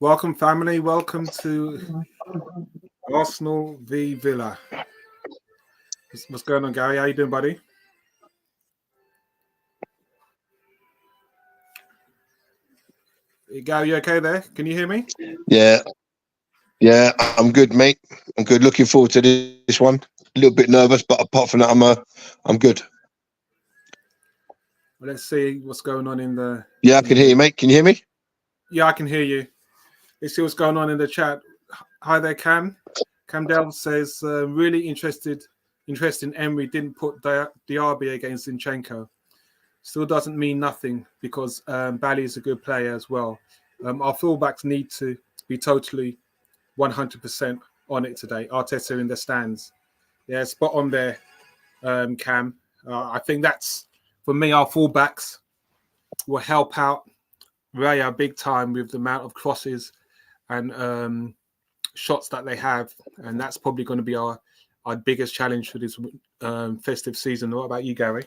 Welcome, family. Welcome to Arsenal v Villa. What's going on, Gary? How you doing, buddy? Gary, you okay there? Can you hear me? Yeah, yeah, I'm good, mate. I'm good. Looking forward to this one. A little bit nervous, but apart from that, I'm good. Well, let's see what's going on in the. Yeah, I can hear you, mate. Can you hear me? Yeah, I can hear you. Let's see what's going on in the chat. Hi there, Cam. Cam Delv says really interesting. Emery didn't put Diaby against Zinchenko. Still doesn't mean nothing because Bally is a good player as well. Our fullbacks need to be totally 100% on it today. Arteta in the stands. Yeah, spot on there, Cam. I think that's, for me, our fullbacks will help out Raya big time with the amount of crosses and shots that they have. And that's probably going to be our biggest challenge for this festive season. What about you, Gary?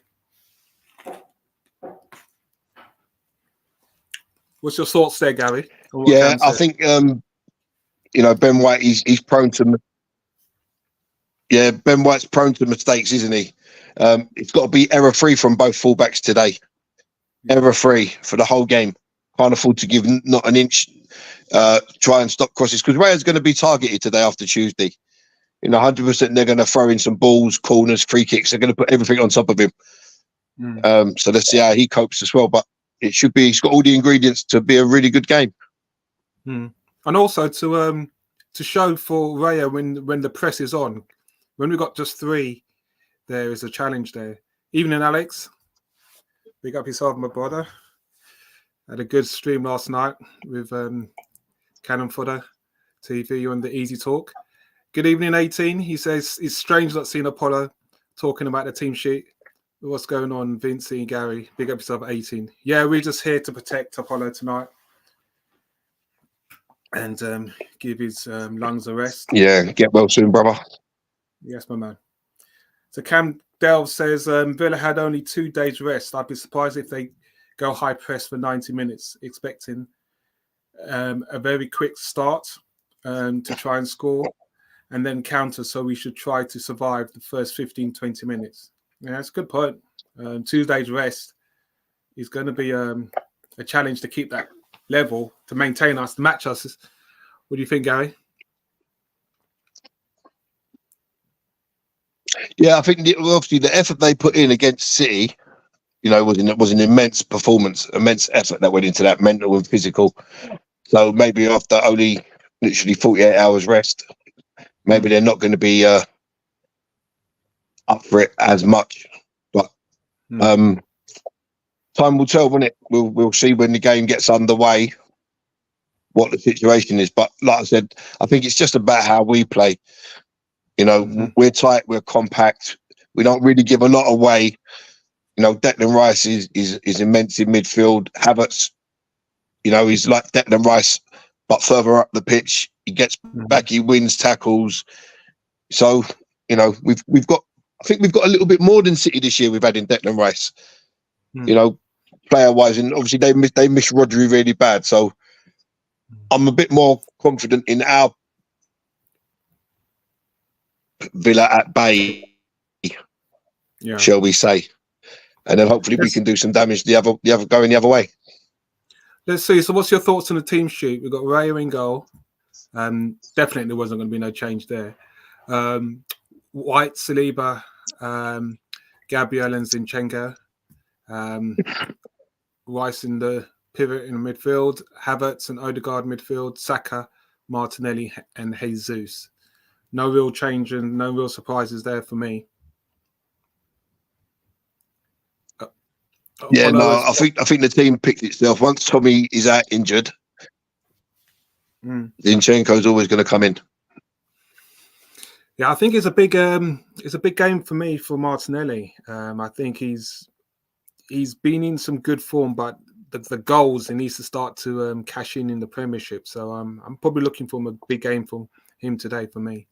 What's your thoughts there, Gary? Yeah, I think Ben White. He's prone to. Yeah, Ben White's prone to mistakes, isn't he? It's got to be error free from both fullbacks today. Error free for the whole game. Can't afford to give not an inch. Try and stop crosses because Raya's going to be targeted today after Tuesday. 100% they're going to throw in some balls, corners, free kicks. They're going to put everything on top of him. So let's see how he copes as well. But it should be. He's got all the ingredients to be a really good game. And also to show for Raya when the press is on. When we've got just three, there is a challenge there. Evening, Alex. Big up yourself, my brother. Had a good stream last night with Cannon Fodder TV on the Easy Talk. Good evening, 18. He says it's strange not seeing Apollo talking about the team sheet. What's going on, Vincey and Gary? Big up yourself, 18. Yeah, we're just here to protect Apollo tonight and give his lungs a rest. Yeah, get well soon, brother. Yes, my man. So Cam Delve says Villa had only 2 days rest. I'd be surprised if they go high press for 90 minutes, expecting a very quick start to try and score and then counter. So we should try to survive the first 15, 20 minutes. Yeah, that's a good point. 2 days rest is going to be a challenge to keep that level, to maintain us, to match us. What do you think, Gary? Yeah, I think obviously the effort they put in against City, was an immense performance, immense effort that went into that, mental and physical. So maybe after only literally 48 hours rest, maybe they're not going to be up for it as much. But time will tell, won't it? We'll see when the game gets underway what the situation is. But like I said, I think it's just about how we play. We're tight, we're compact. We don't really give a lot away. Declan Rice is immense in midfield. Havertz, he's like Declan Rice, but further up the pitch. He gets back, he wins tackles. So, we've got a little bit more than City this year we've had in Declan Rice. Player wise, and obviously they miss Rodri really bad. So I'm a bit more confident in our Villa at bay, shall we say. And then hopefully we can do some damage the other going the other way. Let's see. So what's your thoughts on the team sheet? We've got Raya in goal. Definitely there wasn't going to be no change there. White, Saliba, Gabriel and Zinchenko. Rice in the pivot in the midfield. Havertz and Odegaard midfield. Saka, Martinelli and Jesus. No real change and no real surprises there for me. Yeah, no, I think the team picked itself. Once Tommy is out injured, Zinchenko's always going to come in. Yeah, I think it's a big game for me for Martinelli. I think he's been in some good form, but the goals he needs to start to cash in the Premiership. So I'm probably looking for a big game from him today for me.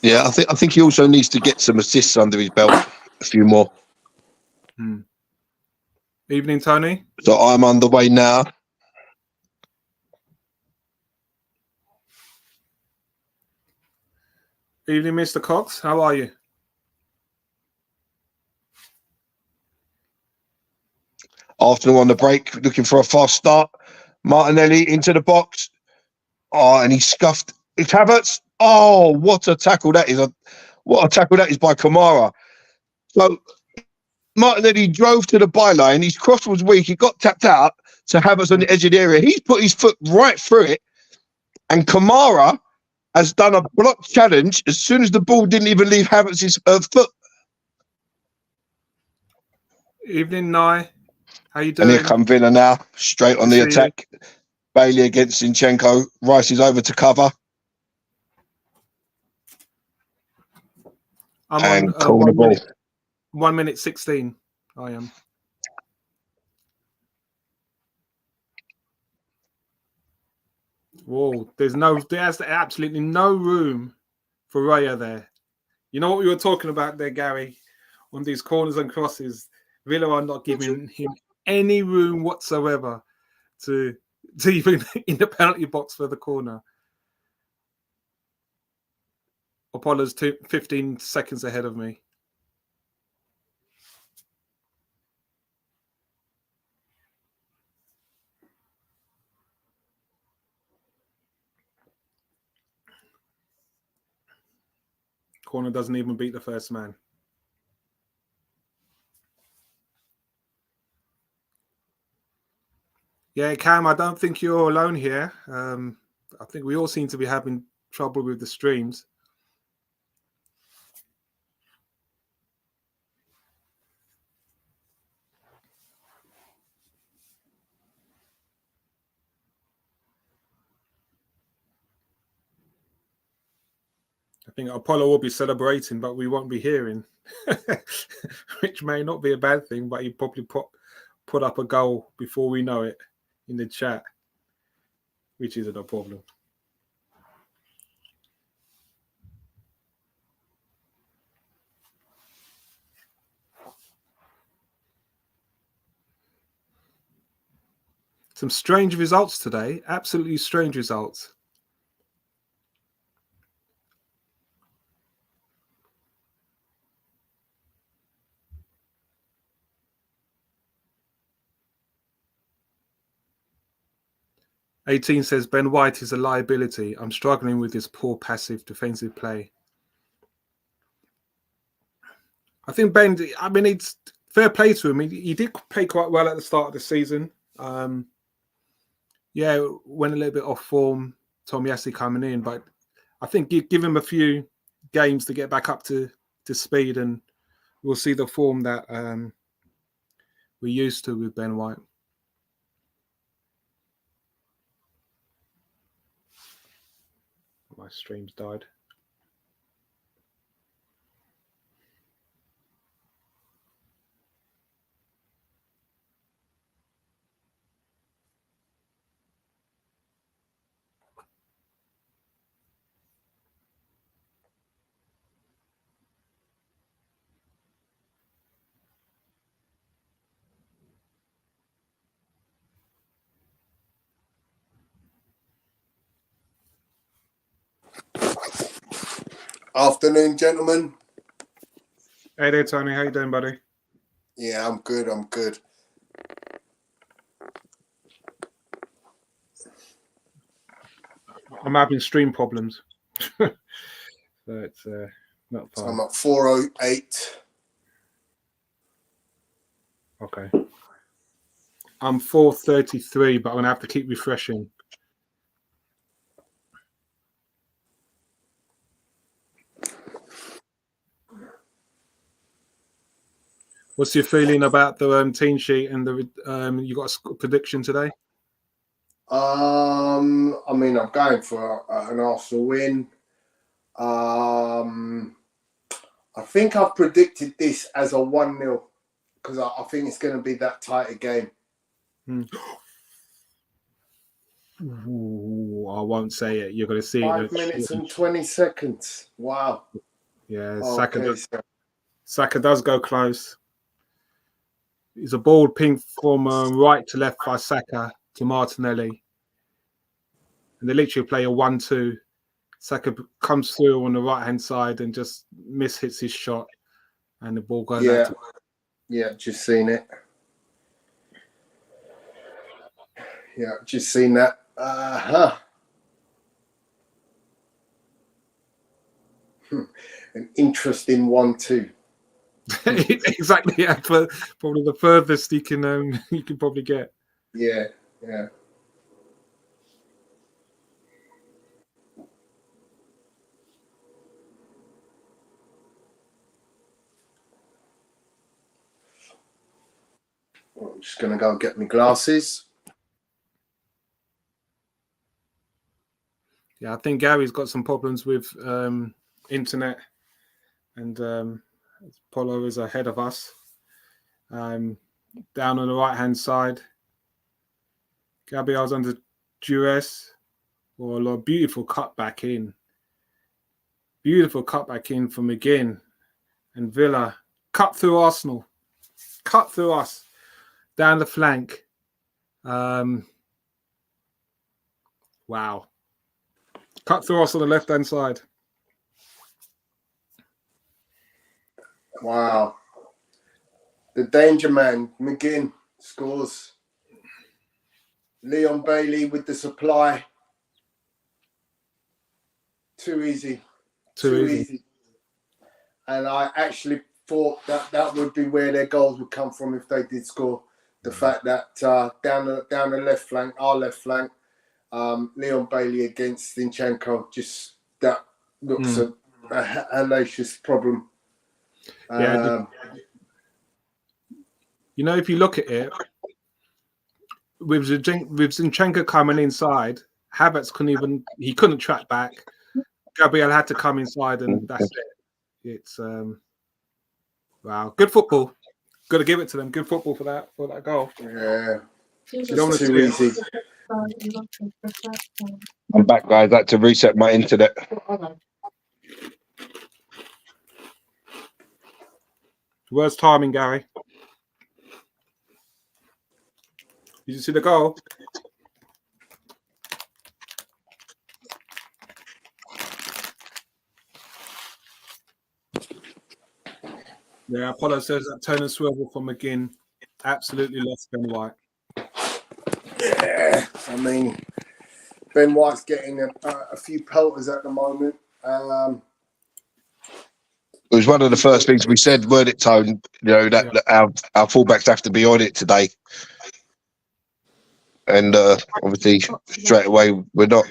Yeah, I think he also needs to get some assists under his belt, a few more. Evening, Tony. So I'm underway now. Evening, Mr. Cox. How are you? Arsenal on the break, looking for a fast start. Martinelli into the box. Oh, and he scuffed. It's Havertz. Oh, what a tackle that is. What a tackle that is by Kamara. So Martinelli drove to the byline. His cross was weak. He got tapped out to Havertz on the edge of the area. He's put his foot right through it. And Kamara has done a block challenge as soon as the ball didn't even leave Havertz's foot. Evening, Nye. How you doing? And here come Villa now, straight on the attack. Bailey against Zinchenko. Rice is over to cover. I'm on 1 minute 16. I am. Whoa, there's absolutely no room for Raya there. You know what we were talking about there, Gary? On these corners and crosses, Villa are not giving him any room whatsoever to even in the penalty box for the corner. Apollo's 15 seconds ahead of me. Corner doesn't even beat the first man. Yeah, Cam, I don't think you're alone here. I think we all seem to be having trouble with the streams. I think Apollo will be celebrating, but we won't be hearing, which may not be a bad thing, but he probably put up a goal before we know it in the chat, which isn't a problem. Some strange results today, absolutely strange results. "18 says Ben White is a liability. I'm struggling with his poor passive defensive play." I think Ben, it's fair play to him. He did play quite well at the start of the season. Yeah, went a little bit off form, Tomiyasu coming in, but I think give him a few games to get back up to speed, and we'll see the form that we're used to with Ben White. My stream's died. Afternoon, gentlemen. Hey there, Tony. How you doing, buddy? Yeah, I'm good. I'm having stream problems. So it's not fun. So I'm at 408. Okay. I'm 433, but I'm going to have to keep refreshing. What's your feeling about the team sheet and the you got a prediction today? I mean, I'm going for an Arsenal win. I think I've predicted this as a 1-0 because I think it's going to be that tight a game. Ooh, I won't say it. You're going to see 5 minutes and 20 seconds. Wow. Yeah, Okay, Saka does go close. It's a ball ping from right to left by Saka to Martinelli. And they literally play a 1-2. Saka comes through on the right-hand side and just hits his shot. And the ball goes out. Yeah, just seen it. Yeah, just seen that. An interesting 1-2. Exactly, yeah. Probably the furthest you can probably get. Yeah. I'm just gonna go get my glasses. Yeah, I think Gary's got some problems with internet, and Polo is ahead of us. Down on the right-hand side, Gabriel's under duress. Or a beautiful cutback in. Beautiful cutback in from McGinn. And Villa cut through Arsenal. Cut through us. Down the flank. Wow. Cut through us on the left-hand side. Wow. The danger man, McGinn, scores. Leon Bailey with the supply. Too easy. Too easy. And I actually thought that would be where their goals would come from if they did score. The fact that down the left flank, our left flank, Leon Bailey against Zinchenko, just that looks a hellacious problem. Yeah. If you look at it, with Zinchenko coming inside, Havertz couldn't track back. Gabriel had to come inside, and that's it. It's wow, good football. Got to give it to them. Good football for that goal. Yeah, just too easy. I'm back, guys. I had to reset my internet. Worst timing, Gary. Did you see the goal? Yeah, Apollo says that turn and swivel from McGinn absolutely lost Ben White. Yeah, I mean, Ben White's getting a few pelters at the moment. It was one of the first things we said, weren't it, Tone? That our fullbacks have to be on it today. And obviously, straight away, we're not.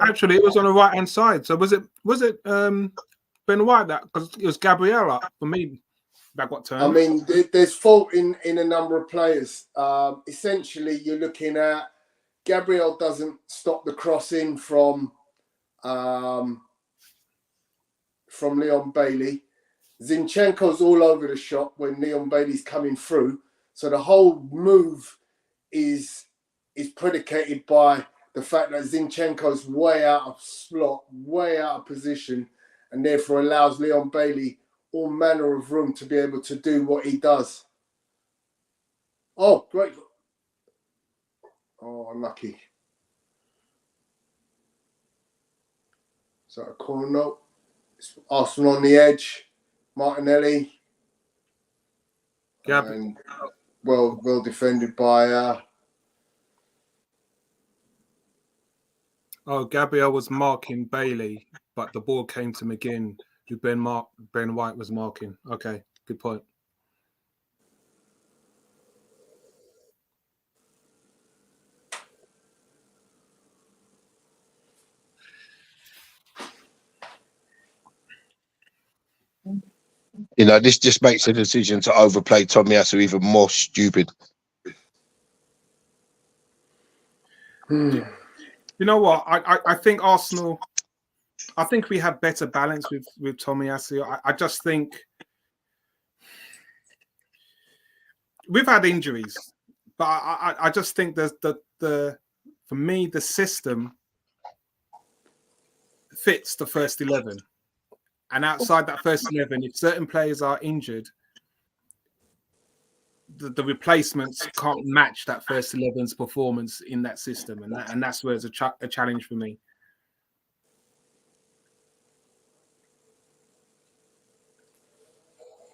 Actually, it was on the right-hand side. So was it Ben White that, because it was Gabriel for me that got turned? I mean, there's fault in a number of players. Essentially, you're looking at Gabriel doesn't stop the crossing from Leon Bailey. Zinchenko's all over the shop when Leon Bailey's coming through. So the whole move is predicated by the fact that Zinchenko's way out of slot, way out of position, and therefore allows Leon Bailey all manner of room to be able to do what he does. Oh, great. Oh, unlucky. Is that a corner? No. It's Arsenal on the edge. Martinelli. And well defended by... Gabriel was marking Bailey, but the ball came to McGinn, who Ben White was marking. Okay, good point. This just makes the decision to overplay Tomiyasu even more stupid. You know what? I think Arsenal. I think we have better balance with Tomiyasu. I just think we've had injuries, but I just think there's the for me the system fits the first 11, and outside that first 11, if certain players are injured, the replacements can't match that first 11's performance in that system, and that's where it's a challenge for me.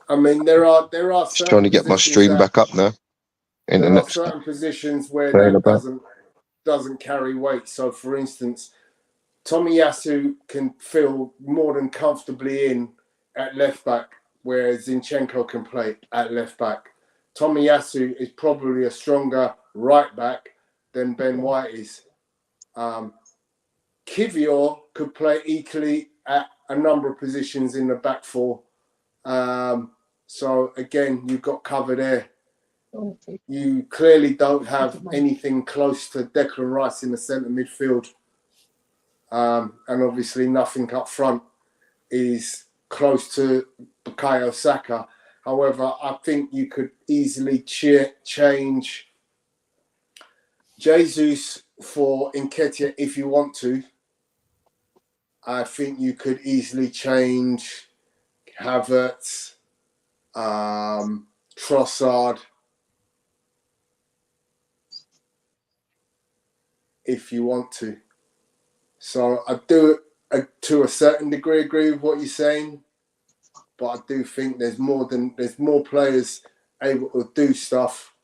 I mean, there are Just trying to get my stream back up now. There are certain positions where that doesn't carry weight. So, for instance, Tomiyasu can feel more than comfortably in at left back, whereas Zinchenko can play at left back. Tomiyasu is probably a stronger right back than Ben White is. Kivior could play equally at a number of positions in the back four. So again, you've got cover there. You clearly don't have anything close to Declan Rice in the centre midfield. And obviously nothing up front is close to Bukayo Saka. However, I think you could easily change Jesus for Nketiah if you want to. I think you could easily change Havertz, Trossard, if you want to. So I do, to a certain degree, agree with what you're saying, but I do think there's more players able to do stuff.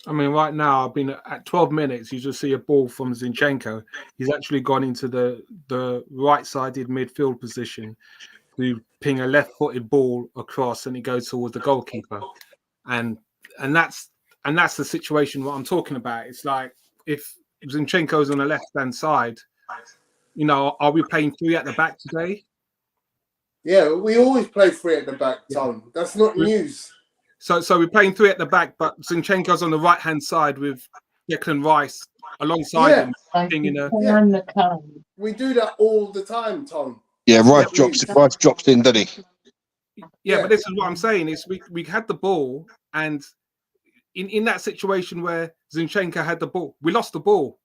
I mean, right now, I've been at 12 minutes. You just see a ball from Zinchenko. He's actually gone into the right-sided midfield position to ping a left-footed ball across, and it goes towards the goalkeeper. And that's the situation what I'm talking about. It's like if Zinchenko's on the left-hand side, you know, are we playing 3 at the back today? Yeah, we always play 3 at the back, Tom. That's not news. So we're playing 3 at the back, but Zinchenko's on the right-hand side with Declan Rice alongside him. We do that all the time, Tom. Yeah, Rice drops in, doesn't he? Yeah, but this is what I'm saying, is we had the ball, and in that situation where Zinchenko had the ball, we lost the ball.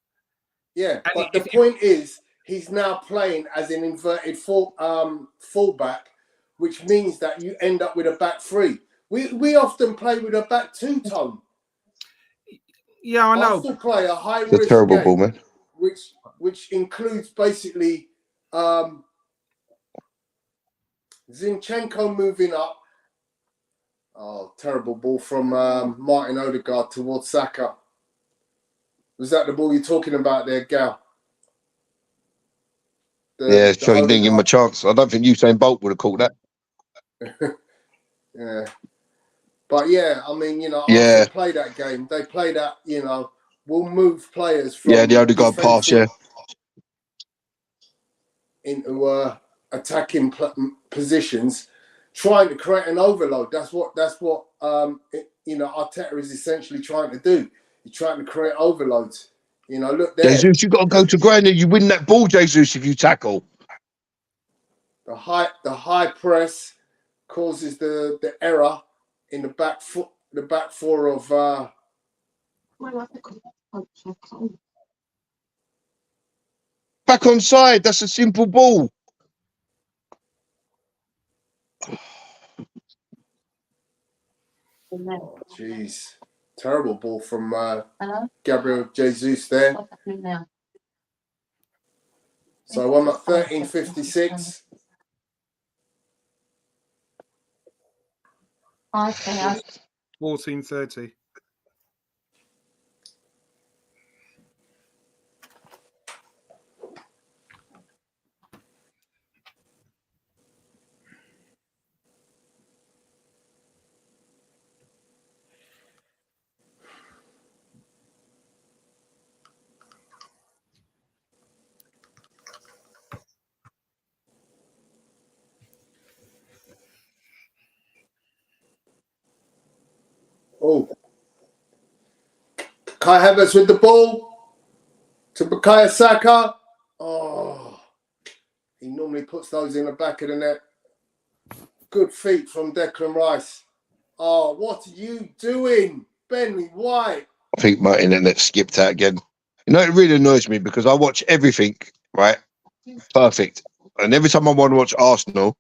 Yeah, but the point is, he's now playing as an inverted fullback, which means that you end up with a back 3. We often play with a back 2, Tom. Yeah, I know. Arsenal play a high risk terrible game, ball, man. which includes basically Zinchenko moving up. Oh, terrible ball from Martin Odegaard towards Saka. Was that the ball you're talking about there, Gal? Sure, you didn't give him a chance. I don't think Usain Bolt would have caught that. Yeah. But yeah, I mean, you know, Arsenal play that game. They play that, you know, we'll move players from the Odegaard pass, into attacking positions, trying to create an overload. That's what you know, Arteta is essentially trying to do. He's trying to create overloads. You know, look there. Jesus, you got to go to ground and you win that ball, Jesus, if you tackle. The high press causes the error in the back four of back on side. That's a simple ball. Jeez, terrible ball from Gabriel Jesus there. So I'm at 13:56. 14:30. Oh, Kai Havertz with the ball to Bukayo Saka. Oh, he normally puts those in the back of the net. Good feet from Declan Rice. Oh, what are you doing, Ben White? I think my internet skipped out again. You know, it really annoys me because I watch everything, right? Perfect. And every time I want to watch Arsenal,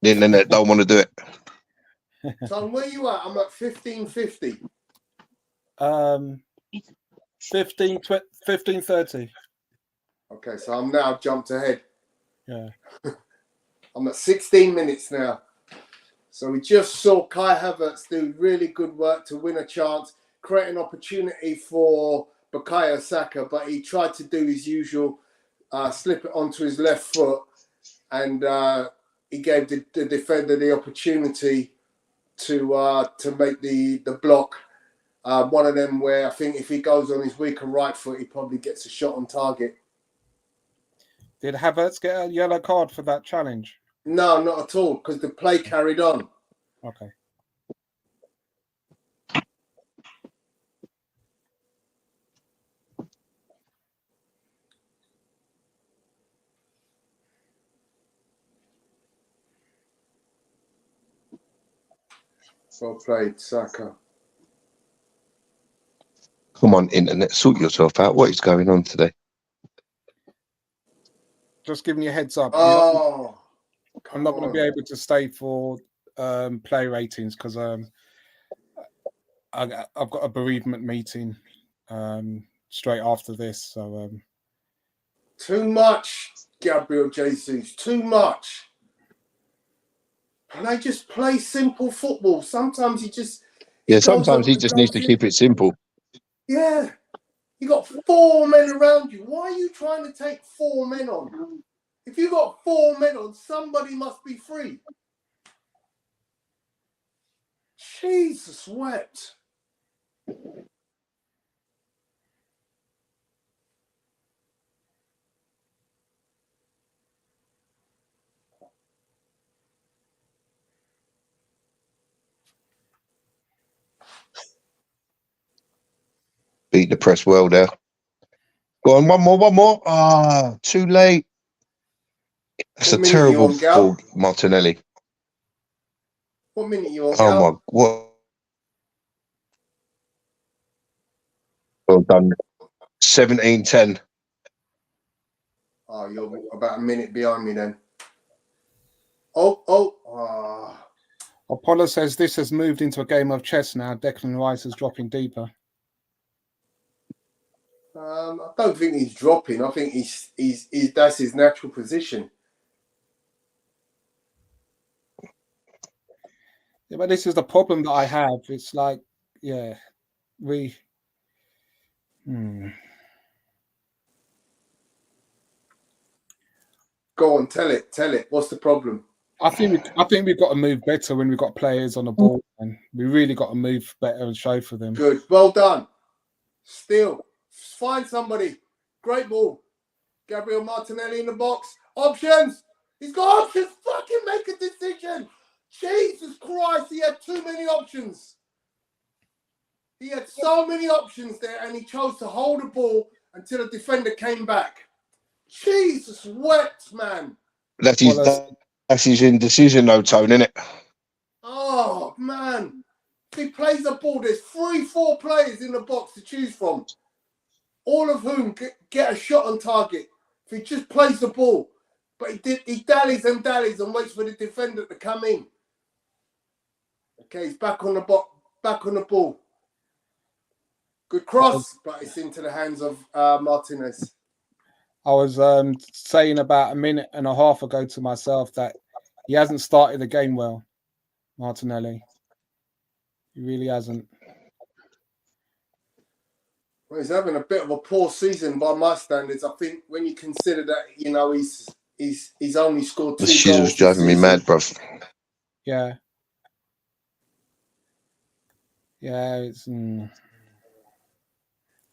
the internet don't want to do it. Tom, where you at? I'm at 1550. 15:30. Okay, so I'm now jumped ahead. Yeah. I'm at 16 minutes now. So we just saw Kai Havertz do really good work to win a chance, create an opportunity for Bukayo Saka, but he tried to do his usual, slip it onto his left foot, and he gave the defender the opportunity to make the block. One of them where I think if he goes on his weaker right foot, he probably gets a shot on target. Did Havertz get a yellow card for that challenge? No, not at all, because the play carried on. Okay. Well played, Saka. Come on, internet, sort yourself out. What is going on today? Just giving you a heads up. I'm not going to be able to stay for play ratings because I've got a bereavement meeting straight after this. So too much, Gabriel Jesus. Too much. And they just play simple football. Sometimes he just sometimes he just needs to keep it simple. Yeah. You got 4 men around you. Why are you trying to take 4 men on? If you got 4 men on, somebody must be free. Jesus wept. Beat the press well there. Go on, one more. Ah, too late. It's a terrible ball, Martinelli. What minute you on, Oh my, what? Well done. 17-10. Oh, you're about a minute behind me then. Apollo says this has moved into a game of chess now. Declan Rice is dropping deeper. I don't think he's dropping. I think he's that's his natural position. Yeah, but this is the problem that I have. It's like, Go on, tell it. What's the problem? I think we've got to move better when we've got players on the ball, and we really got to move better and show for them. Good, well done. Still, find somebody. Great ball. Gabriel Martinelli in the box. Options. He's got options. Fucking make a decision. Jesus Christ, he had too many options. He had so many options there, and he chose to hold the ball until the defender came back. Jesus wept, man. That's his indecision, though, Tone, isn't it? Oh, man. If he plays the ball, there's 3-4 players in the box to choose from, all of whom get a shot on target if he just plays the ball. But he dallies and waits for the defender to come in. Okay, he's back on the ball. Good cross, but it's into the hands of Martinez. I was saying about a minute and a half ago to myself that he hasn't started the game well, Martinelli. He really hasn't. Well, he's having a bit of a poor season by my standards. I think when you consider that, he's only scored 2 goals. The shizzle's driving me mad, bruv. Yeah. Yeah, it's... Did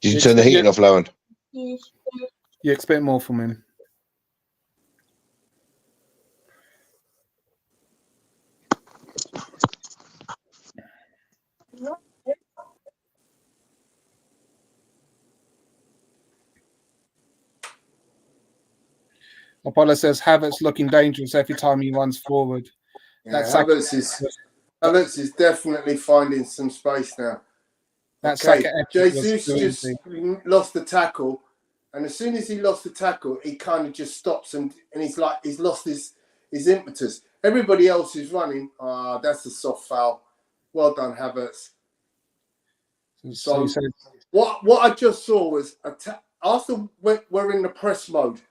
you turn the heating off, Lowen? You expect more from him. Apollo says Havertz looking dangerous every time he runs forward. Yeah, Havertz is definitely finding some space now. Okay, Jesus just lost the tackle, And as soon as he lost the tackle, he kind of just stops and he's like, he's lost his impetus. Everybody else is running. That's a soft foul. Well done, Havertz. So what I just saw was after we're in the press mode,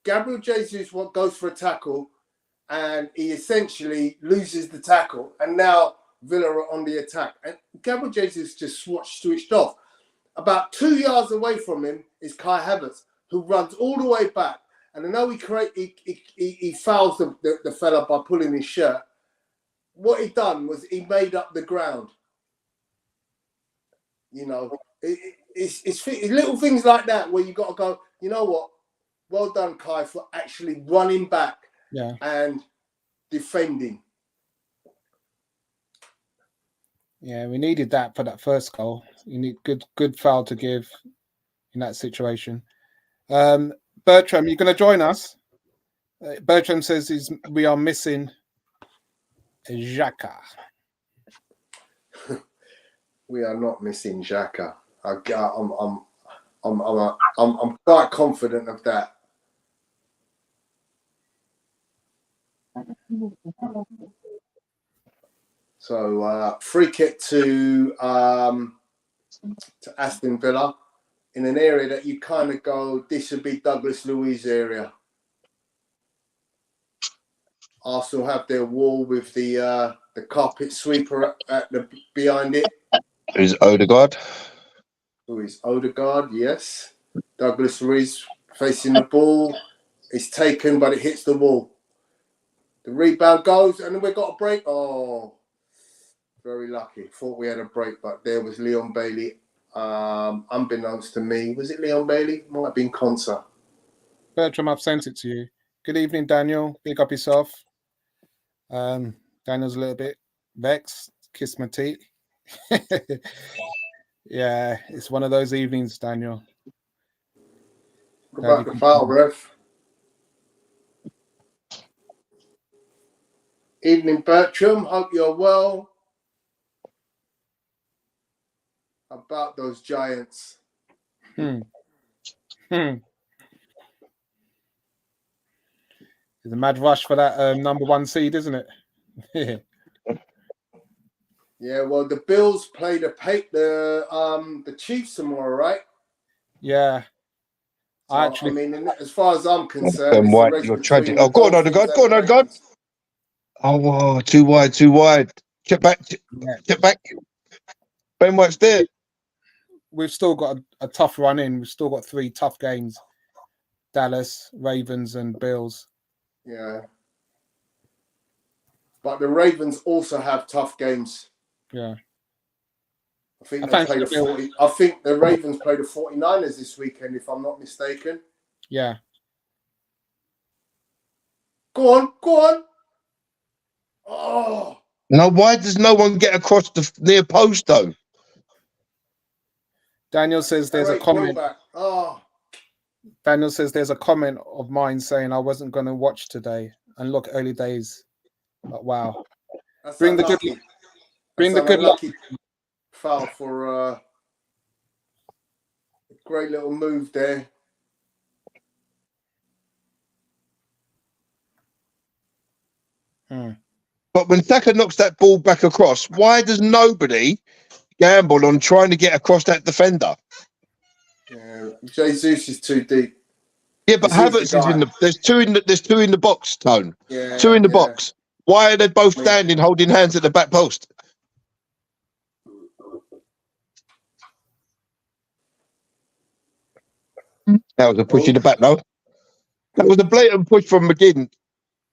Gabriel Jesus goes for a tackle and he essentially loses the tackle. And now Villa are on the attack. And Gabriel Jesus just switched off. About 2 yards away from him is Kai Havertz, who runs all the way back. And I know he fouls the fella by pulling his shirt. What he done was he made up the ground. You know, it's little things like that where you got to go, you know what? Well done, Kai, for actually running back and defending. Yeah, we needed that for that first goal. You need good foul to give in that situation. Bertram, you're going to join us? Bertram says we are missing Xhaka. We are not missing Xhaka. I'm quite confident of that. So free kick to Aston Villa in an area that you kind of go, this would be Douglas Luiz area. Arsenal have their wall with the carpet sweeper at the behind it. Who's Odegaard? Who is Odegaard? Yes. Douglas Luiz facing the ball. It's taken, but it hits the wall. The rebound goes, and then we got a break. Oh, very lucky. Thought we had a break, but there was Leon Bailey. Unbeknownst to me, was it Leon Bailey? Might have been Consa. Bertram, I've sent it to you. Good evening, Daniel. Big up yourself. Daniel's a little bit vexed. Kiss my teeth. Yeah, it's one of those evenings, Daniel. What about the foul, ref? Evening, Bertram. Hope you're well. About those Giants. It's a mad rush for that number one seed, isn't it? Yeah, well, the Bills play the Chiefs tomorrow, right? Yeah. So, I mean, as far as I'm concerned, Ben White, you're tragic. Oh, go on, Odegaard. Go on, Odegaard. Oh, too wide. Get back. Ben White's there. We've still got a tough run in. We've still got 3 tough games. Dallas, Ravens, and Bills. Yeah. But the Ravens also have tough games. Yeah. I think the Ravens play the 49ers this weekend, if I'm not mistaken. Yeah. Go on. Oh. No, why does no one get across the near post, though? Daniel says there's a comment. Oh. Daniel says there's a comment of mine saying I wasn't going to watch today. And look, early days. But wow. Bring the good luck. Foul for a great little move there. But when Saka knocks that ball back across, why does nobody gamble on trying to get across that defender? Yeah, Jesus is too deep. Yeah, but Havertz is in the. There's two in the box, Tone. Yeah, two in the box. Why are they both standing, holding hands at the back post? That was a push in the back, though. That was a blatant push from McGinn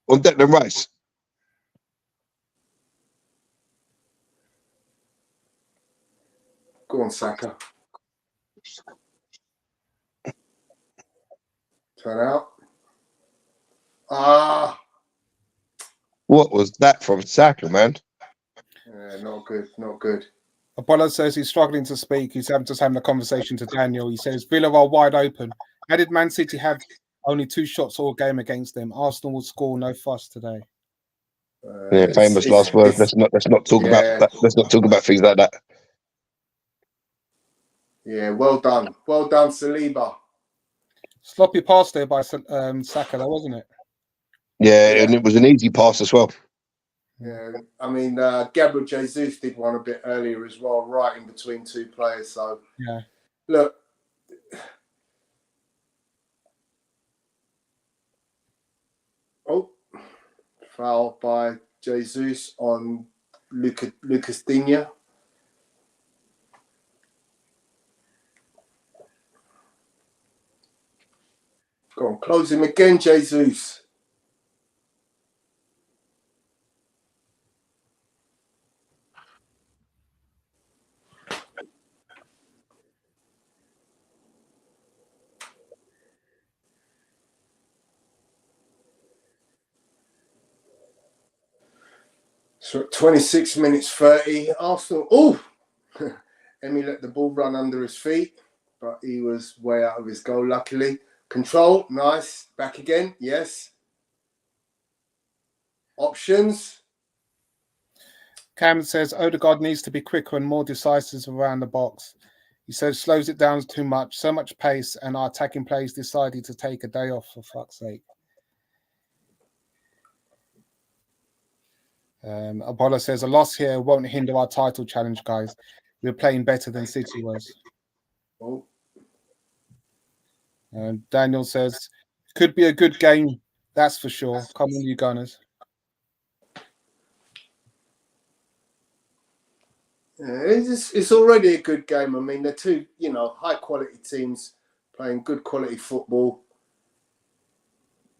on Declan Rice. Go on, Saka. Turn out. What was that from Saka, man? Yeah, not good. Apollo says he's struggling to speak. He's just having a conversation to Daniel. He says Villa are wide open. How did Man City have only 2 shots all game against them? Arsenal will score no fuss today. Yeah, famous last words. Let's not talk about that. Let's not talk about things like that. Yeah, well done, Saliba. Sloppy pass there by Saka, though, wasn't it? Yeah, and it was an easy pass as well. Yeah, I mean, Gabriel Jesus did one a bit earlier as well, right in between two players. So, yeah, look, foul by Jesus on Lucas Digne. Go on, close him again, Jesus. So at 26 minutes 30, Arsenal. Oh, Emery let the ball run under his feet, but he was way out of his goal, luckily. Control, nice. Back again, yes. Options. Cam says Odegaard needs to be quicker and more decisive around the box. He says slows it down too much, so much pace, and our attacking players decided to take a day off, for fuck's sake. Apollo says a loss here won't hinder our title challenge, guys. We're playing better than City was. Oh. Daniel says could be a good game, that's for sure. Come on, you Gunners. Yeah, it's already a good game. I mean, they're two, high quality teams playing good quality football.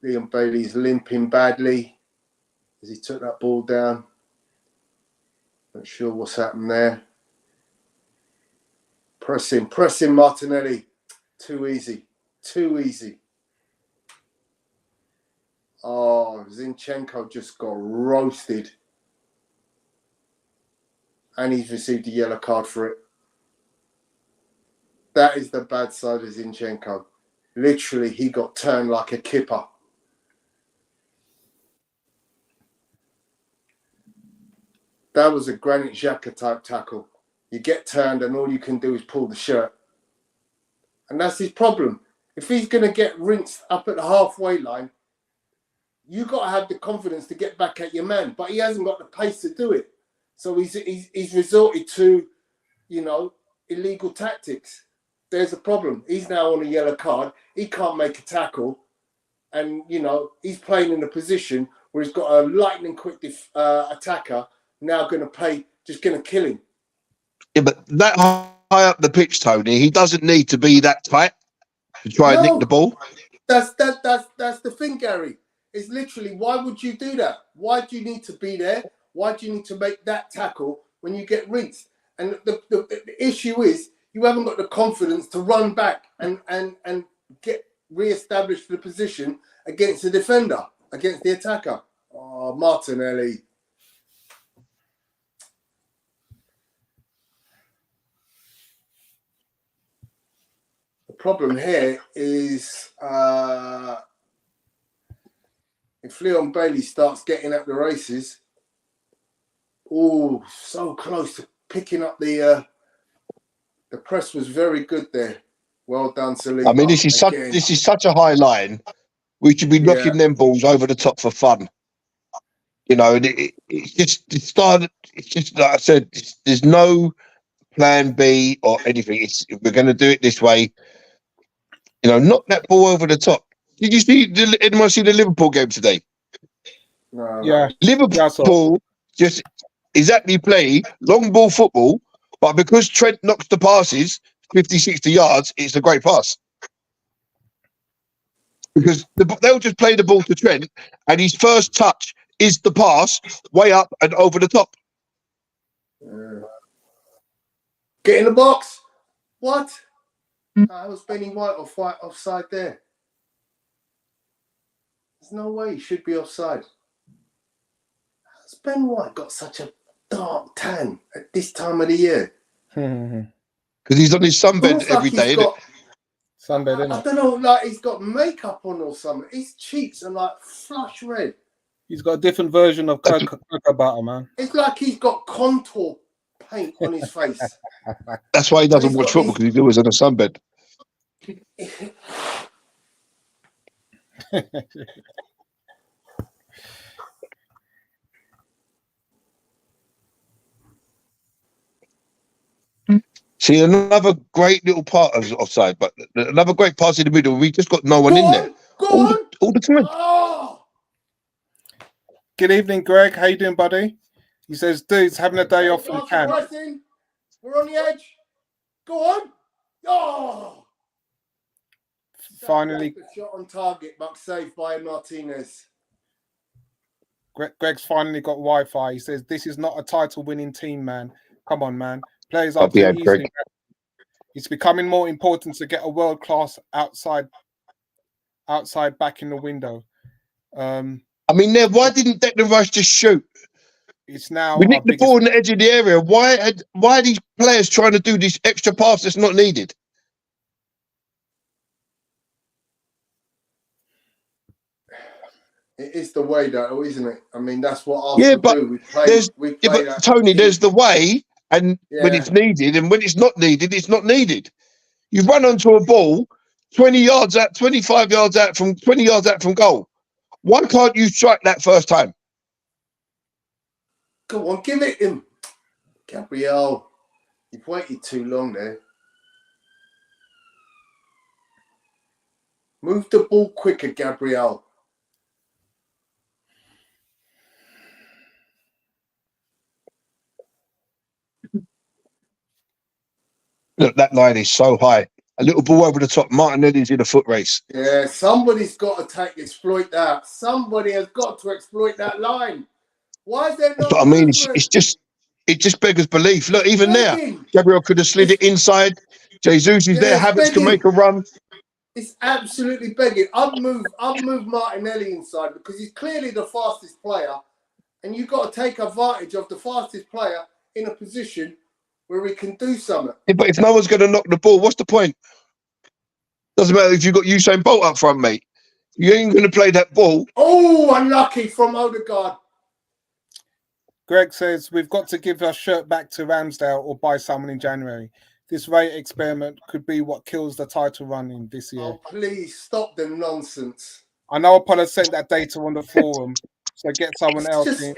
Leon Bailey's limping badly as he took that ball down. Not sure what's happened there. Pressing Martinelli. Too easy. Oh, Zinchenko just got roasted. And he's received a yellow card for it. That is the bad side of Zinchenko. Literally, he got turned like a kipper. That was a Granit Xhaka type tackle. You get turned and all you can do is pull the shirt. And that's his problem. If he's going to get rinsed up at the halfway line, you got to have the confidence to get back at your man. But he hasn't got the pace to do it. So he's resorted to, illegal tactics. There's a problem. He's now on a yellow card. He can't make a tackle. And, he's playing in a position where he's got a lightning quick attacker now going to kill him. Yeah, but that high up the pitch, Tony, he doesn't need to be that tight to try and nick the ball. That's the thing, Gary. It's literally, why would you do that? Why do you need to be there? Why do you need to make that tackle when you get rinsed? And the issue is you haven't got the confidence to run back and get re-established the position against the defender, against the attacker. Oh, Martinelli. The problem here is if Leon Bailey starts getting at the races, so close to picking up the press was very good there. Well done, Saliba. I mean, this is such a high line. We should be knocking them balls over the top for fun. And it's just like I said, there's no plan B or anything. We're going to do it this way. Knock that ball over the top. Did you see? Anyone see the Liverpool game today? No. Yeah, Liverpool just exactly play long ball football, but because Trent knocks the passes 50, 60 yards, it's a great pass. Because they'll just play the ball to Trent, and his first touch is the pass way up and over the top. Get in the box. What? That was Benny White offside there. There's no way he should be offside. Has Ben White got such a dark tan at this time of the year? Because he's on his sunbed every day, isn't it? Sunbed, isn't it? I don't know, like he's got makeup on or something. His cheeks are like flush red. He's got a different version of cocoa butter, man. It's like he's got contour paint on his face. That's why he doesn't watch football, because he's always on a sunbed. See, another great little part of offside, but another great pass in the middle. We just got no one in there all the time. Oh! Good evening, Greg. How you doing, buddy? He says, dude's having a day off from camp. We're on the edge. Go on. Oh! Finally, shot on target, but saved by Martinez. Greg's finally got Wi-Fi. He says, this is not a title-winning team, man. Come on, man. Players are too easily. It's becoming more important to get a world-class outside back in the window. I mean, why didn't Declan Rice just shoot? It's now we nicked the ball on the edge of the area. Why are these players trying to do this extra pass that's not needed? It is the way, though, isn't it? I mean, that's what Arsenal do. But Tony, there's the way, and when it's needed, and when it's not needed, it's not needed. You run onto a ball 20 yards out, 25 yards out from 20 yards out from goal. Why can't you strike that first time? Go on, give it him. Gabriel, you've waited too long there. Move the ball quicker, Gabriel. Look, that line is so high. A little ball over the top. Martinelli's in a foot race. Yeah, somebody's got to exploit that. Somebody has got to exploit that line. Why is there no But I mean, it just beggars belief. Look, even there, Gabriel could have slid it inside. Jesus is there. Havertz can make a run. It's absolutely begging. I'd move Martinelli inside because he's clearly the fastest player, and you've got to take advantage of the fastest player in a position where we can do something. Yeah, but if no one's going to knock the ball, what's the point? Doesn't matter if you've got Usain Bolt up front, mate. You ain't going to play that ball. Oh, unlucky from Odegaard. Greg says, we've got to give our shirt back to Ramsdale or buy someone in January. This rate experiment could be what kills the title run in this year. Oh, please stop the nonsense. I know Apollo sent that data on the forum, so get someone else in.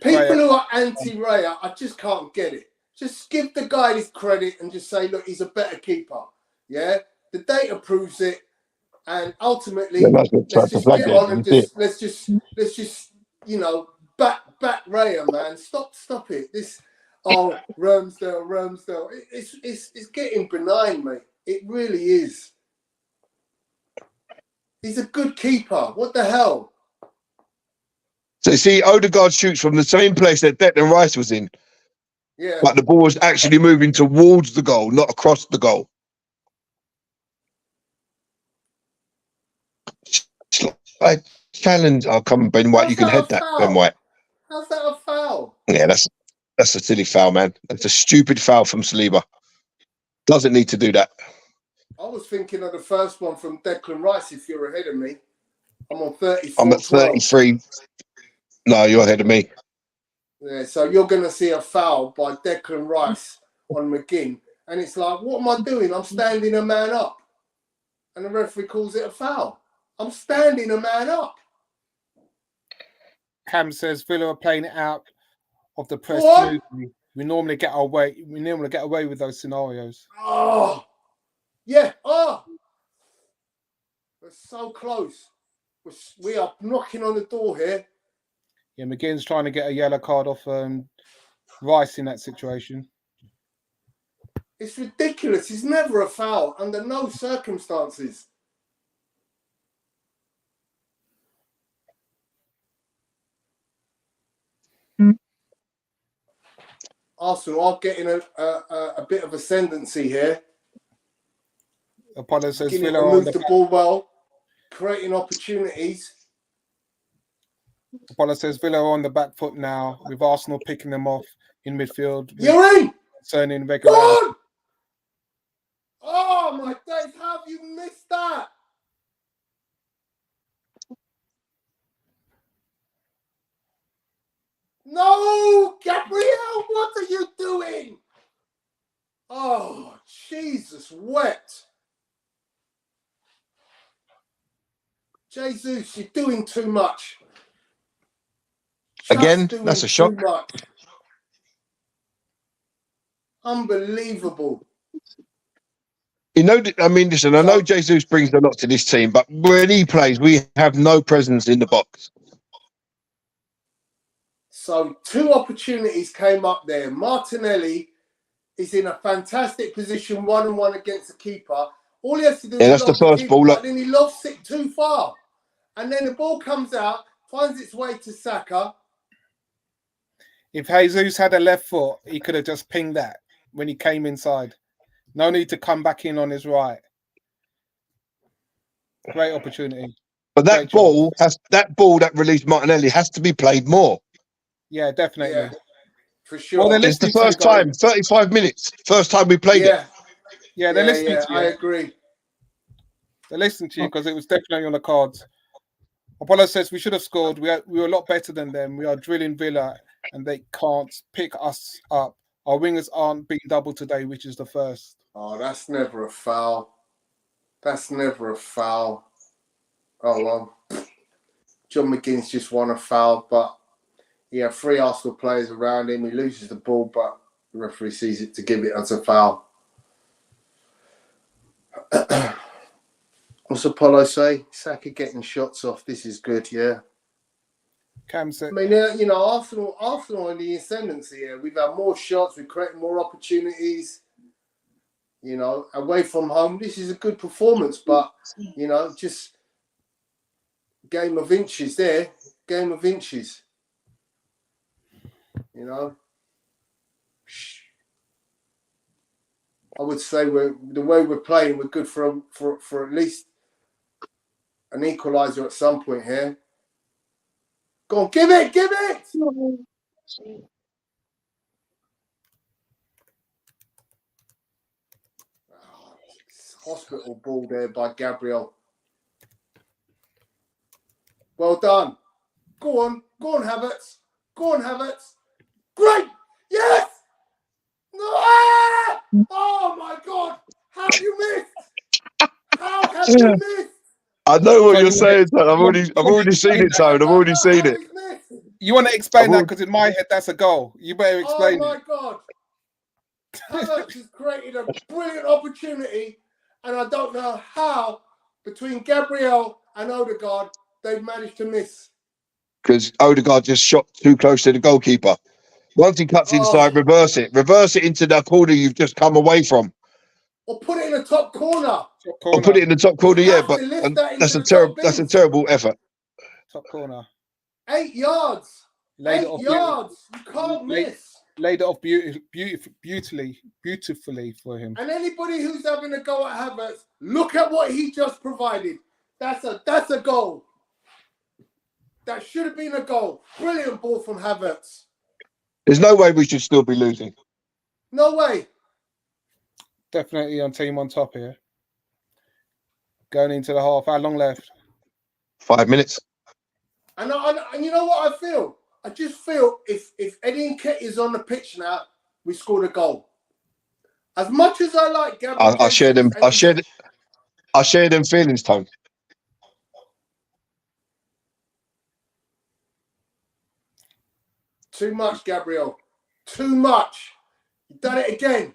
People who are anti-Raya, I just can't get it. Just give the guy his credit and just say, look, he's a better keeper. Yeah? The data proves it. And ultimately, let's just get on and let's just back Raya, man. Stop it. Ramsdale. It's getting benign, mate. It really is. He's a good keeper. What the hell? So you see, Odegaard shoots from the same place that Declan Rice was in. Yeah. But the ball was actually moving towards the goal, not across the goal. I challenge. Oh, come on, Ben White. You can head that, Ben White. How's that a foul? Yeah, that's a silly foul, man. That's a stupid foul from Saliba. Doesn't need to do that. I was thinking of the first one from Declan Rice. If you're ahead of me, I'm on 34. I'm at 33. No, you're ahead of me. Yeah, so you're going to see a foul by Declan Rice on McGinn. And it's like, what am I doing? I'm standing a man up. And the referee calls it a foul. I'm standing a man up. Cam says Villa are playing it out of the press smoothly. We normally get away with those scenarios. Oh, yeah. Oh, we're so close. We are knocking on the door here. Yeah, McGinn's trying to get a yellow card off Rice in that situation. It's ridiculous. It's never a foul under no circumstances. Arsenal are getting a bit of ascendancy here. Apollo says Villa move the ball well, creating opportunities. Apollo says Villa are on the back foot now, with Arsenal picking them off in midfield. You're in! Concerning regularity. Oh my days, how have you missed that? No, Gabriel, what are you doing? Oh, Jesus, wet. Jesus, you're doing too much. Again, that's a shock. Too much. Unbelievable. You know, I mean, listen, I know Jesus brings a lot to this team, but when he plays, we have no presence in the box. So 2 opportunities came up there. Martinelli is in a fantastic position, 1-on-1 against the keeper. All he has to do is that's the first keeper, ball. but then he lofts it too far. And then the ball comes out, finds its way to Saka. If Jesus had a left foot, he could have just pinged that when he came inside. No need to come back in on his right. Great opportunity. But that ball that released Martinelli has to be played more. Yeah, definitely. Yeah, for sure. Well, it's the first time, 35 minutes. First time we played it. Yeah, they're listening to you. I agree. They're listening to you because it was definitely on the cards. Apollo says we should have scored. We were a lot better than them. We are drilling Villa and they can't pick us up. Our wingers aren't being doubled today, which is the first. Oh, that's never a foul. That's never a foul. Oh, well. John McGinn's just won a foul, but he had 3 Arsenal players around him. He loses the ball, but the referee sees it to give it as a foul. What's Apollo say? Saka getting shots off. This is good, yeah. Cam said, I mean, Arsenal in the ascendancy here. We've had more shots. We've created more opportunities. You know, away from home, this is a good performance. But, you know, just game of inches there. Game of inches. You know. I would say the way we're playing, we're good for at least an equaliser at some point here. Go on, give it! Hospital ball there by Gabriel. Well done. Go on, Havertz. Great! Yes! No! Oh my God! How have you missed? How have you missed? I know what you're saying, Tone. I've already seen it, Tone. I've already seen it. You want to explain that because in my head that's a goal. You better explain. Oh my God! Havertz has created a brilliant opportunity, and I don't know how between Gabriel and Odegaard they've managed to miss. Because Odegaard just shot too close to the goalkeeper. Once he cuts inside, reverse it into the corner you've just come away from. Or put it in the top corner. Or put it in the top corner, yeah, but that's a terrible effort. Top corner. 8 yards. 8 yards. You can't miss. Laid it off beautifully for him. And anybody who's having a go at Havertz, look at what he just provided. That's a goal. That should have been a goal. Brilliant ball from Havertz. There's no way we should still be losing. No way. Definitely on team on top here. Going into the half. How long left? 5 minutes. And you know what I feel? I just feel if Eddie Nketiah is on the pitch now, we scored a goal. As much as I like Gabriel, I share them feelings, Tone. Too much, Gabriel. Too much. You've done it again.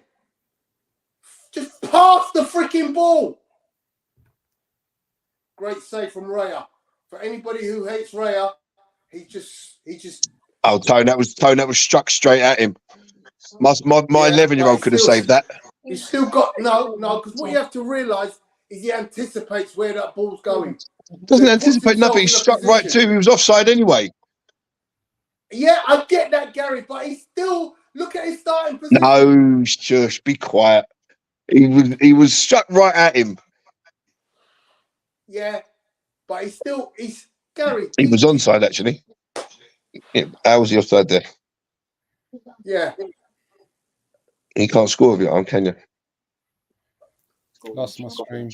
Just pass the freaking ball. Great save from Raya. For anybody who hates Raya, he just. Oh, Tone, that was struck straight at him. My 11-year-old could have saved that. He's still got no, because what you have to realise is he anticipates where that ball's going. Doesn't anticipate nothing. He struck right to him. He was offside anyway. Yeah, I get that, Gary, but he's still look at his starting position. No, shush, be quiet. He was struck right at him. Yeah, but he's Gary. He was onside actually. Yeah, how was he offside there? Yeah. He can't score with you on, can you? Lost my stream.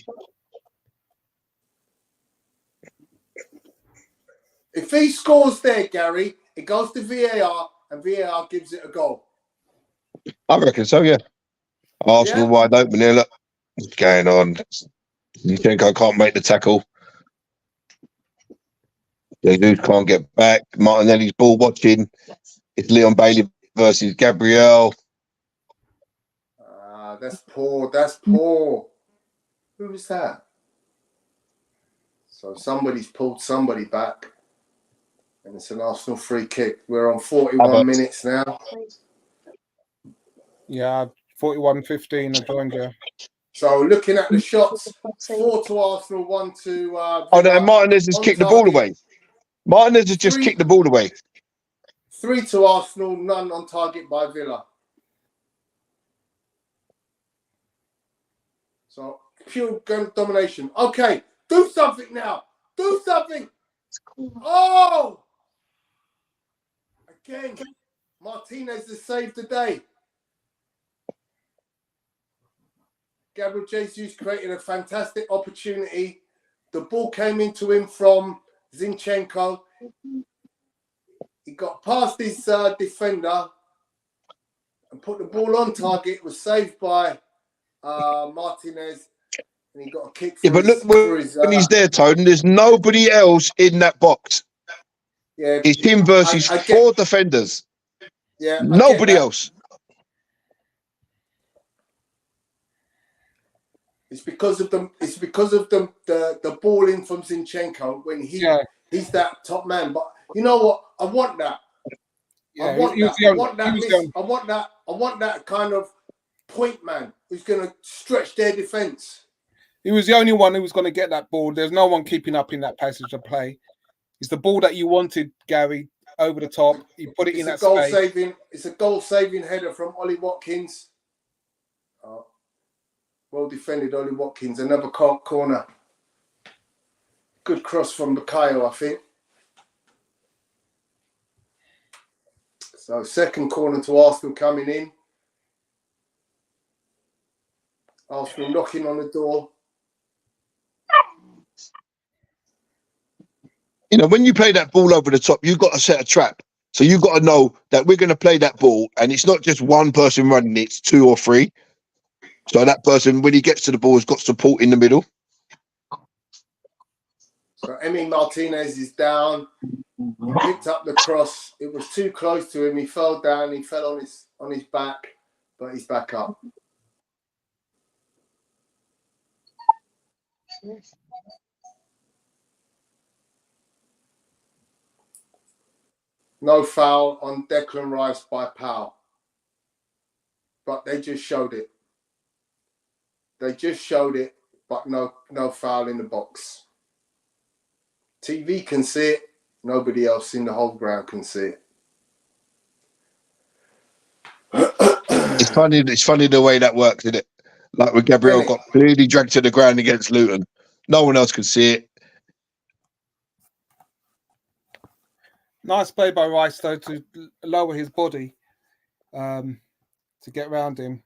If he scores there, Gary, it goes to VAR and VAR gives it a goal. I reckon so, yeah. Arsenal wide open here. Look, what's going on? You think I can't make the tackle? Jesus can't get back. Martinelli's ball watching. It's Leon Bailey versus Gabriel. That's poor. That's poor. Who is that? So somebody's pulled somebody back. And it's an Arsenal free kick. We're on 41 minutes now. Yeah, 41-15. I joined you. So looking at the shots, 4 to Arsenal, 1 to Villa. Oh, no, Martinez has kicked the ball away. Martinez has just kicked the ball away. 3 to Arsenal, none on target by Villa. So pure domination. Okay, do something now. Do something. Oh! Again, Martinez has saved the day. Gabriel Jesus created a fantastic opportunity. The ball came into him from Zinchenko. He got past his defender and put the ball on target. It was saved by Martinez. And he got a kick for Yeah, but his, look, when he's there, Tony, there's nobody else in that box. Yeah, it's him versus 4 defenders. Yeah, nobody else. It's because of them. It's because of the ball in from Zinchenko when he's that top man. But you know what? I want that. Yeah, I want that kind of point man who's going to stretch their defense. He was the only one who was going to get that ball. There's no one keeping up in that passage of play. It's the ball that you wanted, Gary, over the top. You put it in that space. It's a goal-saving header from Ollie Watkins. Well defended, Ollie Watkins. Another corner. Good cross from Bukayo, I think. So second corner to Arsenal coming in. Arsenal knocking on the door. You know, when you play that ball over the top, you've got to set a trap. So you've got to know that we're going to play that ball, and it's not just one person running it, it's 2 or 3. So that person, when he gets to the ball, has got support in the middle. So Emi Martinez is down. He picked up the cross. It was too close to him. He fell down. He fell on his back, but he's back up. No foul on Declan Rice by Powell. But they just showed it. They just showed it, but no foul in the box. TV can see it. Nobody else in the whole ground can see it. It's funny the way that works, isn't it? Like when Gabriel got clearly dragged to the ground against Luton. No one else could see it. Nice play by Rice, though, to lower his body to get around him.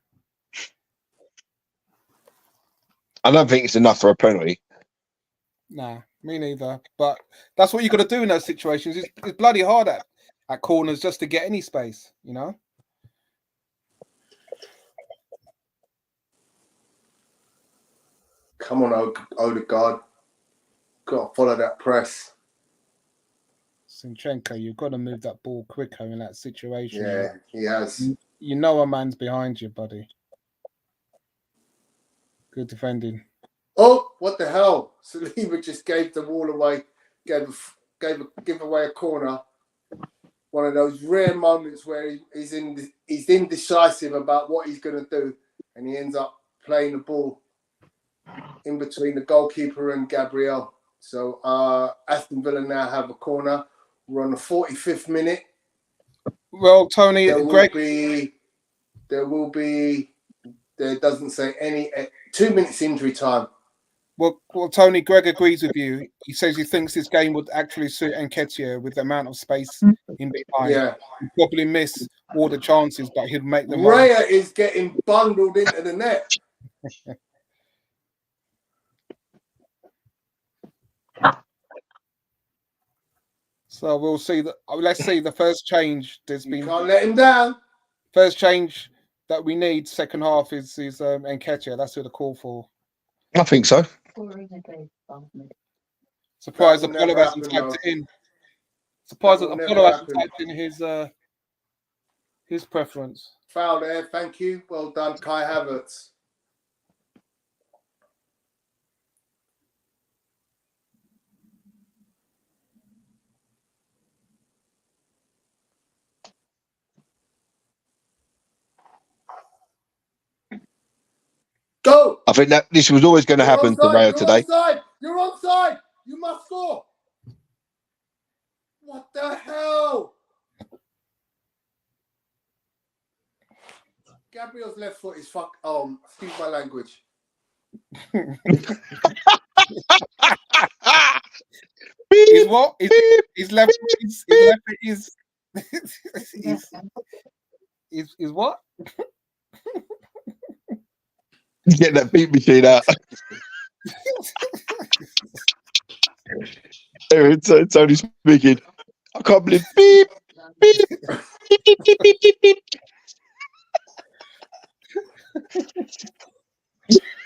I don't think it's enough for a penalty. Nah, me neither. But that's what you got to do in those situations. It's bloody hard at corners just to get any space, you know? Come on, Odegaard. Got to follow that press. Zinchenko, you've got to move that ball quicker in that situation. Yeah, he has. You know a man's behind you, buddy. Good defending. Oh, what the hell? Saliba just gave the ball away, give away a corner. One of those rare moments where he's indecisive about what he's going to do, and he ends up playing the ball in between the goalkeeper and Gabriel. So Aston Villa now have a corner. We're on the 45th minute. Well, Tony, there doesn't say any 2 minutes injury time. Well, Tony, Greg agrees with you. He says he thinks this game would actually suit Nketiah with the amount of space in behind. Yeah. He'd probably miss all the chances, but he'd make them. Raya is getting bundled into the net. So we'll see. Let's see the first change. Can't let him down. First change that we need second half is Nketiah. That's who the call for. I think so. Surprised the Apollo hasn't typed it in. Surprised That that will the never follower hasn't happen. typed in his preference. Foul there, thank you. Well done, Kai Havertz. Go! I think that this was always going to happen to Rayo today. You're onside! You must score! What the hell? Gabriel's left foot is fuck. Oh, excuse my language. Is what? His left is what? Get that beat machine out. It's only speaking. I can't believe beep, beep, beep, beep, beep, beep, beep, beep.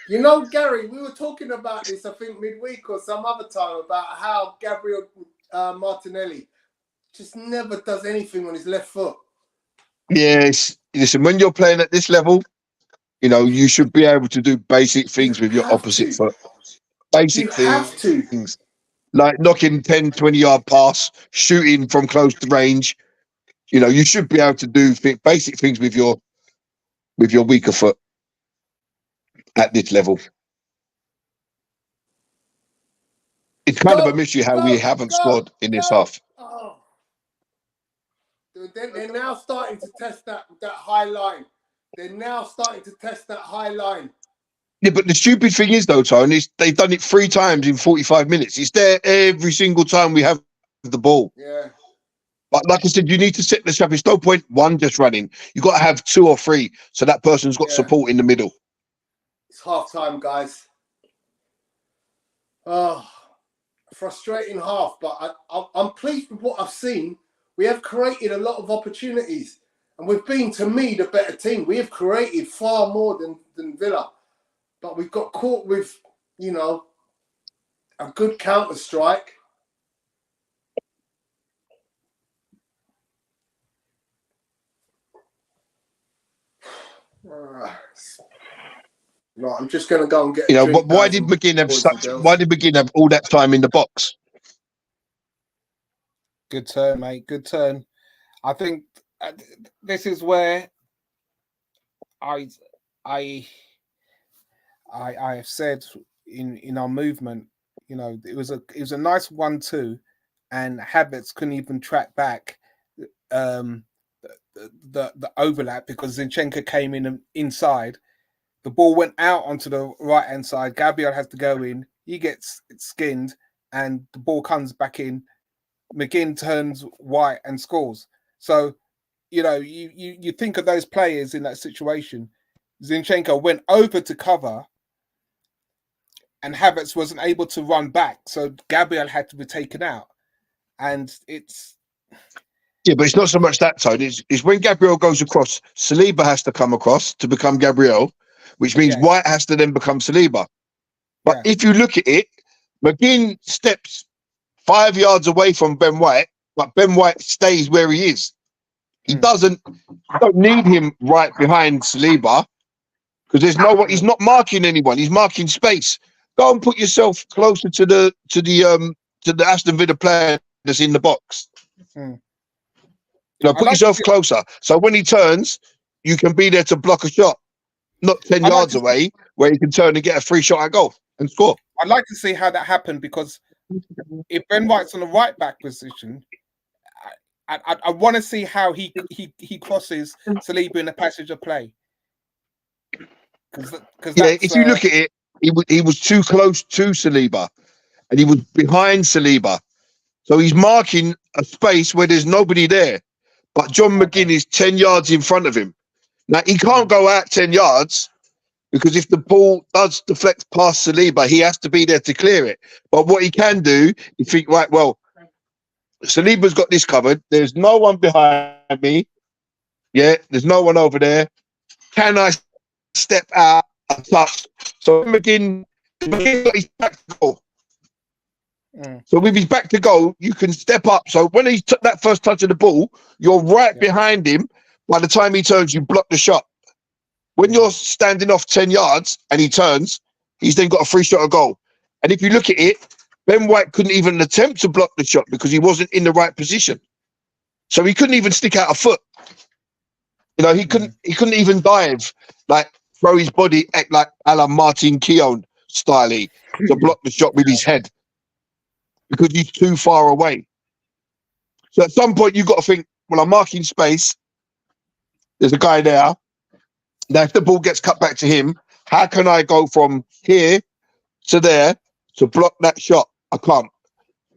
You know, Gary, we were talking about this, I think, midweek or some other time about how Gabriel Martinelli just never does anything on his left foot. Yes. Listen, when you're playing at this level, you know, you should be able to do basic things with your opposite foot. Basic things. Like knocking 10, 20-yard pass, shooting from close to range. You know, you should be able to do basic things with your weaker foot at this level. It's kind of a mystery how we haven't scored in this half. Oh. They're now starting to test that high line. They're now starting to test that high line. Yeah, but the stupid thing is, though, Tony, they've done it 3 times in 45 minutes. It's there every single time we have the ball. Yeah. But like I said, you need to set the trap. It's no point one just running. You've got to have 2 or 3 so that person's got support in the middle. It's half time, guys. Oh, frustrating half, but I'm pleased with what I've seen. We have created a lot of opportunities, and we've been, to me, the better team. We have created far more than Villa, but we've got caught with, you know, a good counter strike. No, I'm just going to go and get. You know, but why did McGinn have all that time in the box? Good turn, mate. Good turn. I think this is where I have said in our movement, you know, it was a nice 1-2, and Havertz couldn't even track back the overlap because Zinchenko came in inside. The ball went out onto the right hand side. Gabriel has to go in. He gets skinned, and the ball comes back in. McGinn turns white and scores. So, you know, you think of those players in that situation. Zinchenko went over to cover, and Havertz wasn't able to run back, so Gabriel had to be taken out. And it's... Yeah, but it's not so much that side. It's when Gabriel goes across, Saliba has to come across to become Gabriel, which means White has to then become Saliba. But if you look at it, McGinn steps 5 yards away from Ben White, but Ben White stays where he is. He don't need him right behind Saliba because there's no one. He's not marking anyone. He's marking space. Go and put yourself closer to the Aston Villa player that's in the box. You know, put yourself closer. So when he turns, you can be there to block a shot, not 10 yards away where he can turn and get a free shot at goal and score. I'd like to see how that happened because if Ben White's on the right back position, I want to see how he crosses Saliba in the passage of play. Because if you look at it, he was too close to Saliba, and he was behind Saliba, so he's marking a space where there's nobody there. But John McGinn is 10 yards in front of him. Now he can't go out 10 yards because if the ball does deflect past Saliba, he has to be there to clear it. But what he can do, you think, right, well, Saliba's got this covered. There's no one behind me. Yeah, there's no one over there. Can I step out and touch? So McGinn got his back to goal. So with his back to goal, you can step up. So when he took that first touch of the ball, you're right behind him. By the time he turns, you block the shot. When you're standing off 10 yards and he turns, he's then got a free shot of goal. And if you look at it, Ben White couldn't even attempt to block the shot because he wasn't in the right position. So he couldn't even stick out a foot. You know, he couldn't even dive, like throw his body like a la Martin Keown style to block the shot with his head because he's too far away. So at some point you've got to think, well, I'm marking space. There's a guy there. Now, if the ball gets cut back to him, how can I go from here to there to block that shot? I can't.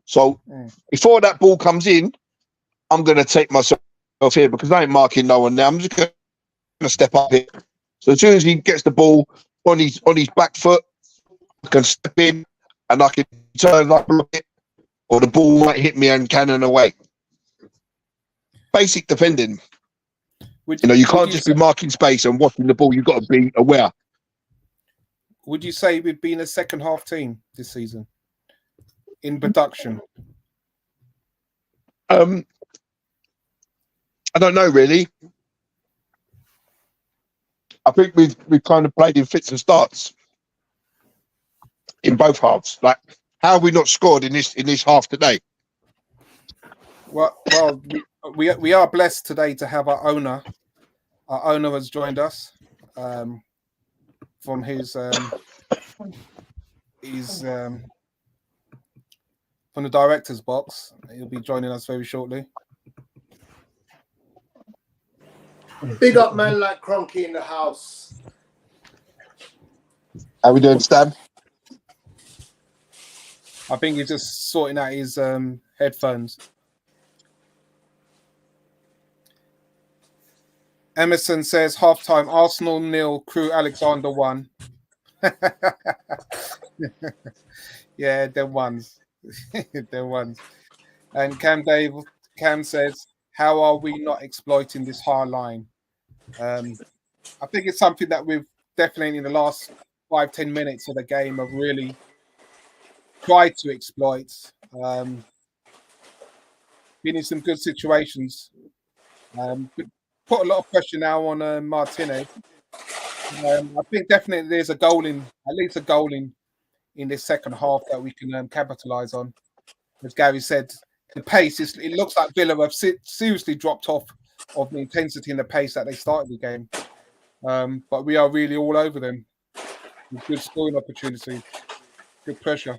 So before that ball comes in, I'm going to take myself here because I ain't marking no one now. I'm just going to step up here. So as soon as he gets the ball on his back foot, I can step in and I can turn like block it, or the ball might hit me and cannon away. Basic defending. You can't just be marking space and watching the ball. You've got to be aware. Would you say we've been a second half team this season in production? I don't know really. I think we've kind of played in fits and starts in both halves. Like, how have we not scored in this half today? Well, we are blessed today to have our owner. Our owner has joined us from his from the director's box. He'll be joining us very shortly. Big up man like Cronky in the house. How we doing, Stan? I think he's just sorting out his headphones. Emerson says halftime, Arsenal 0, Crew Alexander 1. Yeah, them ones. Them ones. And Cam says, how are we not exploiting this high line? I think it's something that we've definitely in the last 5-10 minutes of the game have really tried to exploit. Been in some good situations. Put a lot of pressure now on Martinez. I think definitely there's at least a goal in this second half that we can capitalise on. As Gary said, the pace it looks like Villa have seriously dropped off of the intensity and the pace that they started the game. But we are really all over them with good scoring opportunities, good pressure.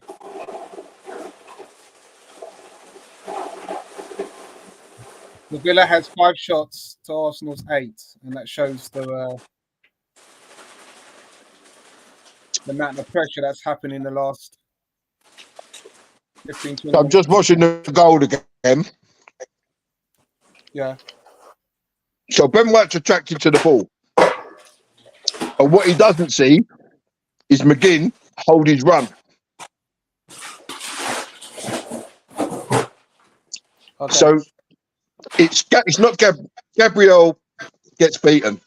The Villa has 5 shots to Arsenal's 8, and that shows the amount of pressure that's happened in the last 15, 20 So I'm just watching the goal again. Yeah. So Ben White's attracted to the ball. But what he doesn't see is McGinn hold his run. Okay. So it's not Gabriel gets beaten.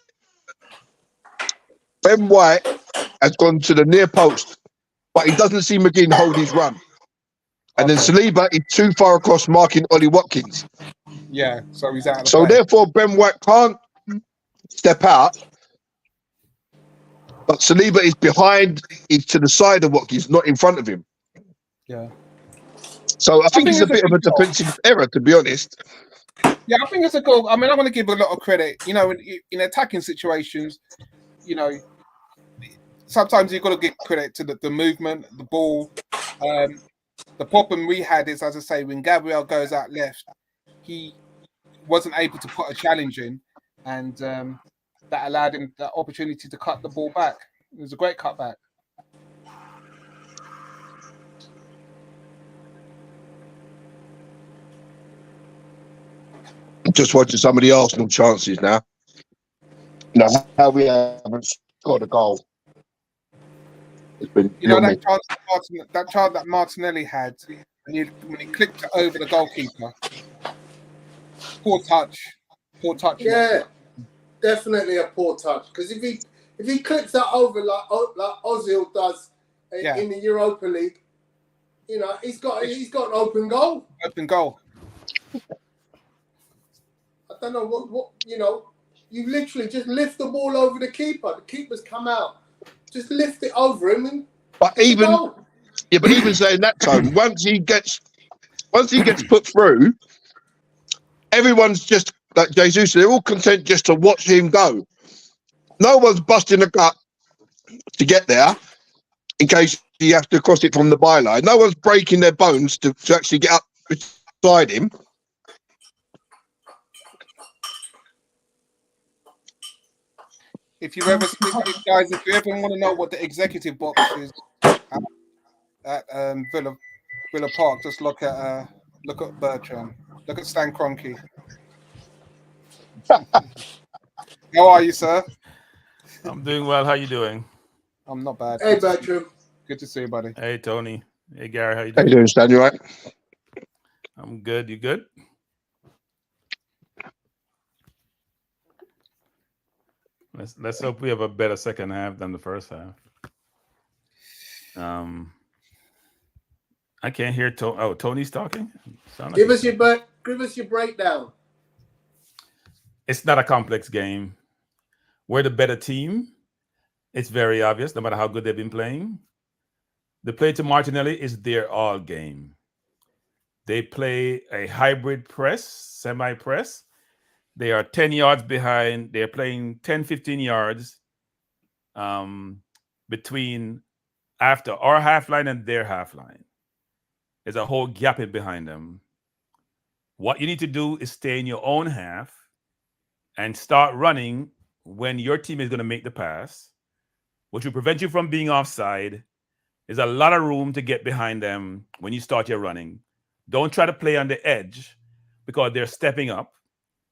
Ben White has gone to the near post, but he doesn't see McGinn hold his run. And then Saliba is too far across marking Ollie Watkins. Yeah, so he's out of the So play. therefore Ben White can't step out. But Saliba is behind, he's to the side of Watkins, not in front of him. Yeah. So I think it's a bit of a defensive error, to be honest. Yeah, I think it's a goal. I mean, I want to give a lot of credit. In attacking situations, sometimes you've got to give credit to the movement, the ball. The problem we had is, as I say, when Gabriel goes out left, he wasn't able to put a challenge in, and that allowed him the opportunity to cut the ball back. It was a great cutback. Just watching some of the Arsenal chances now. How we haven't scored a goal. It's been that chance that Martinelli had when he clipped it over the goalkeeper. Poor touch. Yeah, definitely a poor touch. Because if he clips that over like Ozil does in the Europa League, You know, he's got an open goal. Open goal. I don't know what you know. You literally just lift the ball over the keeper. The keeper's come out. Just lift it over him and But even saying that, Tone, once he gets put through, everyone's just like Jesus. They're all content just to watch him go. No one's busting a gut to get there in case he has to cross it from the byline. No one's breaking their bones to actually get up beside him. If you ever want to know what the executive box is at Villa Park, just look at Bertrand. Look at Stan Kroenke. How are you, sir? I'm doing well. How you doing? I'm not bad. Hey, Bertrand. Good to see you, buddy. Hey, Tony. Hey, Gary. How you How doing? you doing, Stan? You right? I'm good. You good? Let's hope we have a better second half than the first half. I can't hear Tony's talking. Give us your breakdown. It's not a complex game. We're the better team. It's very obvious, no matter how good they've been playing. The play to Martinelli is their all game. They play a hybrid press, semi-press. They are 10 yards behind. They're playing 10, 15 yards between after our half line and their half line. There's a whole gap in behind them. What you need to do is stay in your own half and start running when your team is going to make the pass, which will prevent you from being offside. There's a lot of room to get behind them when you start your running. Don't try to play on the edge because they're stepping up.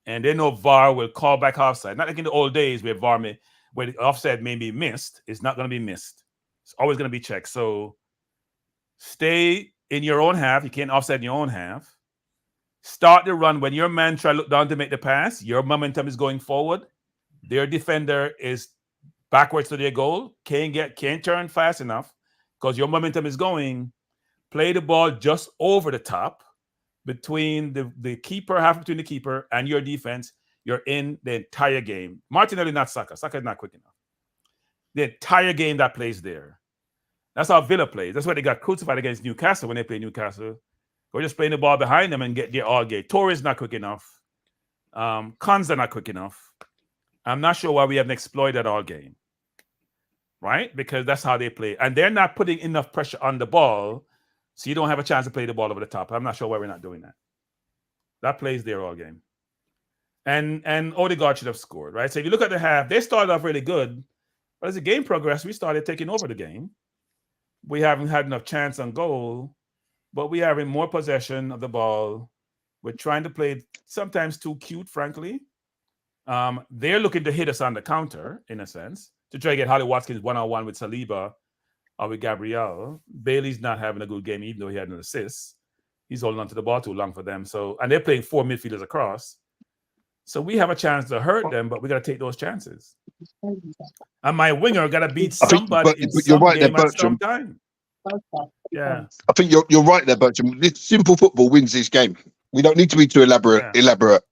And they know VAR will call back offside. Not like in the old days where where the offside may be missed. It's not going to be missed. It's always going to be checked. So stay in your own half. You can't offside in your own half. Start the run. When your man try to look down to make the pass, your momentum is going forward. Their defender is backwards to their goal. Can't turn fast enough because your momentum is going. Play the ball just over the top. Between the keeper, half between the keeper and your defense, you're in the entire game. Martinelli, not Saka. Saka is not quick enough. The entire game that plays there. That's how Villa plays. That's why they got crucified against Newcastle when they play Newcastle. We're just playing the ball behind them and get their all game. Torres not quick enough. Konza not quick enough. I'm not sure why we haven't exploited that all game. Right? Because that's how they play. And they're not putting enough pressure on the ball. So you don't have a chance to play the ball over the top. I'm not sure why we're not doing that. That plays there all game. And Odegaard should have scored, right? So if you look at the half, they started off really good. But as the game progressed, we started taking over the game. We haven't had enough chance on goal, but we are having more possession of the ball. We're trying to play sometimes too cute, frankly. They're looking to hit us on the counter, in a sense, to try to get Holly Watkins one-on-one with Saliba or with Gabriel. Bailey's not having a good game, even though he had an assist. He's holding on to the ball too long for them. And they're playing 4 midfielders across. So we have a chance to hurt them, but we got to take those chances. And my winger got to beat somebody in some game at some time. Yeah. I think you're right there, Bertram. This simple football wins this game. We don't need to be too elaborate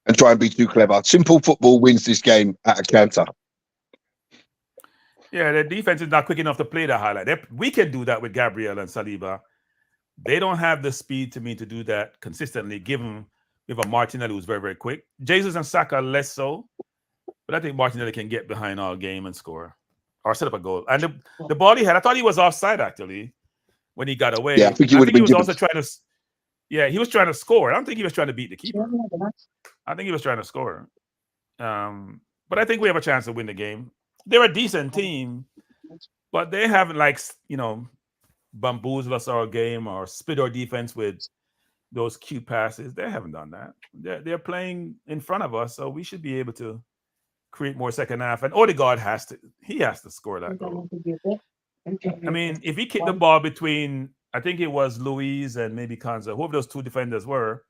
and try and be too clever. Simple football wins this game at a counter. Yeah, their defense is not quick enough to play that highlight. We can do that with Gabriel and Saliba. They don't have the speed to do that consistently, given we have a Martinelli who's very, very quick. Jesus and Saka less so, but I think Martinelli can get behind all game and score or set up a goal. And the ball he had, I thought he was offside actually when he got away. Yeah, I think he was also trying to. Yeah, he was trying to score. I don't think he was trying to beat the keeper. I think he was trying to score. But I think we have a chance to win the game. They're a decent team, but they haven't bamboozled us all game or split our defense with those cute passes. They haven't done that. They're playing in front of us, so we should be able to create more second half. And Odegaard has to score that goal. I mean, if he kicked the ball between, I think it was Luis and maybe Konza, whoever those two defenders were,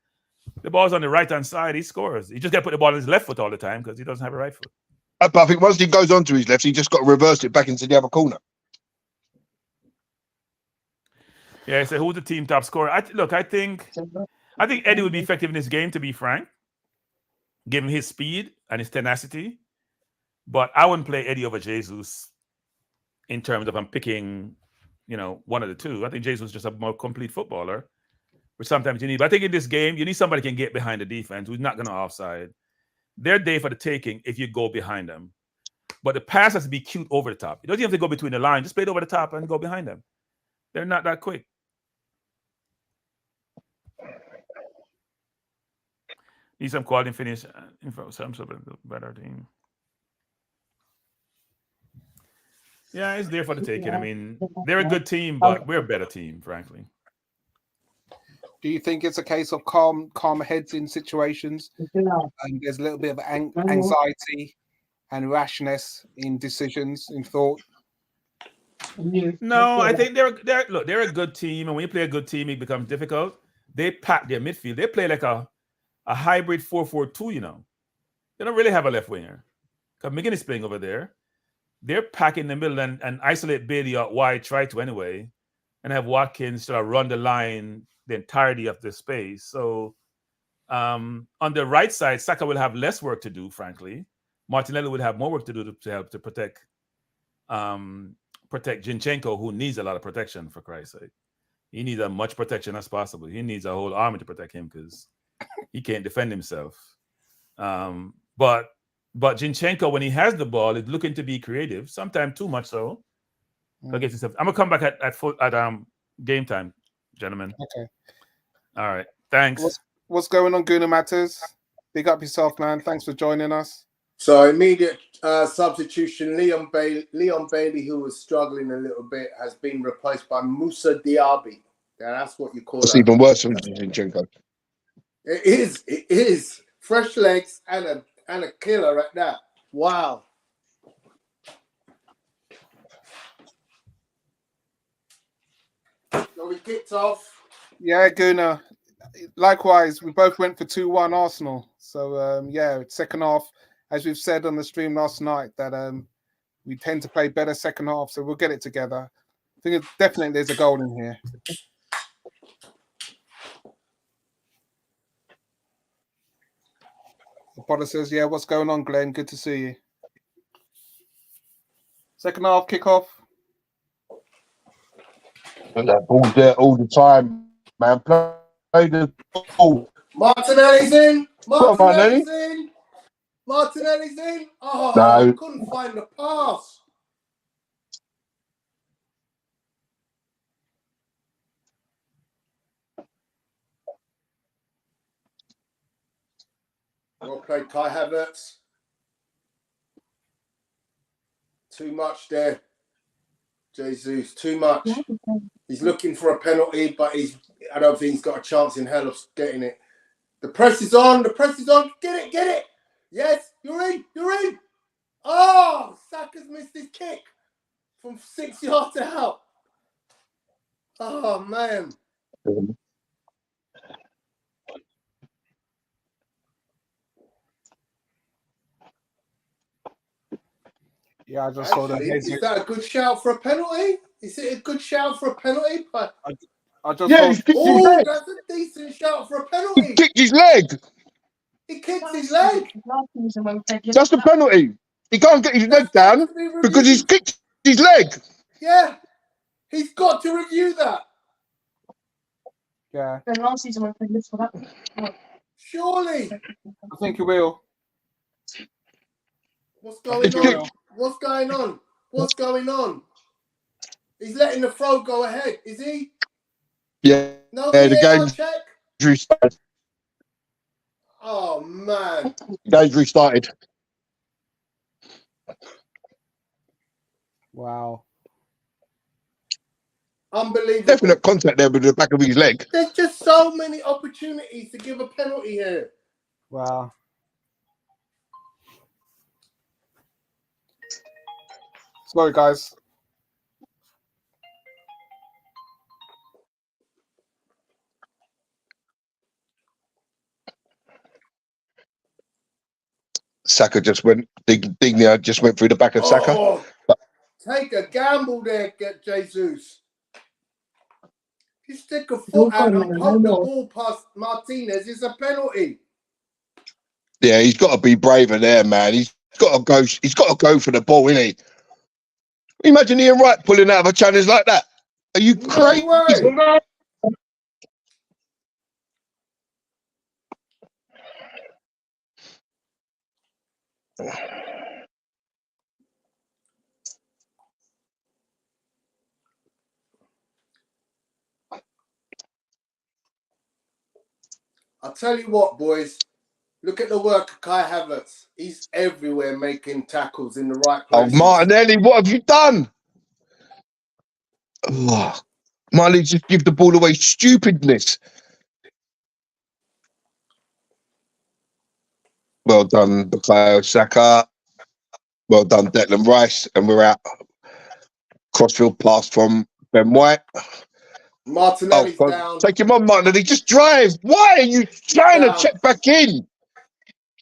the ball's on the right-hand side, he scores. He just got to put the ball on his left foot all the time because he doesn't have a right foot. But I think once he goes onto his left, he just got to reverse it back into the other corner. Yeah, so who's the team top scorer? I think Eddie would be effective in this game, to be frank, given his speed and his tenacity. But I wouldn't play Eddie over Jesus in terms of I'm picking, one of the two. I think Jesus is just a more complete footballer, which sometimes you need. But I think in this game, you need somebody who can get behind the defense who's not going to offside. They're there for the taking if you go behind them. But the pass has to be cute over the top. You don't even have to go between the lines. Just play it over the top and go behind them. They're not that quick. Need some quality finish info. Some sort of better team. Yeah, it's there for the taking. I mean, they're a good team, but we're a better team, frankly. Do you think it's a case of calm heads in situations, and there's a little bit of anxiety and rashness in decisions, in thought? No, I think they're a good team, and when you play a good team, it becomes difficult. They pack their midfield. They play like a hybrid 4-4-2. They don't really have a left winger. Because McGinn is playing over there. They're packing the middle and isolate Bailey out wide, try to anyway, and have Watkins sort of run the line the entirety of the space. So on the right side, Saka will have less work to do, frankly. Martinelli will have more work to do to help to protect Zinchenko, who needs a lot of protection, for Christ's sake. He needs as much protection as possible. He needs a whole army to protect him because he can't defend himself. But Zinchenko, when he has the ball, is looking to be creative, sometimes too much so. I'm gonna come back at game time, gentlemen. Okay. All right. Thanks. What's going on, Guna Matters? Big up yourself, man. Thanks for joining us. So immediate substitution. Leon Bailey, who was struggling a little bit, has been replaced by Moussa Diaby. Yeah, that's what you call it. It's even worse than Zinchenko. It is. Fresh legs and a killer at that. Wow. So we kicked off. Yeah, Guna. Likewise, we both went for 2-1 Arsenal. So, second half, as we've said on the stream last night, that we tend to play better second half, so we'll get it together. I think definitely there's a goal in here. The Potter says, yeah, what's going on, Glenn? Good to see you. Second half kickoff. That ball's there all the time, man. Play the ball. Martinelli's in. Come on, Martinelli's in. Oh, no. Couldn't find the pass. Well played, Kai Havertz. Too much there. Jesus, too much. He's looking for a penalty, but I don't think he's got a chance in hell of getting it. The press is on. Get it. Yes, you're in. Oh, Saka's missed his kick from 6 yards out. Oh, man. Yeah, I just saw that. Is that a good shout for a penalty? Is it a good shout for a penalty? But that's a decent shout for a penalty. He kicked his leg. He kicked his leg. That's the penalty. He can't get his leg down because he's kicked his leg. Yeah. He's got to review that. Yeah. Then last season I played this for that. Surely. I think he will. What's going on? He's letting the throw go ahead, is he? Yeah. No, the game's check. restarted. Oh, man. Game's restarted. Wow. Unbelievable. Definite contact there with the back of his leg. There's just so many opportunities to give a penalty here. Wow. Sorry, guys. Saka just went. Dignia just went through the back of Saka. Oh, take a gamble there, get Jesus. If you stick a foot out and No poke the more. ball past Martinez, it's a penalty. Yeah, he's got to be braver there, man. He's got to go. He's got to go for the ball, isn't he? Imagine Ian Wright pulling out of a challenge like that. Are you crazy? No way. I'll tell you what, boys. Look at the work of Kai Havertz. He's everywhere making tackles in the right Oh, places. Martinelli, what have you done? Oh, Marley just give the ball away. Stupidness. Well done, Bukayo Saka. Well done, Declan Rice. And we're out. Crossfield pass from Ben White. Martinelli's God. down. Take him on, Martinelli. Just drive. Why are you trying to check back in?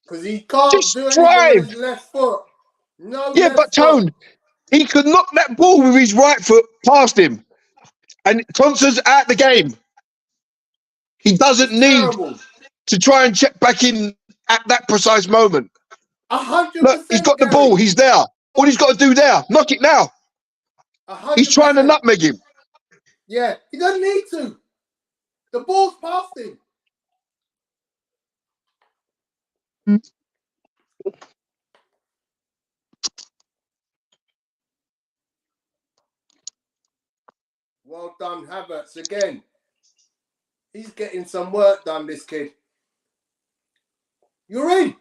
Because he can't Just do anything drive. with his left foot. No Yeah, left but foot. Tone, he could knock that ball with his right foot past him. And Concer's out the game. He doesn't need Terrible. to try and check back in at that precise moment. 100%. Look, he's got the ball. He's there. All he's got to do there, knock it now. 100%. He's trying to nutmeg him. Yeah, he doesn't need to. The ball's past him. Well done, Havertz again. He's getting some work done, this kid. You're in.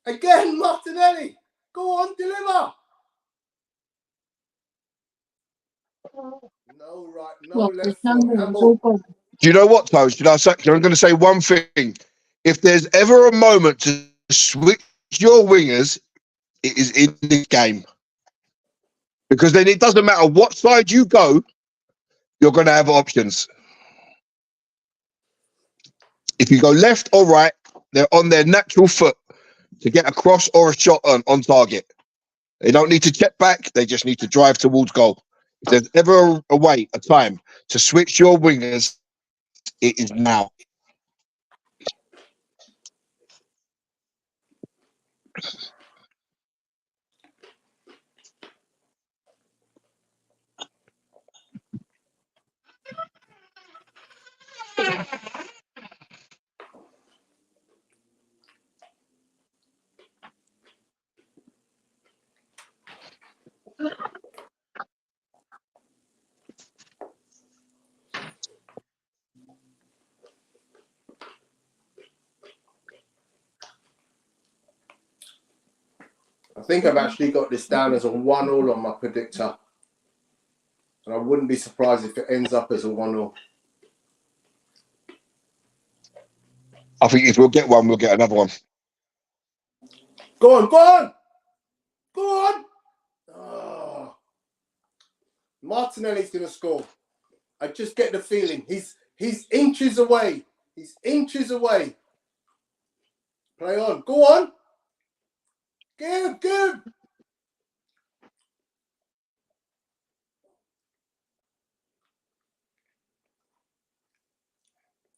Again, Martinelli. Go on, deliver. No right, no left foot. Handball. Do you know what, Toes? I'm going to say one thing. If there's ever a moment to switch your wingers, it is in this game. Because then it doesn't matter what side you go, you're going to have options. If you go left or right, they're on their natural foot to get a cross or a shot on target. They don't need to check back. They just need to drive towards goal. If there's ever a way, a time to switch your wingers, it is now. I think I've actually got this down as a 1-1 on my predictor. And I wouldn't be surprised if it ends up as a 1-1. I think if we'll get one, we'll get another one. Go on, go on! Go on! Oh. Martinelli's going to score. I just get the feeling. He's inches away. He's inches away. Play on. Go on. Give.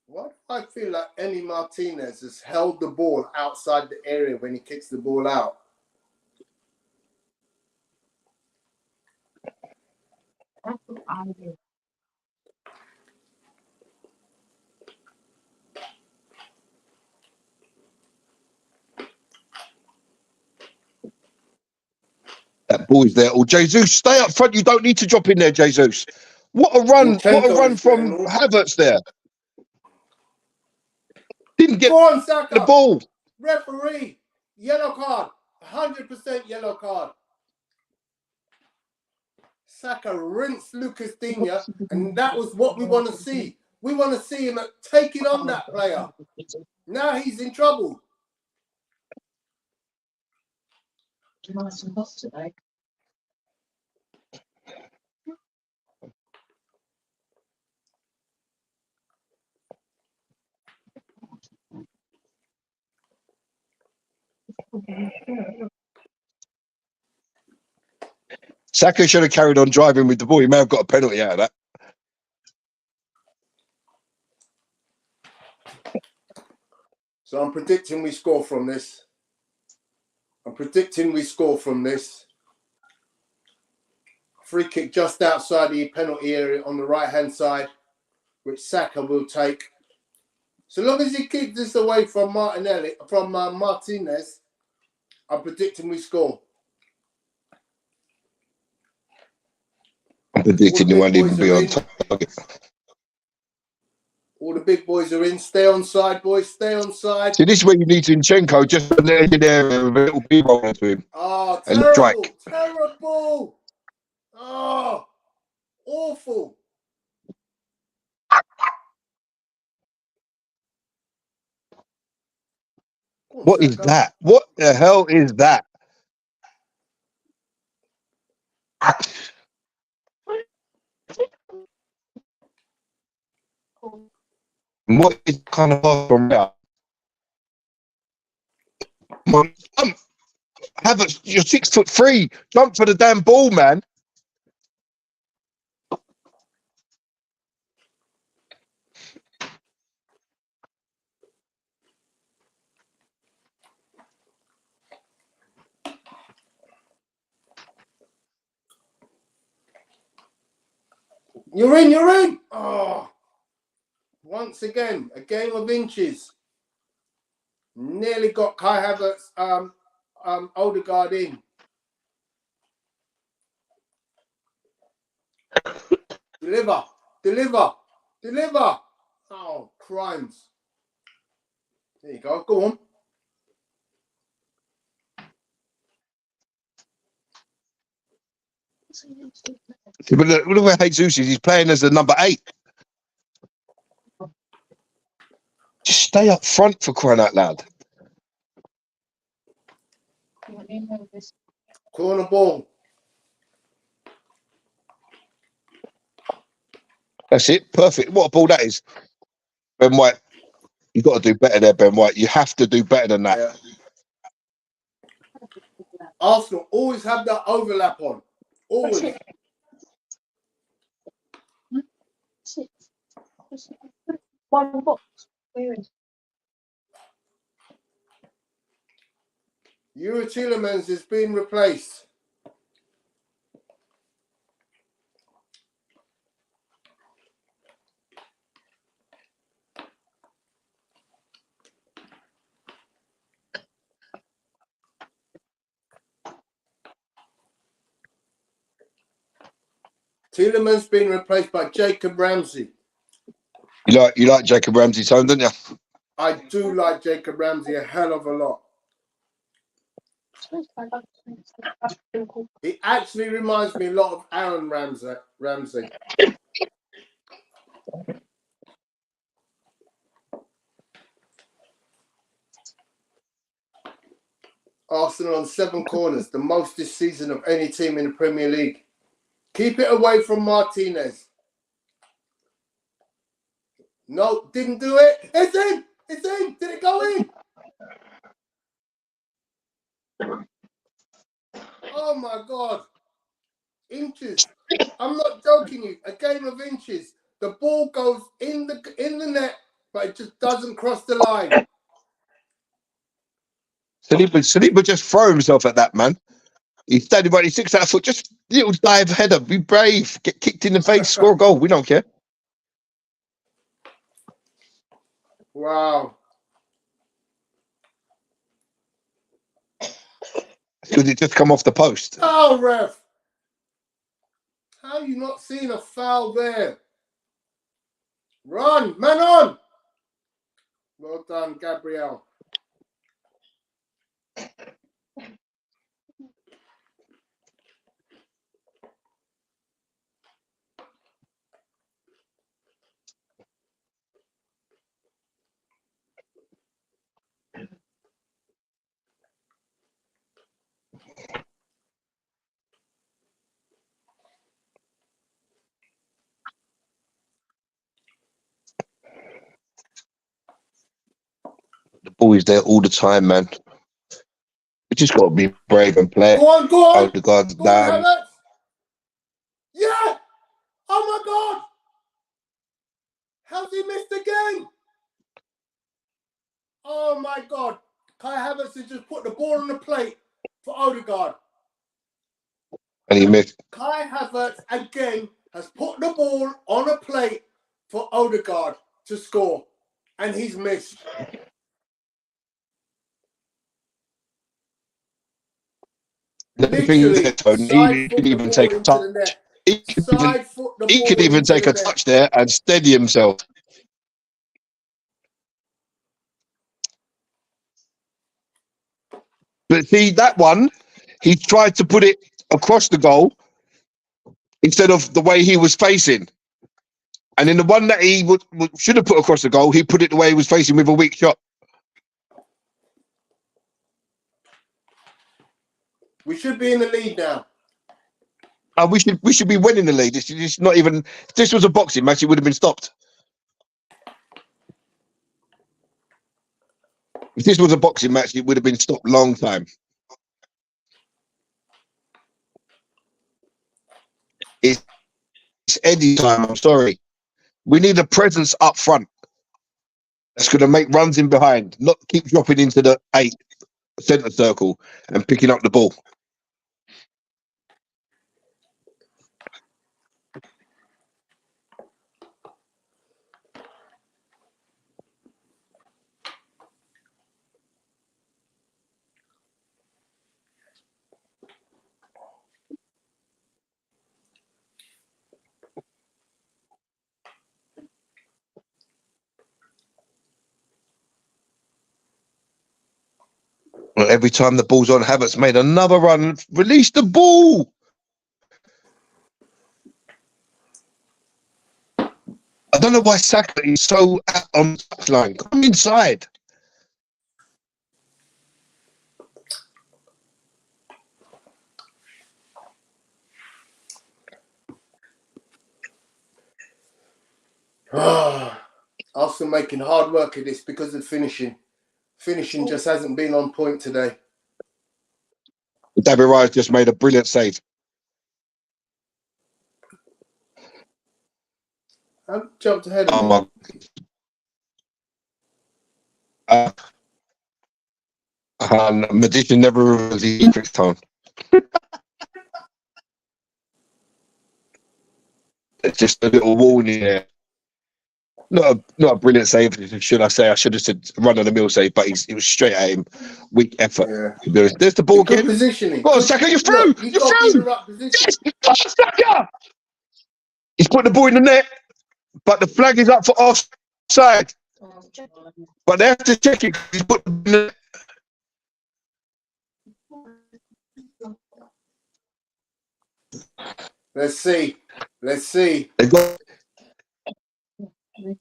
Why do I feel like Emi Martinez has held the ball outside the area when he kicks the ball out? That's what I do. That ball is there. Or Jesus, stay up front. You don't need to drop in there, Jesus. What a run! What a run from Havertz there. Didn't get Go on, Saka. the ball. Referee, yellow card. 100% yellow card. Saka rinsed Lucas Digne, and that was what we want to see. We want to see him taking on that player. Now he's in trouble. Nice and boss today. Saka should have carried on driving with the ball. He may have got a penalty out of that. So I'm predicting we score from this. Free kick just outside the penalty area on the right-hand side, which Saka will take. So long as he keeps this away from Martinez, I'm predicting we score. I'm predicting you won't even be on target. All the big boys are in. Stay on side, boys. Stay on side. See, this is where you need Zinchenko just on the edge of the area with a little B-roll to him. Oh, And terrible. strike. Terrible. Oh, awful. What is that? What the hell is that? What is kind of pass from there? Havertz, you're 6'3". Jump for the damn ball, man. You're in, you're in. Oh, once again, a game of inches. Nearly got Kai Havertz, Odegaard in. Deliver, deliver, deliver. Oh, crimes. There you go. Go on. But look where Jesus is. He's playing as the number 8. Just stay up front for crying out loud. Corner ball. That's it. Perfect. What a ball that is. Ben White, you've got to do better there, Ben White. You have to do better than that. Yeah. Arsenal always have that overlap on. Always. One box. Where is Yuri Tielemans has been replaced. Tielemans been replaced by Jacob Ramsey. You like Jacob Ramsey's home, don't you? I do like Jacob Ramsey a hell of a lot. He actually reminds me a lot of Aaron Ramsey. Arsenal on 7 corners, the most this season of any team in the Premier League. Keep it away from Martinez. No, didn't do it. It's in. It's in. Did it go in? Oh my God. Inches. I'm not joking you. A game of inches. The ball goes in the net, but it just doesn't cross the line. Saliba just throw himself at that, man. He's standing right, he sticks out foot, just little dive header, be brave, get kicked in the face, score a goal. We don't care. Wow. Could it just come off the post? Oh, ref. How you not seen a foul there? Run, man on. Well done, Gabriel. The ball is there all the time, man. We just got to be brave and play. Go on, go on. Odegaard's Go on, down. Havertz. Yeah. Oh, my God. How's he missed again? Oh my God. Kai Havertz has just put the ball on the plate for Odegaard. And he missed. Kai Havertz again has put the ball on a plate for Odegaard to score. And he's missed. The thing is, Literally, Tony, side he foot could the even ball take a into touch. the net. He could even, Side foot the he ball could even into take the a net. touch there and steady himself. But see, that one, he tried to put it across the goal instead of the way he was facing. And in the one that he should have put across the goal, he put it the way he was facing with a weak shot. We should be in the lead now. We should be winning the league. It's not even. If this was a boxing match, it would have been stopped. If this was a boxing match, it would have been stopped long time. It's Eddie time. I'm sorry. We need a presence up front that's going to make runs in behind, not keep dropping into the 8 centre circle and picking up the ball. Well, every time the ball's on, Havertz made another run. Release the ball. I don't know why Saka is so on the touchline. Come inside. Arsenal making hard work of this because of finishing. Finishing just hasn't been on point today. David Raya just made a brilliant save. I've jumped ahead of me. Magician never reveals the secret tone. It's just a little warning there. Not a brilliant save, should I say? I should have said run of the mill save, but it was straight at him. Weak effort. Yeah. There's the ball Good again. positioning. Go on, Saka, you're through. Look, You're got to be in through. the right position. Yes, Saka. He's put the ball in the net, but the flag is up for offside. But they have to check it. He's put the ball in the net. Let's see. Let's see. They've got.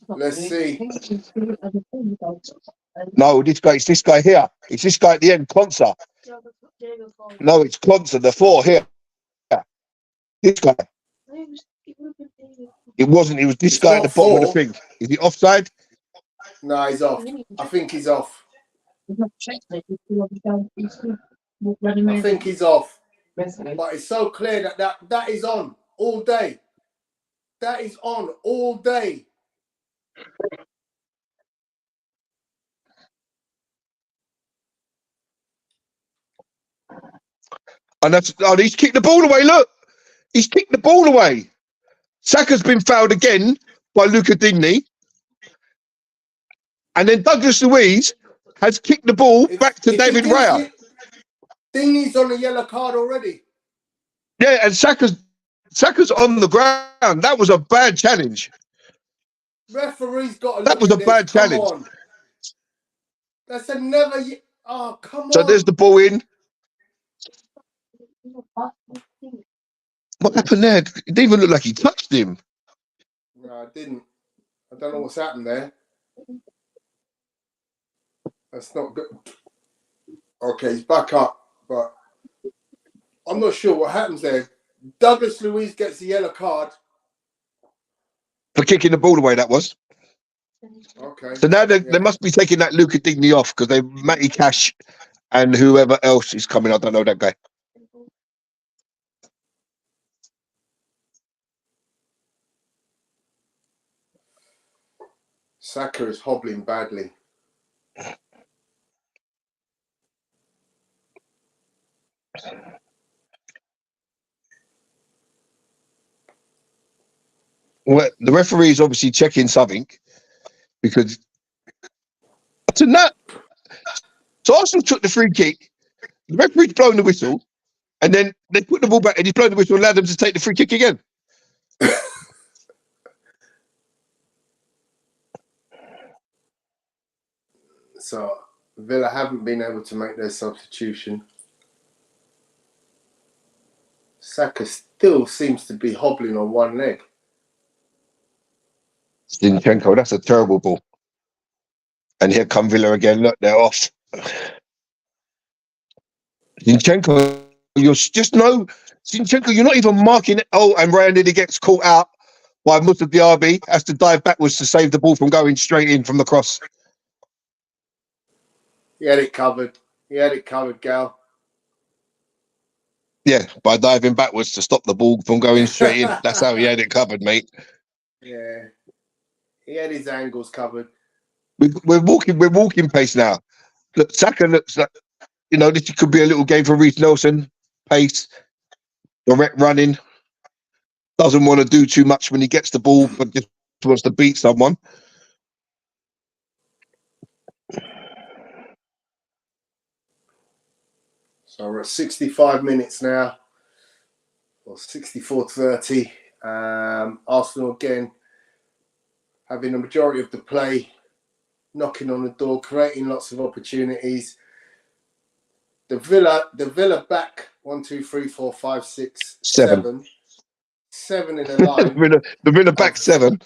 Let's see. No, it's this guy here. It's this guy at the end, Conser. No, it's Conser, the 4 here. This guy. It wasn't. It was this guy at the bottom of the thing. Is he offside? No, he's off. I think he's off. I think he's off. But it's so clear that is on all day. That is on all day. And he's kicked the ball away. Look, he's kicked the ball away. Saka's been fouled again by Luca Digne. And then Douglas Luiz has kicked the ball back to David Raya. Digne's on a yellow card already. Yeah, and Saka's on the ground. That was a bad challenge. Referee's got to look That was a bad challenge. Come on. That's a never. Oh, come on. So there's the ball in. What happened there? It didn't even look like he touched him. No, I didn't. I don't know what's happened there. That's not good. Okay, he's back up, but I'm not sure what happens there. Douglas Luiz gets the yellow card. For kicking the ball away, that was. Okay. So now they must be taking that Luca Digne off because they Matty Cash and whoever else is coming. I don't know that guy. Saka is hobbling badly. Well, the referee is obviously checking something because tonight, so Arsenal took the free kick. The referee's blown the whistle, and then they put the ball back, and he's blown the whistle and allowed them to take the free kick again. So Villa haven't been able to make their substitution. Saka still seems to be hobbling on one leg. Zinchenko, that's a terrible ball. And here come Villa again. Look, they're off. Zinchenko, Zinchenko, you're not even marking it. Oh, and Ryan Liddy gets caught out by Moussa Diaby, has to dive backwards to save the ball from going straight in from the cross. He had it covered. Gal. Yeah, by diving backwards to stop the ball from going straight in. That's how he had it covered, mate. Yeah. He had his angles covered. We're walking pace now. Look, Saka looks like, this could be a little game for Reece Nelson. Pace, direct running. Doesn't want to do too much when he gets the ball, but just wants to beat someone. So we're at 65 minutes now, or 64-30. Arsenal again having the majority of the play, knocking on the door, creating lots of opportunities. The Villa back 1, 2, 3, 4, 5, 6, 7. 7 in a line. the Villa back 7.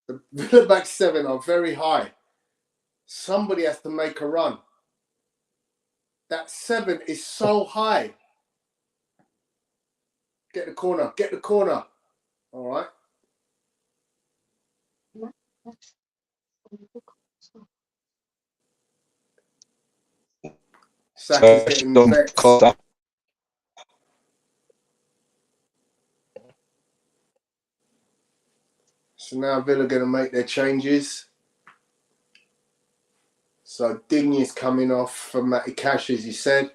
The Villa back 7 are very high. Somebody has to make a run. That 7 is so high. Get the corner. All right. Saka's getting vexed. So now Villa going to make their changes. So Digny's coming off for Matty Cash, as you said.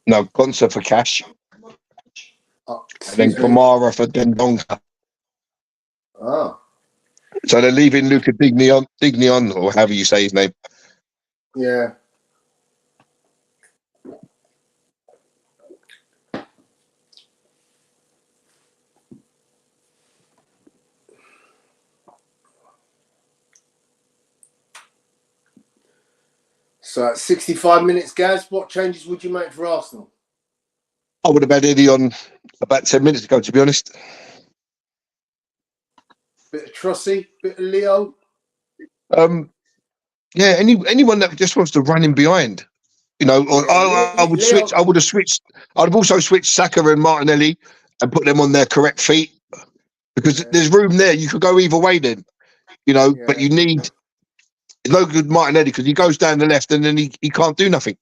No, Gonza for Cash. Oh, and then Kamara for Dendonka. Oh. So they're leaving Luca Digny, or however you say his name. Yeah. So at 65 minutes, Gaz, what changes would you make for Arsenal? I would have had Eddie on about 10 minutes ago, to be honest. Bit of Trossi, bit of Leo. Yeah, anyone that just wants to run in behind, or I would switch. I would have switched. I'd have also switched Saka and Martinelli and put them on their correct feet because there's room there. You could go either way then, but you need. It's no good Martinelli because he goes down the left and then he can't do nothing.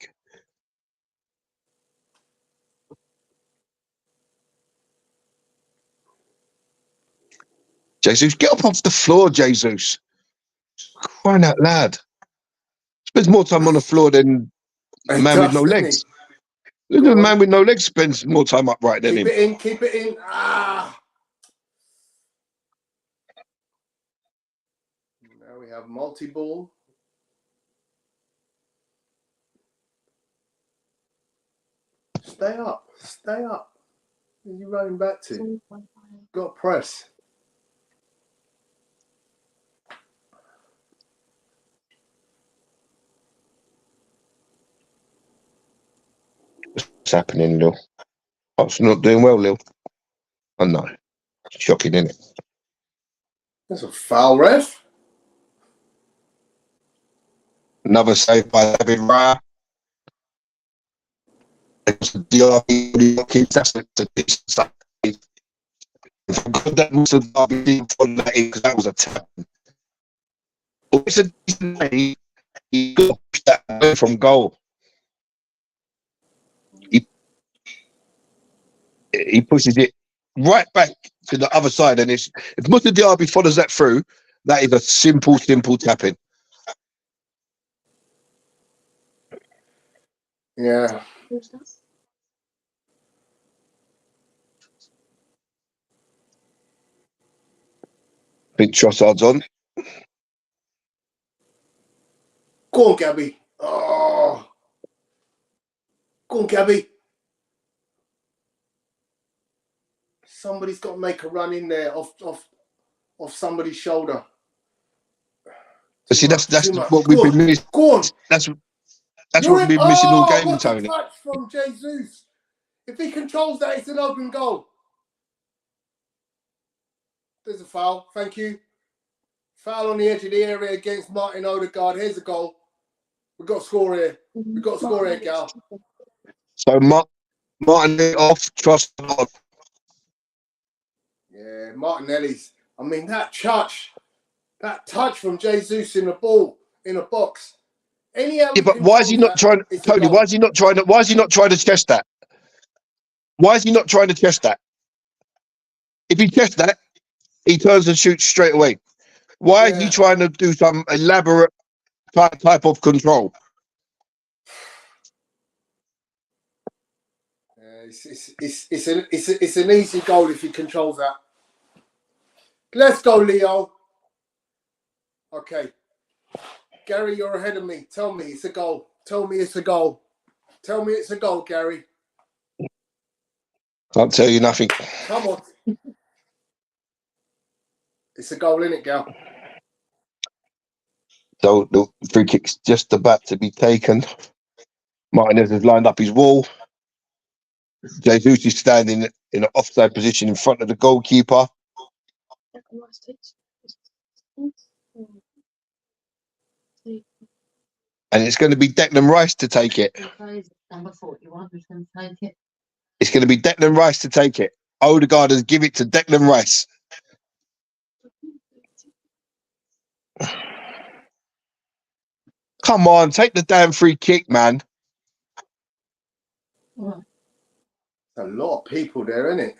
Jesus, get up off the floor, Jesus. Crying out loud. Spends more time on the floor than a man with no legs. A man with no legs spends more time upright than him. Keep it in. Ah. Now we have multi-ball. Stay up. Where are you running back to? Got press. What's happening, Lil? It's not doing well, Lil. I know. Shocking, isn't it? That's a foul, ref. Another save by David Raya. That's a that was a because that was a tap. It's a decent way. He got that away from goal. He pushes it right back to the other side, and if Moussa Diaby follows that through, that is a simple tapping. Yeah. Who's that? I think Trossard's on. Go on, Gabby. Oh. Go on, Gabby. Somebody's got to make a run in there off somebody's shoulder. But see, that's much. what we've been missing. Go on. That's what we've been missing all game, what Tony. a touch from Jesus. If he controls that, it's an open goal. There's a foul. Thank you. Foul on the edge of the area against Martin Odegaard. Here's a goal. We've got to score here. We've got to score here, Gal. So Martin off, Trossard on. Yeah, Martinelli's. I mean, that touch from Jesus in the ball, in a box. Yeah, but why is he not trying, Tony? Why is he not trying to test that? Why is he not trying to test that? If he tests that, he turns and shoots straight away. Why is he trying to do some elaborate type of control? It's an easy goal if he controls that. Let's go, Leo. Okay. Gary, you're ahead of me. Tell me it's a goal. Tell me it's a goal. Tell me it's a goal, Gary. Can't tell you nothing. Come on. It's a goal, innit, Gal? So the free kick's just about to be taken. Martinez has lined up his wall. Jesus is standing in an offside position in front of the goalkeeper. And it's going to be Declan Rice to take it. Number 41 who's going to take it. It's going to be Declan Rice to take it. Odegaard has given it to Declan Rice. Come on, take the damn free kick, man. What? A lot of people there, isn't it?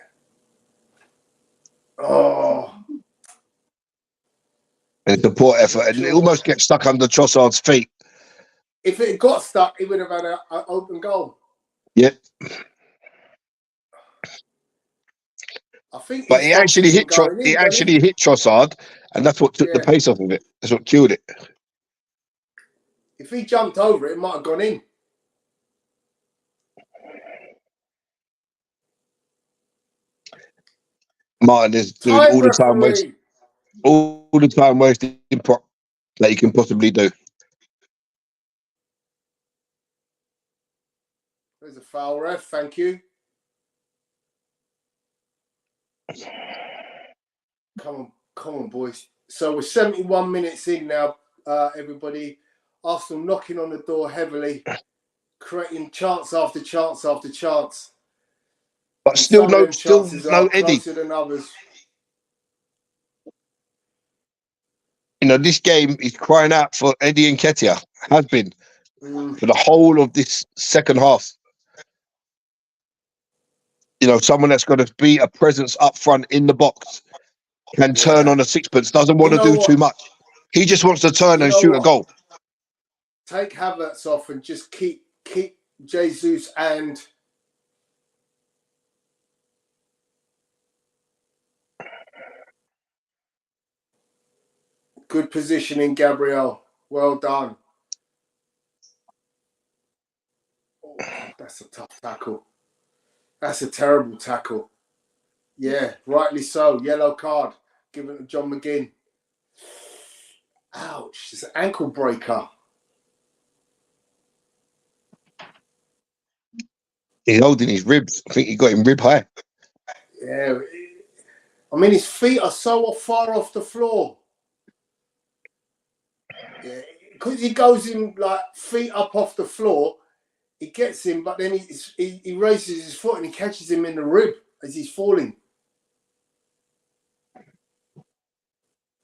Oh. It's a poor effort, and it almost gets stuck under Trossard's feet. If it got stuck, he would have had an open goal. Yeah. I think, but he actually hit Trossard, and that's what took the pace off of it. That's what killed it. If he jumped over it, it might have gone in. Martin is doing all the time wasting prop that you can possibly do. There's a foul, ref. Thank you. Come on, boys. So we're 71 minutes in now, everybody. Arsenal knocking on the door heavily, creating chance after chance after chance. But and still no Eddie. Closer than others. You know, this game is crying out for Eddie Nketiah. Has been for the whole of this second half. You know, someone that's going to be a presence up front in the box, can turn on a sixpence, doesn't want to do too much. He just wants to turn and shoot a goal. Take Havertz off and just keep Jesus and good positioning, Gabriel. Well done. Oh, that's a tough tackle. That's a terrible tackle. Yeah, rightly so. Yellow card given to John McGinn. Ouch, it's an ankle breaker. He's holding his ribs. I think he got him rib high. Yeah. I mean, his feet are so far off the floor. Yeah, because he goes in like feet up off the floor, he gets him, but then he raises his foot and he catches him in the rib as he's falling.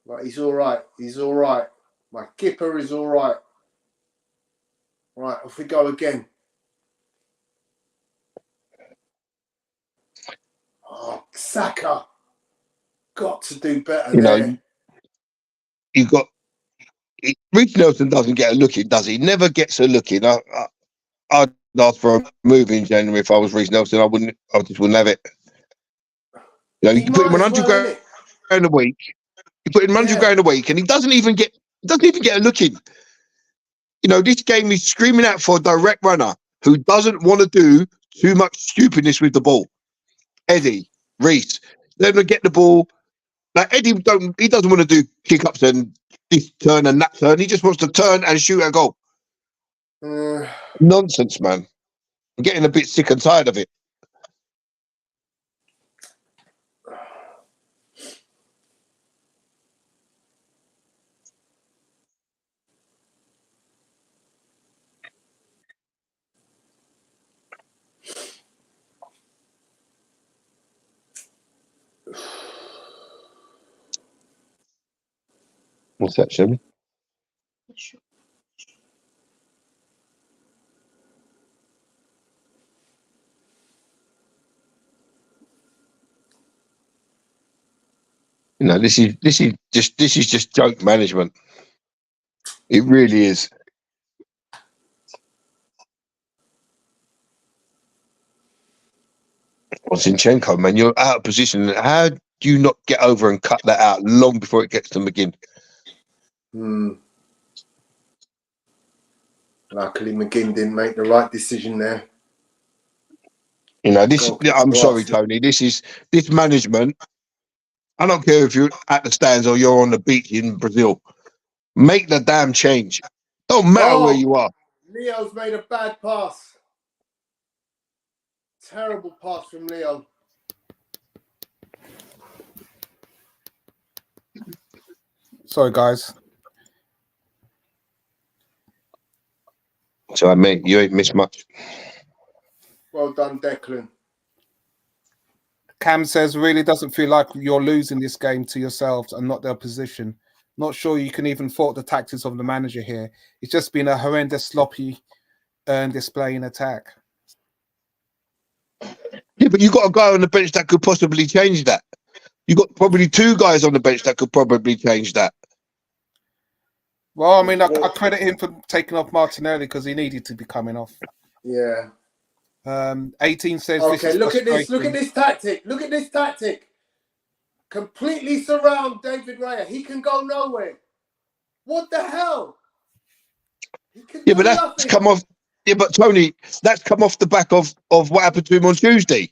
But he's all right. He's all right. My kipper is all right. Right, off we go again. Oh, Saka. Got to do better there. You got... Reece Nelson doesn't get a look in, does he? Never gets a look in. I ask for a move in January if I was Reece Nelson. I just wouldn't have it. You know, He you put him might on as 100 well, grand innit? a week. You put him 100 grand a week, and he doesn't even get a look in. You know, this game is screaming out for a direct runner who doesn't want to do too much stupidness with the ball. Eddie, Reece, let them get the ball. Like Eddie doesn't want to do kick ups and this turn and that turn. He just wants to turn and shoot and goal. Nonsense, man. I'm getting a bit sick and tired of it. What's that, Shimmy? You know, this is just joke management. It really is. Well, Zinchenko, man, you're out of position. How do you not get over and cut that out long before it gets to McGinn? Luckily, McGinn didn't make the right decision there. You know, I'm sorry, Tony. This management. I don't care if you're at the stands or you're on the beach in Brazil. Make the damn change. Don't matter where you are. Leo's made a bad pass. Terrible pass from Leo. Sorry, guys. So, mate, you ain't missed much. Well done, Declan. Cam says, really doesn't feel like you're losing this game to yourselves and not the opposition. Not sure you can even fault the tactics of the manager here. It's just been a horrendous, sloppy display in attack. Yeah, but you got a guy on the bench that could possibly change that. You got probably two guys on the bench that could probably change that. Well, I mean, I credit him for taking off Martinelli because he needed to be coming off. Yeah. 18 says, okay, look at this. Look at this tactic. Look at this tactic. Completely surround David Raya. He can go nowhere. What the hell? He can do But that's nothing. come off. Yeah, but Tony, that's come off the back of what happened to him on Tuesday.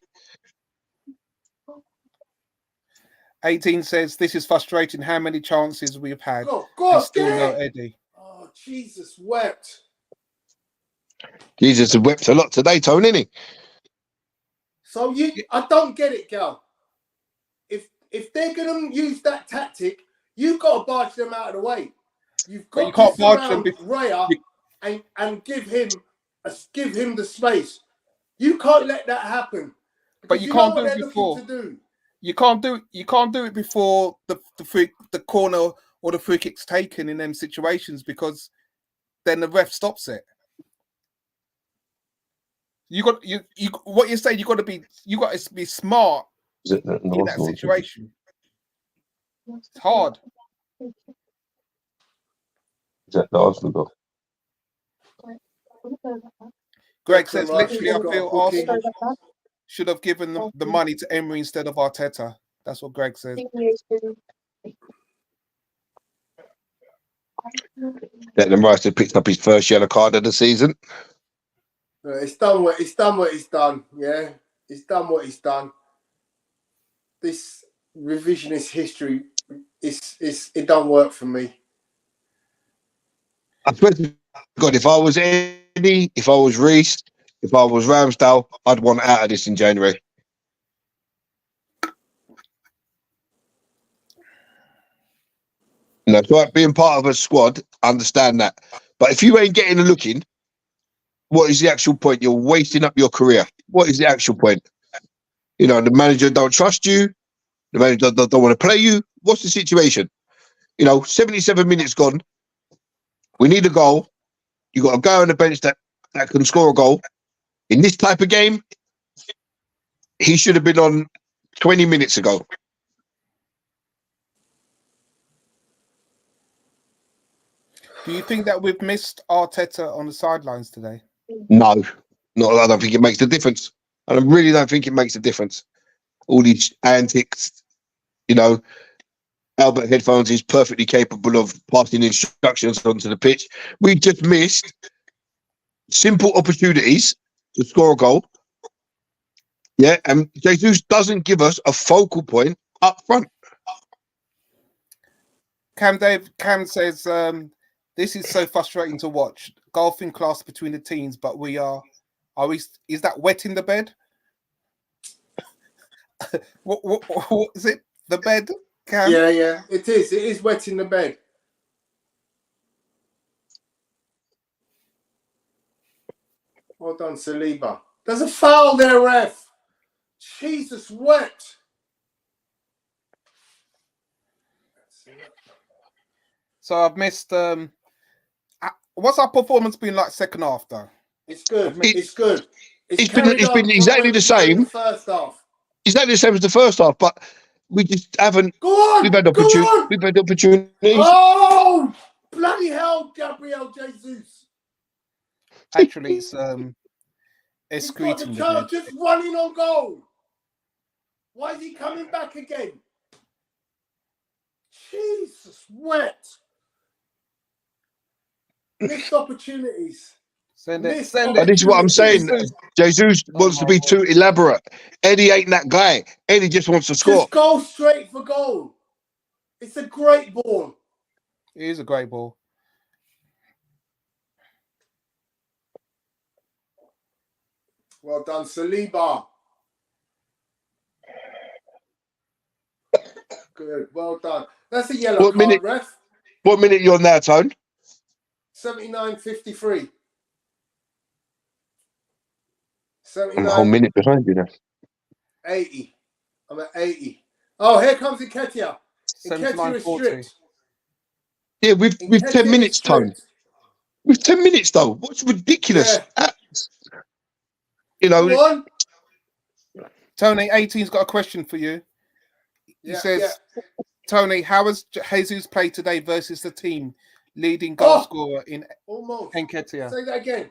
18 says, this is frustrating how many chances we've had Go and still no Eddie. Oh, Jesus wept. Jesus has wept a lot today, Tony, isn't he? So I don't get it, Gal. If they're going to use that tactic, you've got to barge them out of the way. You've got to surround Raya and give him the space. You can't let that happen. But you can't do it before. You can't do it before the corner or the free kick's taken in them situations because then the ref stops it. What you're saying, you got to be smart in that situation. It's hard. Is that the Arsenal goal? Greg says, literally, I feel Arsenal should have given the money to Emery instead of Arteta. That's what Greg says. Declan Rice has picked up his first yellow card of the season. It's done what it's done. Yeah, it's done what it's done. This revisionist history, it don't work for me. I swear to God, if I was Eddie, if I was Reece, if I was Ramsdale, I'd want out of this in January. You know, it's like being part of a squad, I understand that. But if you ain't getting a look in, what is the actual point? You're wasting up your career. What is the actual point? You know, the manager don't trust you. The manager don't want to play you. What's the situation? You know, 77 minutes gone. We need a goal. You got a guy on the bench that can score a goal. In this type of game, he should have been on 20 minutes ago. Do you think that we've missed Arteta on the sidelines today? No. I don't think it makes a difference. And I really don't think it makes a difference. All these antics, you know, Albert Headphones is perfectly capable of passing instructions onto the pitch. We just missed simple opportunities to score a goal. Yeah, and Jesus doesn't give us a focal point up front. Cam says, this is so frustrating to watch. Golfing class between the teams, but is that wet in the bed? what is it? The bed, Cam? Yeah, it is. It is wet in the bed. Well done, Saliba. There's a foul there, ref. Jesus, wet. So I've missed. What's our performance been like second half, though? It's good. It's good. It's been exactly the same. First half. Exactly the same as the first half, but we just haven't. Go on. We've had opportunities. Oh, bloody hell, Gabriel Jesus. Actually, it's He's got the chance just running on goal. Why is he coming back again? Jesus, wet. Missed opportunities. Send it. But this is what I'm saying. Jesus wants to be too elaborate. Eddie ain't that guy. Eddie just wants to score. Just go straight for goal. It's a great ball. It is a great ball. Well done, Saliba. Good, well done. That's a yellow card, ref. What minute are you on now, Tone? 79.53. I'm a whole minute behind you now. 80. I'm at 80. Oh, here comes Nketiah. Nketiah is stripped. Yeah, we've 10 minutes, Tone. We've 10 minutes, though. What's ridiculous? Yeah. You know, Tony, 18's got a question for you. He says, Tony, how has Jesus played today versus the team leading goal scorer in Nketiah? Say that again.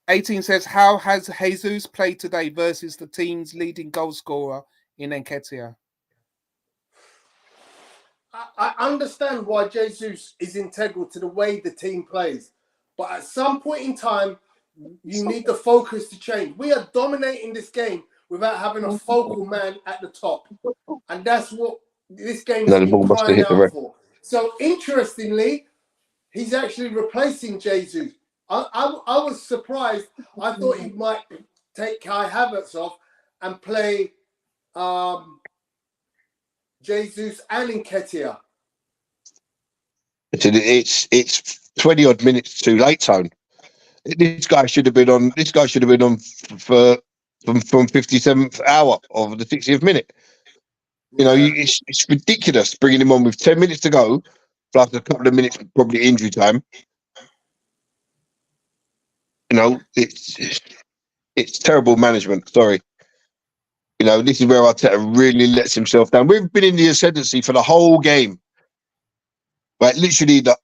18 says, how has Jesus played today versus the team's leading goal scorer in Nketiah? I understand why Jesus is integral to the way the team plays. But at some point in time, you need the focus to change. We are dominating this game without having a focal man at the top. And that's what this game has been crying out for. So interestingly, he's actually replacing Jesus. I was surprised. I thought he might take Kai Havertz off and play Jesus and Nketiah. It's 20 odd minutes too late, Tone. This guy should have been on. This guy should have been on from 57th hour of the 60th minute. You know, it's ridiculous bringing him on with 10 minutes to go, plus a couple of minutes probably injury time. You know, it's terrible management. Sorry. You know, this is where Arteta really lets himself down. We've been in the ascendancy for the whole game. Right, literally the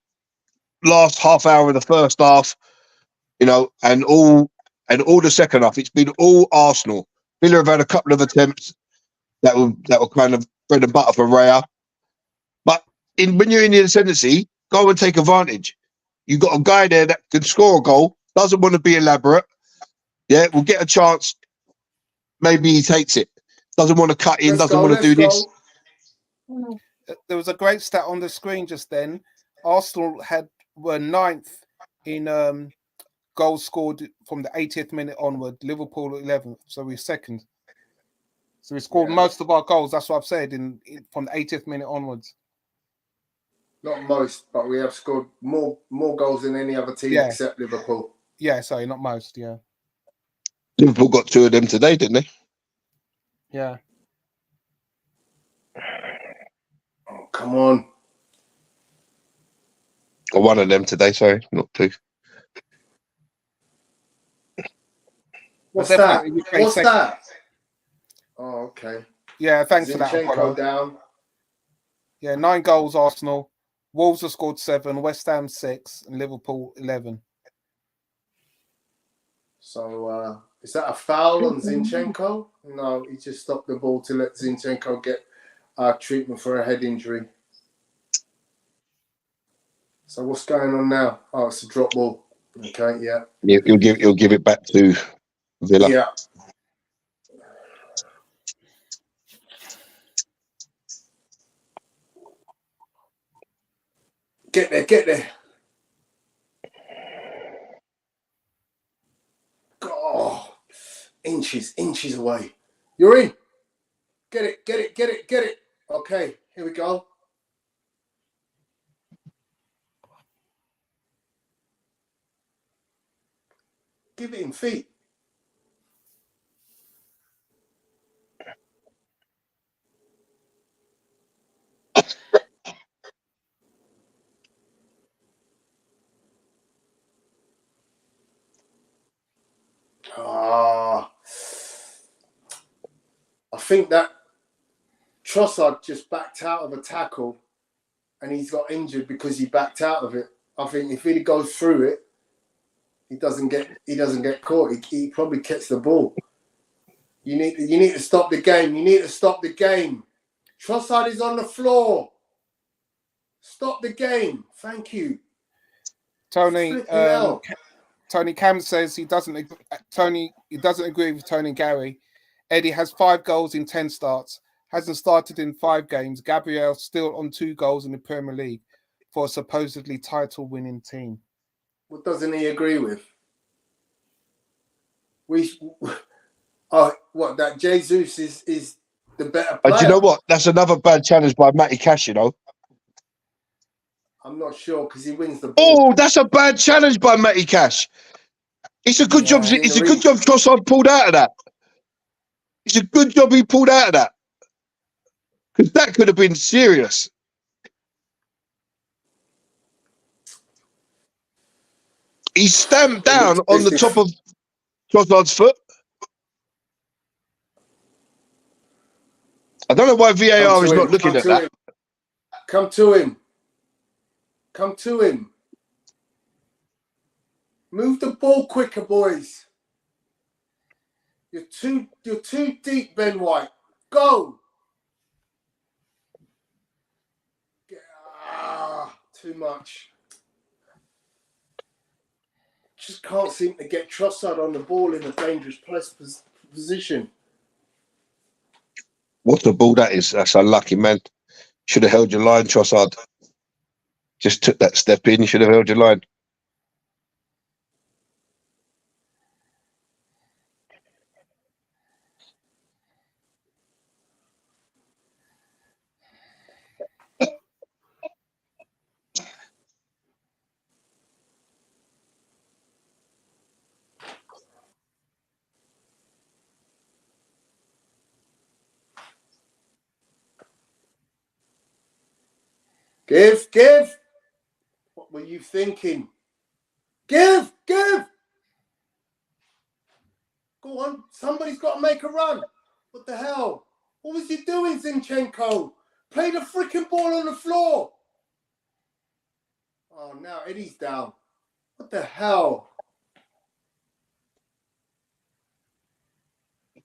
last half hour of the first half, you know, and all the second half. It's been all Arsenal. Villa have had a couple of attempts that were kind of bread and butter for Raya. But when you're in the ascendancy, go and take advantage. You've got a guy there that can score a goal, doesn't want to be elaborate. Yeah, will get a chance. Maybe he takes it. Doesn't want to cut in, doesn't want to do this. There was a great stat on the screen just then. Arsenal were 9th in goals scored from the 80th minute onward. Liverpool 11th, so we're second. So we scored most of our goals. That's what I've said from the 80th minute onwards. Not most, but we have scored more goals than any other team except Liverpool. Yeah, sorry, not most. Yeah, Liverpool got 2 of them today, didn't they? Yeah. Oh, come on. Or 1 of them today, sorry, not 2. What's that? What's that? Oh, okay. Yeah, thanks for that. Zinchenko down. Yeah, 9 goals, Arsenal. Wolves have scored 7, West Ham 6, and Liverpool 11. So is that a foul on Zinchenko? No, he just stopped the ball to let Zinchenko get treatment for a head injury. So what's going on now? Oh, it's a drop ball. Okay, yeah. He'll give it back to Villa. Yeah. Get there. Oh, inches away. You're in. Get it. Okay, here we go. Give it in feet. I think that Trossard just backed out of a tackle and he's got injured because he backed out of it. I think if he goes through it, he doesn't get caught. He probably gets the ball. You need to stop the game. Trossard is on the floor. Stop the game. Thank you. Tony Cam says he doesn't agree with Tony and Gary. Eddie has 5 goals in 10 starts. Hasn't started in 5 games. Gabriel still on 2 goals in the Premier League for a supposedly title-winning team. What doesn't he agree with? That Jesus is the better player? And do you know what? That's another bad challenge by Matty Cash, you know. I'm not sure because he wins the ball. Oh, that's a bad challenge by Matty Cash. It's a good job. It's a good job Trossard pulled out of that. It's a good job he pulled out of that. Because that could have been serious. He stamped down on the top of Trossard's foot. I don't know why VAR is not looking at that. Come to him. Move the ball quicker, boys. You're too deep, Ben White. Go. Too much. Just can't seem to get Trossard on the ball in a dangerous position. What a ball that is. That's unlucky, man. Should have held your line, Trossard. Just took that step in. You should have held your line. Give. What were you thinking? Give. Go on. Somebody's got to make a run. What the hell? What was he doing, Zinchenko? Play the freaking ball on the floor. Oh, now Eddie's down. What the hell?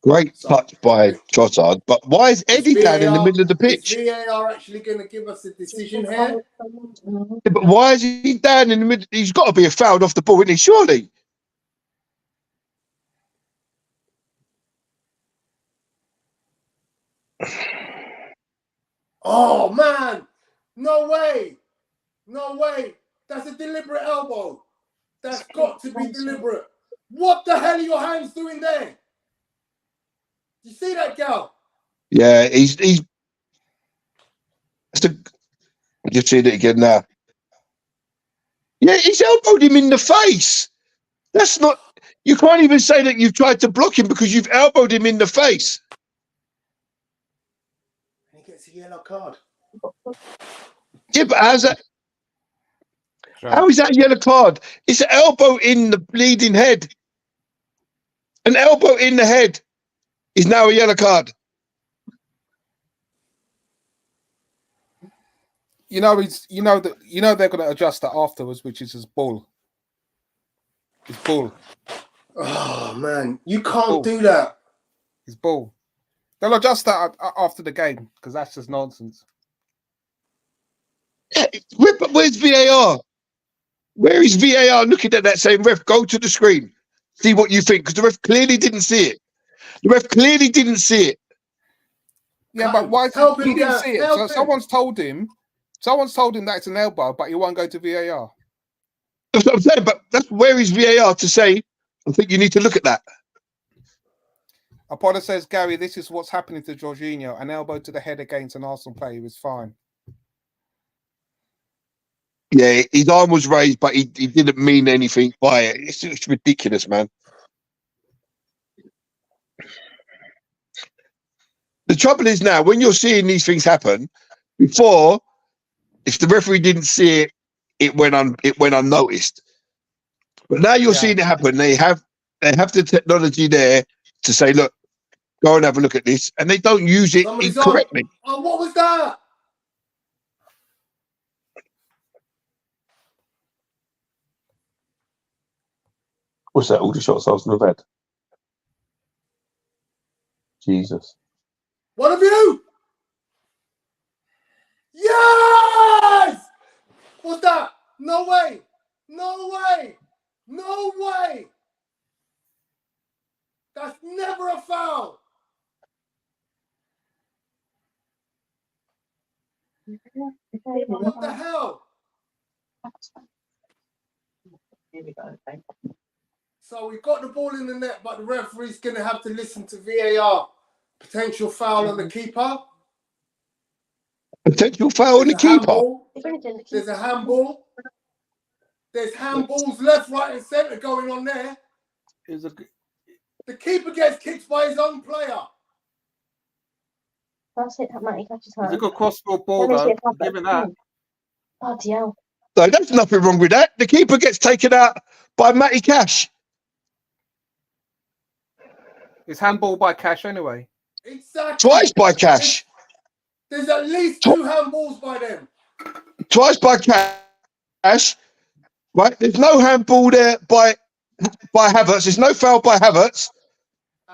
Great touch by Trossard, but why is Eddie down in the middle of the pitch? Is VAR actually going to give us a decision here? Yeah, but why is he down in the middle? He's got to be fouled off the ball, isn't he? Surely. Oh, man. No way. That's a deliberate elbow. That's got to be deliberate. What the hell are your hands doing there? You see that, Gal? Yeah, he's just seeing it again now. Yeah, he's elbowed him in the face. That's not. You can't even say that you've tried to block him because you've elbowed him in the face. And he gets a yellow card. Yeah, but how's that? How is that a yellow card? It's an elbow in the bleeding head. An elbow in the head is now a yellow card. They're going to adjust that afterwards, which is his ball. His ball. Oh man, you can't do that. It's ball. They'll adjust that after the game because that's just nonsense. Where's VAR? Where is VAR looking at that saying, ref, go to the screen, see what you think? Because the ref clearly didn't see it. The ref clearly didn't see it. Yeah, but why? Help He him, didn't Gav. see it. Help So him. someone's told him that it's an elbow, but he won't go to VAR. That's what I'm saying, but where is VAR to say, I think you need to look at that. Apollo says, Gary, this is what's happening to Jorginho. An elbow to the head against an Arsenal player. He was fine. Yeah, his arm was raised, but he didn't mean anything by it. It's ridiculous, man. The trouble is now, when you're seeing these things happen, before, if the referee didn't see it, it went unnoticed. But now you're seeing it happen. They have the technology there to say, look, go and have a look at this, and they don't use it Somebody's incorrectly. on. Oh, what was that? What's that? All the shots Arsenal have had. Jesus. One of you? Yes! What's that? No way! No way! No way! That's never a foul! What the hell? Here we go. Okay. So we got the ball in the net, but the referee's going to have to listen to VAR. Potential foul on the keeper. Potential foul on the keeper. Handball. There's a handball. There's handballs left, right, and centre going on there. The keeper gets kicked by his own player. That's it, that Matty catches hand. It's a good cross-field ball, though. Give it that. Bloody hell. No, there's nothing wrong with that. The keeper gets taken out by Matty Cash. It's handball by Cash anyway. Exactly. Twice by Cash. There's at least 2 handballs by them. Twice by Cash. Right? There's no handball there by Havertz. There's no foul by Havertz.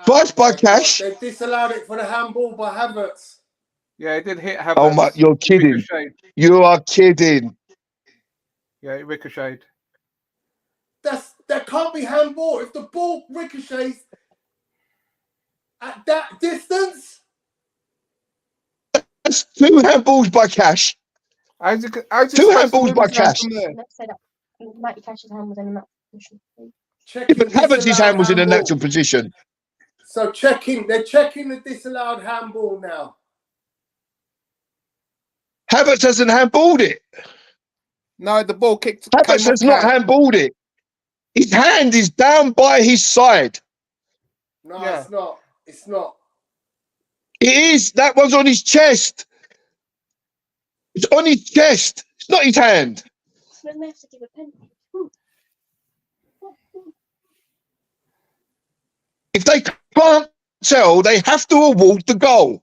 Twice by Cash. They disallowed it for the handball by Havertz. Yeah, it did hit Havertz. Oh my! You're kidding. Ricocheted. You are kidding. Yeah, it ricocheted. That can't be handball. If the ball ricochets at that distance. That's 2 handballs by Cash. How's it 2 handballs by Cash. Let's say that Matty Cash's hand was in that position. Yeah, but Havertz's hand was in a natural position. So they're checking the disallowed handball now. Havertz hasn't handballed it. No, the ball kicked. Havertz has not handballed it. His hand is down by his side. No, it's not. It's not. It is. That one's on his chest. It's on his chest. It's not his hand. When they have to give a penalty. If they can't tell, they have to award the goal.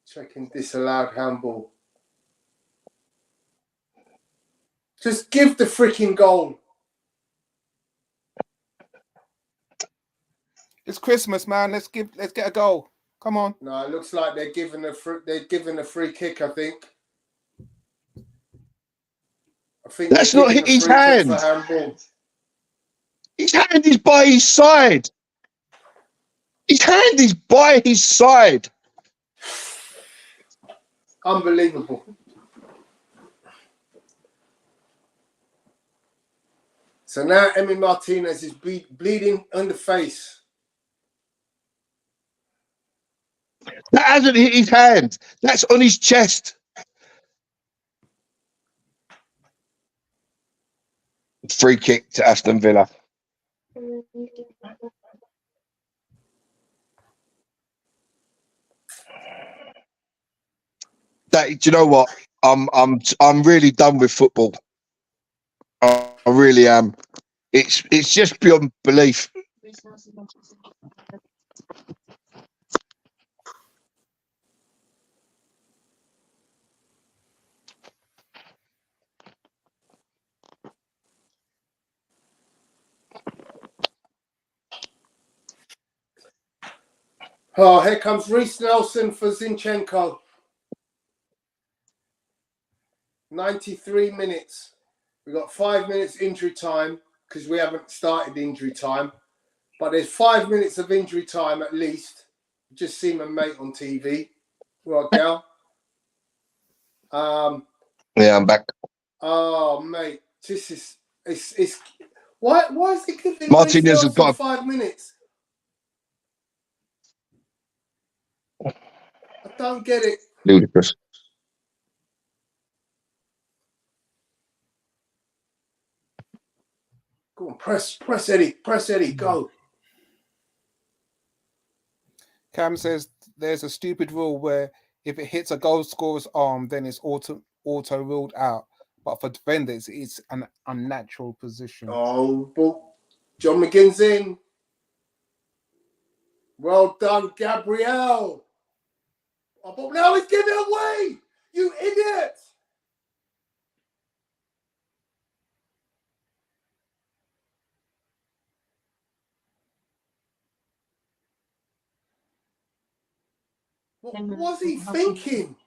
Checking disallowed handball. Just give the freaking goal. It's Christmas, man. Let's get a goal. Come on. No, it looks like they're giving a free kick. I think That's not his hand. His hand is by his side. His hand is by his side. Unbelievable. So now Emi Martinez is bleeding on the face. That hasn't hit his hand. That's on his chest. Free kick to Aston Villa. Do you know what? I'm really done with football. I really am. It's just beyond belief. Oh, here comes Reece Nelson for Zinchenko. 93 minutes. We got 5 minutes injury time because we haven't started injury time. But there's 5 minutes of injury time at least. Just seen my mate on TV. Right, Gal. Yeah, I'm back. Oh, mate, this is it's. Why is it giving Martinez has for got 5 minutes? I don't get it. ludicrous. Go on, press Eddie, go. Cam says there's a stupid rule where if it hits a goal scorer's arm, then it's auto ruled out. But for defenders, it's an unnatural position. Oh, but John McGinn's in. Well done, Gabriel. Oh, but now he's giving it away. You idiot. What was he thinking?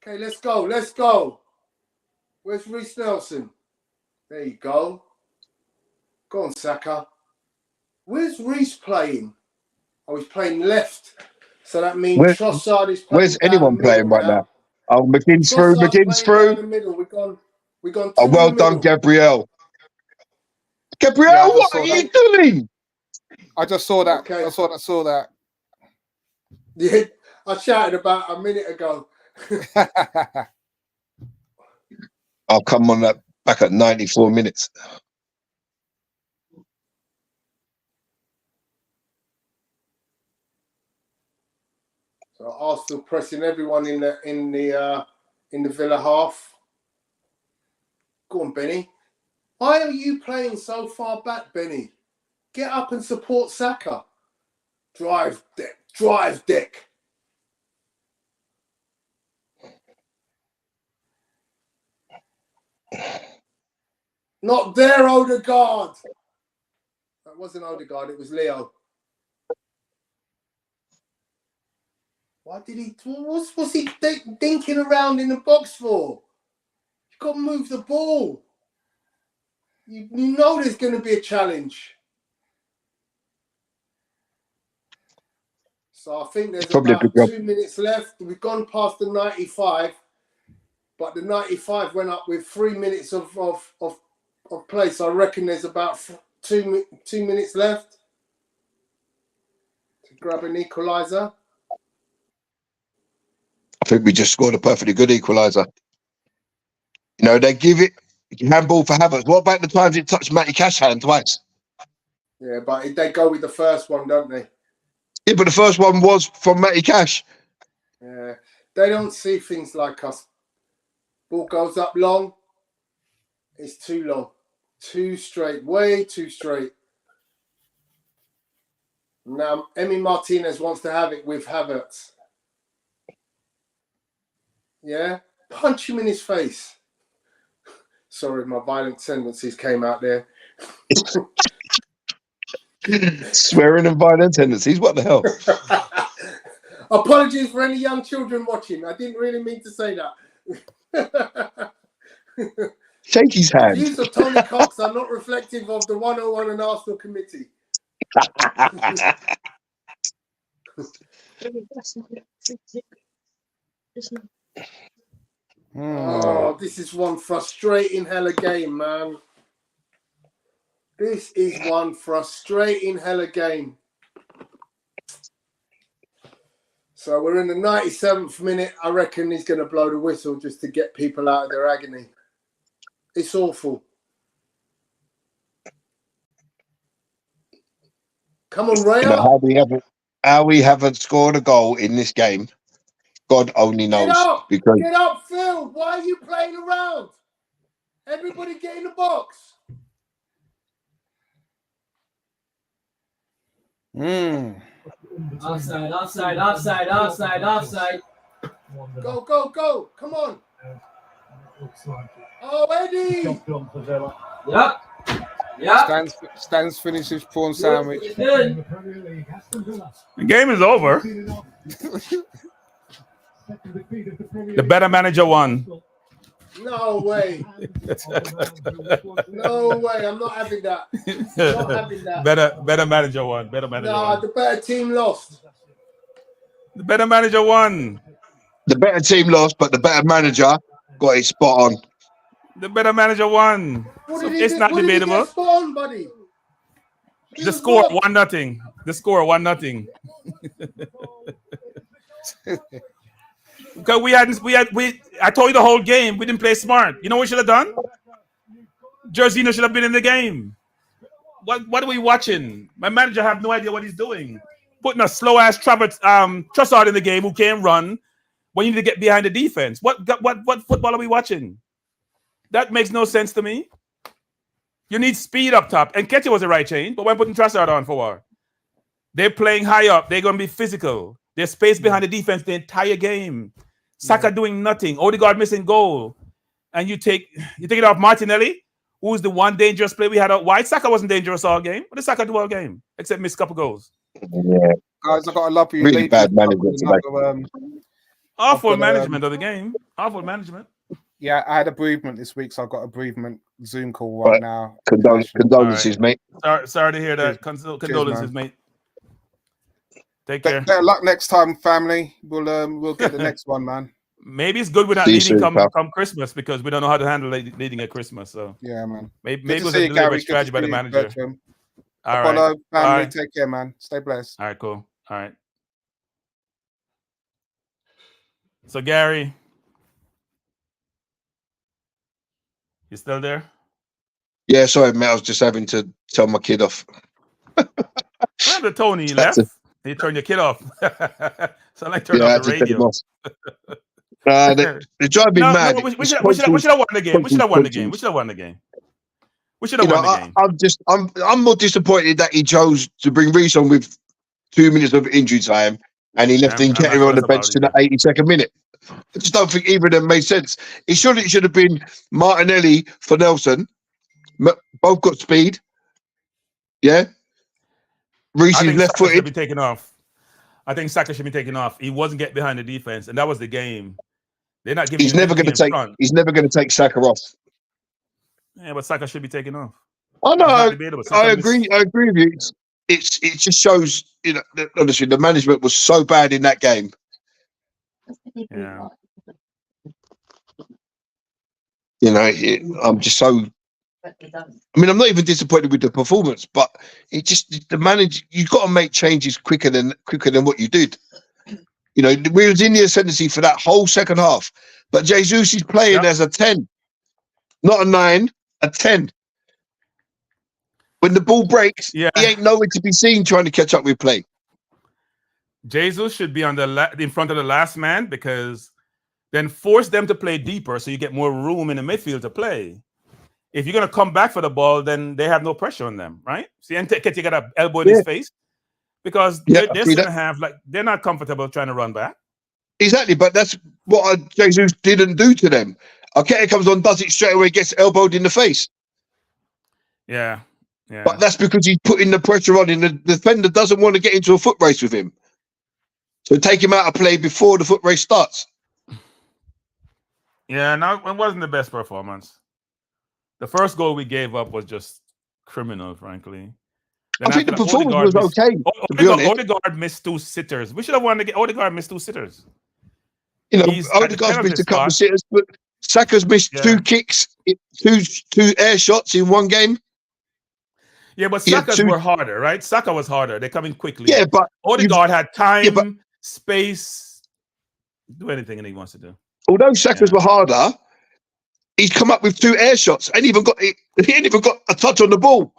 Okay, let's go. Where's Reece Nelson? There you go. Go on, Saka. Where's Reece playing? Oh, he's playing left. So that means Trossard is playing. Where's anyone playing right now? Oh, McGinn's through. McGinn's through. Down the middle. We've gone. Oh, well done, Gabriel. Gabriel, what are you doing? I just saw that. Okay. I saw that. Yeah, I shouted about a minute ago. I'll come on that back at 94 minutes. So Arsenal pressing everyone in the Villa half. Go on, Benny. Why are you playing so far back, Benny? Get up and support Saka. Drive, Dick. Not there, Odegaard. That wasn't Odegaard, it was Leo. Why did he? What's he dinking around in the box for? You've got to move the ball. You know there's going to be a challenge. So I think there's about 2 minutes left. We've gone past the 95, but the 95 went up with 3 minutes of play. So I reckon there's about 2 minutes left to grab an equaliser. I think we just scored a perfectly good equaliser. You know, they give it handball for Havertz. What about the times it touched Matty Cash's hand twice? Yeah, but they go with the first one, don't they? Yeah, but the first one was from Matty Cash. Yeah, they don't see things like us. Ball goes up long. It's too long. Too straight. Way too straight. Now, Emi Martinez wants to have it with Havertz. Yeah? Punch him in his face. Sorry, my violent tendencies came out there. Swearing and violent tendencies. What the hell? Apologies for any young children watching. I didn't really mean to say that. Shake his hand. The views of Tony Cox are not reflective of the 101 and Arsenal committee. Oh, this is one frustrating hell of game, man. This is one frustrating hell of game. So we're in the 97th minute. I reckon he's going to blow the whistle just to get people out of their agony. It's awful. Come on, Raya. You know, how we haven't scored a goal in this game, God only knows. Get up, Phil. Why are you playing around? Everybody get in the box. Offside. Go. Come on. Oh, Eddie. Yep. Yeah. Stan's finished his prawn sandwich. Good. The game is over. The better manager won. No way. No way. I'm not having that. Not having that. Better manager won. Better manager No, won. the better team lost. The better manager won. The better team lost, but the better manager got it spot on. The better manager won. What So did he it's do? not What did he debatable. get spot on, buddy? He The was score what? 1-0. The score 1-0. Because I told you the whole game we didn't play smart. You know what we should have done? Jorginho should have been in the game. What are we watching? My manager have no idea what he's doing. Putting a slow ass Trossard in the game who can't run when you need to get behind the defense. What football are we watching? That makes no sense to me. You need speed up top. And Ketty was the right change, but when putting Trossard on for what? They're playing high up. They're going to be physical. There's space behind the defense the entire game. Saka doing nothing. Odegaard missing goal. And you take it off Martinelli, who's the one dangerous play we had out wide. Saka wasn't dangerous all game. What did Saka do all game? Except miss a couple goals. Yeah. Guys, I got a love for you. Really ladies. bad management today. Awful got, management of the game. Awful management. Yeah, I had a bereavement this week, so I've got a bereavement Zoom call right now. Condolences, mate. Sorry to hear that. Condolences, mate. Take care. Better luck next time, family. We'll get the next one, man. Maybe it's good we're not See you leading soon, come Christmas because we don't know how to handle leading at Christmas. So Yeah, man. maybe it was see a you, Gary. deliberate Good to strategy by see the you, manager. Bertram. All Apollo, right. family, Bye. take care, man. Stay blessed. All right, cool. All right. So Gary, you still there? Yeah, sorry, mate. I was just having to tell my kid off. What happened to Tony? He That's left. You turned your kid off. Sound like turn I off had the to take him radio. off. They drive me mad. We should have won the game. We should have won the game. We should have won the game. We should have won the game. I'm more disappointed that he chose to bring Reece on with 2 minutes of injury time and he left Nketiah on the bench to the 82nd minute. I just don't think either of them made sense. It should have been Martinelli for Nelson. Both got speed. Yeah. Reece is left footed. Should be taken off. I think Saka should be taken off. He wasn't getting behind the defense, and that was the game. They're not giving. He's never going to take Saka off. Yeah, but Saka should be taken off. Oh no, I agree. I agree with you. It just shows, you know, that honestly the management was so bad in that game. Yeah. You know, I'm just so. I mean, I'm not even disappointed with the performance, but it just the manager. You've got to make changes quicker than what you did. You know, we was in the ascendancy for that whole second half, but Jesus is playing as a 10, not a 9, a 10. When the ball breaks, he ain't nowhere to be seen trying to catch up with play. Jesus should be on in front of the last man because then force them to play deeper so you get more room in the midfield to play. If you're going to come back for the ball, then they have no pressure on them, right? See, and Nketiah got an elbow in his face because they're they're not comfortable trying to run back. Exactly, but that's what Jesus didn't do to them. Nketiah comes on, does it straight away, gets elbowed in the face. Yeah. But that's because he's putting the pressure on, and the defender doesn't want to get into a foot race with him. So take him out of play before the foot race starts. Yeah, no, it wasn't the best performance. The first goal we gave up was just criminal, frankly. I think the performance was okay. Odegaard missed 2 sitters. We should have won the game. Odegaard missed 2 sitters. You know, Odegaard's missed a couple of sitters, but Saka's missed 2 kicks, 2 air shots in one game. Yeah, but Saka's were harder, right? Saka was harder. They're coming quickly. Yeah, but Odegaard had time, space, do anything that he wants to do. Although Saka's were harder, he's come up with 2 air shots and he ain't even got a touch on the ball.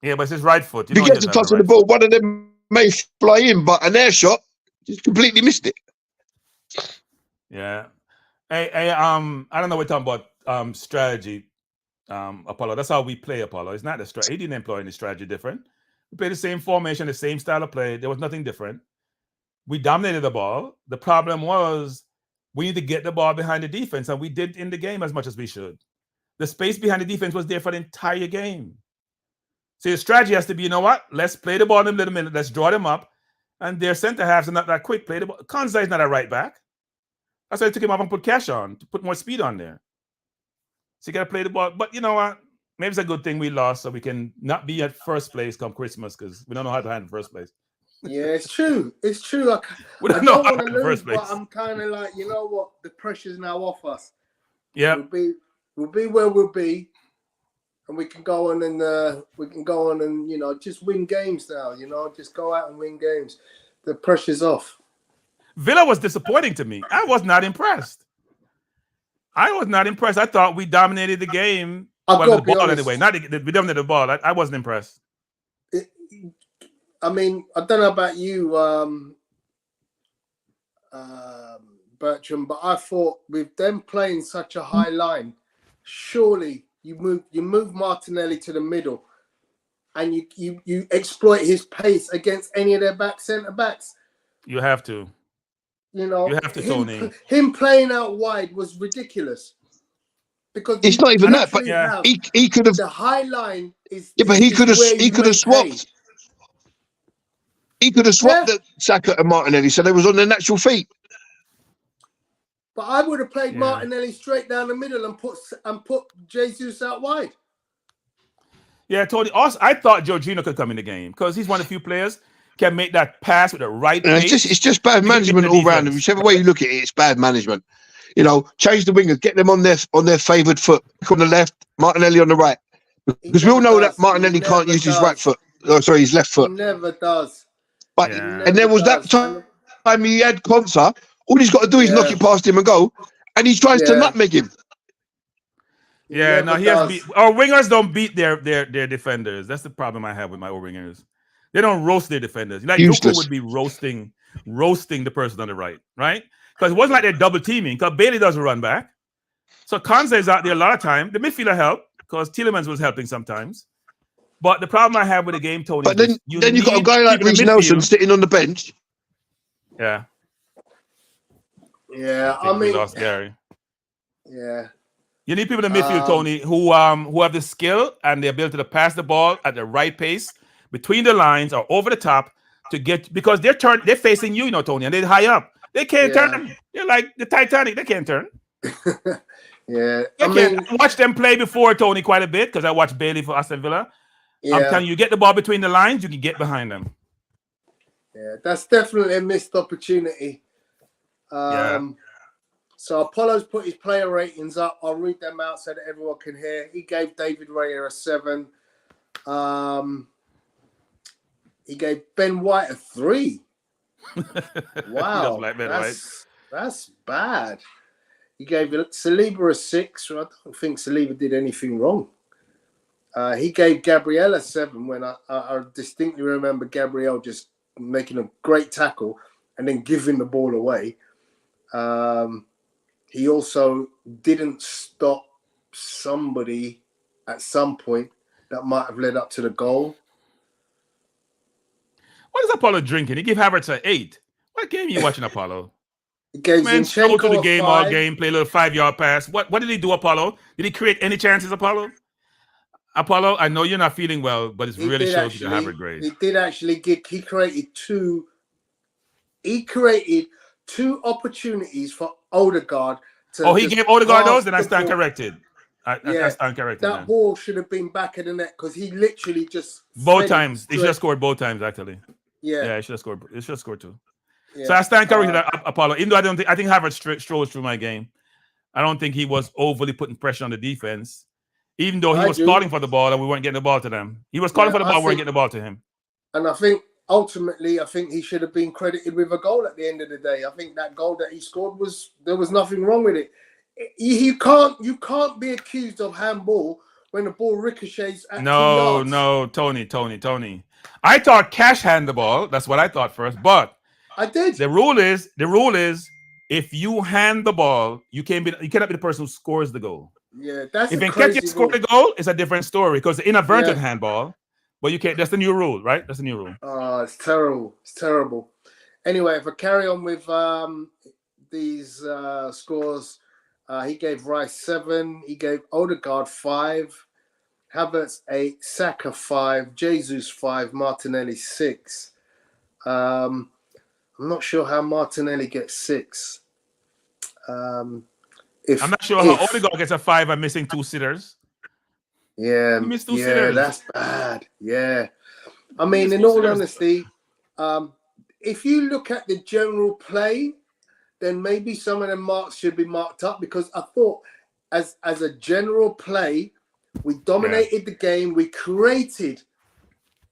Yeah, but it's his right foot. If he gets a touch on the ball, one of them may fly in, but an air shot just completely missed it. Yeah. Hey, I don't know what we're talking about strategy, Apollo. That's how we play, Apollo. It's not a strategy. He didn't employ any strategy different. We played the same formation, the same style of play. There was nothing different. We dominated the ball. The problem was we need to get the ball behind the defense, and we did in the game as much as we should. The space behind the defense was there for the entire game. So your strategy has to be, you know what? Let's play the ball in a little minute. Let's draw them up. And their centre halves are not that quick. Play the ball. Konza is not a right back. That's why I took him off and put Cash on to put more speed on there. So you got to play the ball. But you know what? Maybe it's a good thing we lost so we can not be at first place come Christmas because we don't know how to handle first place. Yeah, it's true. It's true. Like, We I don't know don't how want to to handle lose, first but place. I'm kind of like, you know what? The pressure's now off us. Yeah. We'll be where we'll be, and we can go on and you know, just win games now. You know, just go out and win games. The pressure's off. Villa was disappointing to me. I was not impressed. I thought we dominated the game. The ball anyway. Not we dominated the ball. I wasn't impressed. I mean, I don't know about you, Bertram, but I thought with them playing such a high line, surely you move Martinelli to the middle, and you exploit his pace against any of their centre backs. You have to. You know, you have to, Tony. Him playing out wide was ridiculous. Because it's not even that, but he could have. The high line is. Yeah, but he could have swapped. He could have swapped the Saka and Martinelli, so they was on their natural feet. But I would have played Martinelli straight down the middle and put Jesus out wide. Yeah, Tony. Also, I thought Jorginho could come in the game because he's one of the few players can make that pass with the right pace. It's just bad management all round. Whichever way you look at it, it's bad management. You know, change the wingers, get them on their favoured foot. On the left, Martinelli on the right. Because we all know that Martinelli can't use his right foot. Oh, sorry, his left foot. He never does. But and there was that time he had Konsa. All he's got to do is knock it past him and go, and he tries to nutmeg him. Yeah, no, he has beat. Our wingers don't beat their defenders. That's the problem I have with my wingers. They don't roast their defenders. Like Yuko would be roasting the person on the right? Because it wasn't like they're double teaming. Because Bailey doesn't run back, so Konsa is out there a lot of time. The midfielder helped because Tielemans was helping sometimes. But the problem I have with the game, Tony, but then you got a guy like Reece Nelson sitting on the bench. Yeah. Yeah, I mean, we lost Gary. Yeah. You need people in the midfield, Tony, who have the skill and the ability to pass the ball at the right pace between the lines or over the top to get, because they're facing you, Tony, and they're high up. They can't turn. They're like the Titanic. They can't turn. I watched them play before, Tony, quite a bit because I watched Bailey for Aston Villa. Yeah. I'm telling you, get the ball between the lines, you can get behind them. Yeah, that's definitely a missed opportunity. So Apollo's put his player ratings up. I'll read them out so that everyone can hear. He gave David Raya a 7. He gave Ben White a 3. Wow, like that's bad. He gave Saliba a 6. I don't think Saliba did anything wrong. He gave Gabriel a 7 when I distinctly remember Gabriel just making a great tackle and then giving the ball away. He also didn't stop somebody at some point that might have led up to the goal. What is Apollo drinking? He gave Havertz an 8. What game are you watching, Apollo? He gave Zinchenko to the game 5. all game, play a little 5-yard pass. What did he do, Apollo? Did he create any chances, Apollo? Apollo, I know you're not feeling well, but it really shows you the Havertz grade. He did actually he created two opportunities for Odegaard. He gave Odegaard those? Then I stand corrected. I stand corrected. That ball should have been back of the net because he literally just both times. He should have scored both times, actually. Yeah, he should have scored. He should have scored 2. Yeah. So I stand corrected, Apollo. Even though I think Havertz strolls through my game. I don't think he was overly putting pressure on the defense. Even though he was calling for the ball and we weren't getting the ball to them. He was calling for the ball, we weren't getting the ball to him. And I think ultimately, he should have been credited with a goal at the end of the day. I think that goal that he scored there was nothing wrong with it. You can't be accused of handball when the ball ricochets at 2 yards. No, Tony. I thought Cash hand the ball. That's what I thought first, but I did. The rule is if you hand the ball, you cannot be the person who scores the goal. Yeah, that's if Nketiah scored the goal, it's a different story because the inadvertent handball. But you can't. That's the new rule, right? That's the new rule. Oh, it's terrible. It's terrible. Anyway, if I carry on with these scores, he gave Rice 7. He gave Odegaard 5. Havertz 8, Saka 5, Jesus 5, Martinelli 6. I'm not sure how Martinelli gets 6. I'm not sure how Odegaard gets a 5 and missing 2 sitters. Yeah, He missed 2 sitters. That's bad. Yeah. I mean, in all honesty, if you look at the general play, then maybe some of the marks should be marked up, because I thought as a general play, we dominated the game. We created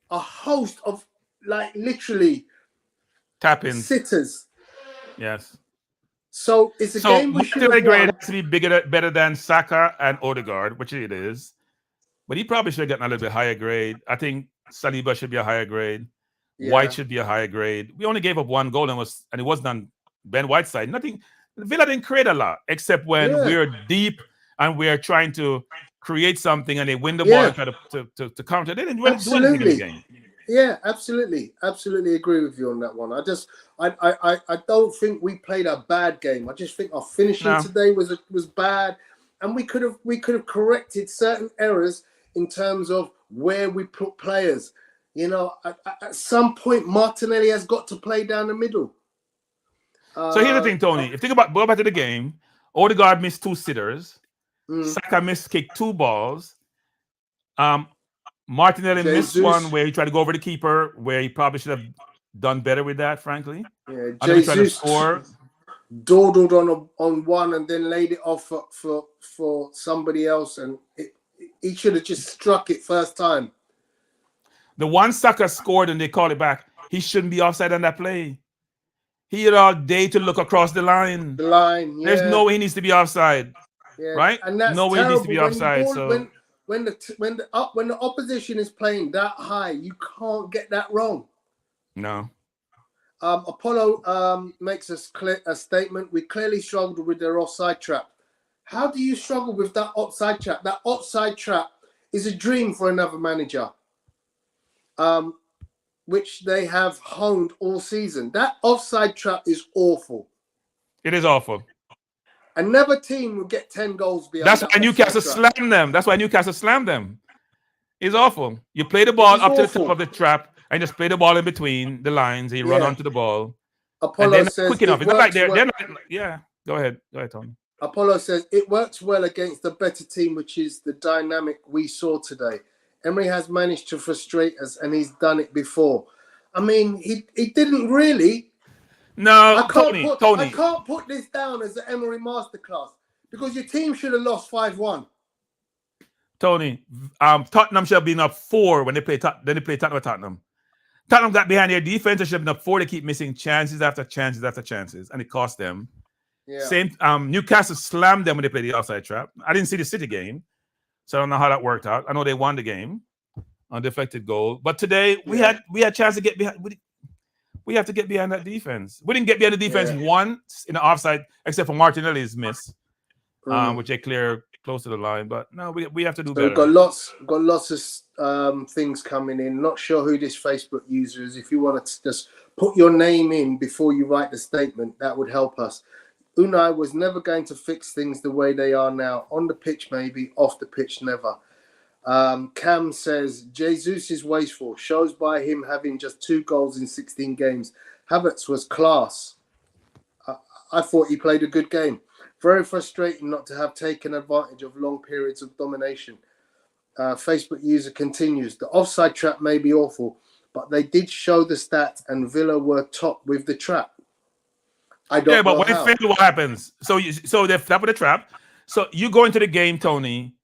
a host of, like, literally tap-ins, sitters. Yes. So it's a game we should have won. Grade has to be better than Saka and Odegaard, which it is. But he probably should have gotten a little bit higher grade. I think Saliba should be a higher grade. Yeah. White should be a higher grade. We only gave up 1 goal and it wasn't on Ben White's side. Nothing. Villa didn't create a lot, except when we're deep and we're trying to create something and they win the ball and try to counter. They didn't really do anything in the game. Yeah, absolutely agree with you on that one. I don't think we played a bad game. I just think our finishing today was bad, and we could have corrected certain errors in terms of where we put players. You know, at some point, Martinelli has got to play down the middle. So here's the thing, Tony. If you go back to the game, Odegaard missed 2 sitters. Saka kicked 2 balls. Martinelli missed one where he tried to go over the keeper, where he probably should have done better with that, frankly. Yeah, Jesus dawdled on one and then laid it off for somebody else, and he should have just struck it first time. The one Saka scored and they called it back, he shouldn't be offside on that play. He had all day to look across the line. There's no way he needs to be offside, right? And that's no way he needs to be offside. When the opposition is playing that high, you can't get that wrong. No. Apollo makes a statement. We clearly struggled with their offside trap. How do you struggle with that offside trap? That offside trap is a dream for another manager, which they have honed all season. That offside trap is awful. It is awful. Another team will get 10 goals behind. That's why Newcastle slammed them. That's why Newcastle slammed them. It's awful. You play the ball up to the top of the trap and just play the ball in between the lines. And you run onto the ball. Apollo and says quick enough. It's not like they're not. Yeah. Go ahead, Tony. Apollo says it works well against the better team, which is the dynamic we saw today. Emery has managed to frustrate us, and he's done it before. I mean, he didn't really. No, Tony. I can't put this down as the Emery masterclass, because your team should have lost 5-1. Tony, Tottenham should have been up 4 when they played. Then they played Tottenham. Tottenham got behind their defense. They should have been up 4. They keep missing chances after chances after chances, and it cost them. Yeah. Same. Newcastle slammed them when they played the offside trap. I didn't see the City game, so I don't know how that worked out. I know they won the game on deflected goal, but today we had a chance to get behind. We have to get behind that defense. We didn't get behind the defense once in the offside, except for Martinelli's miss, which they clear close to the line. But no, we have to do better. We've got lots of things coming in. Not sure who this Facebook user is. If you want to just put your name in before you write the statement, that would help us. Unai was never going to fix things the way they are now. On the pitch, maybe. Off the pitch, never. Cam says, Jesus is wasteful. Shows by him having just 2 goals in 16 games. Havertz was class. I thought he played a good game. Very frustrating not to have taken advantage of long periods of domination. Facebook user continues. The offside trap may be awful, but they did show the stats and Villa were top with the trap. I don't know but when it fails, what happens? So they're top with the trap. So you go into the game, Tony,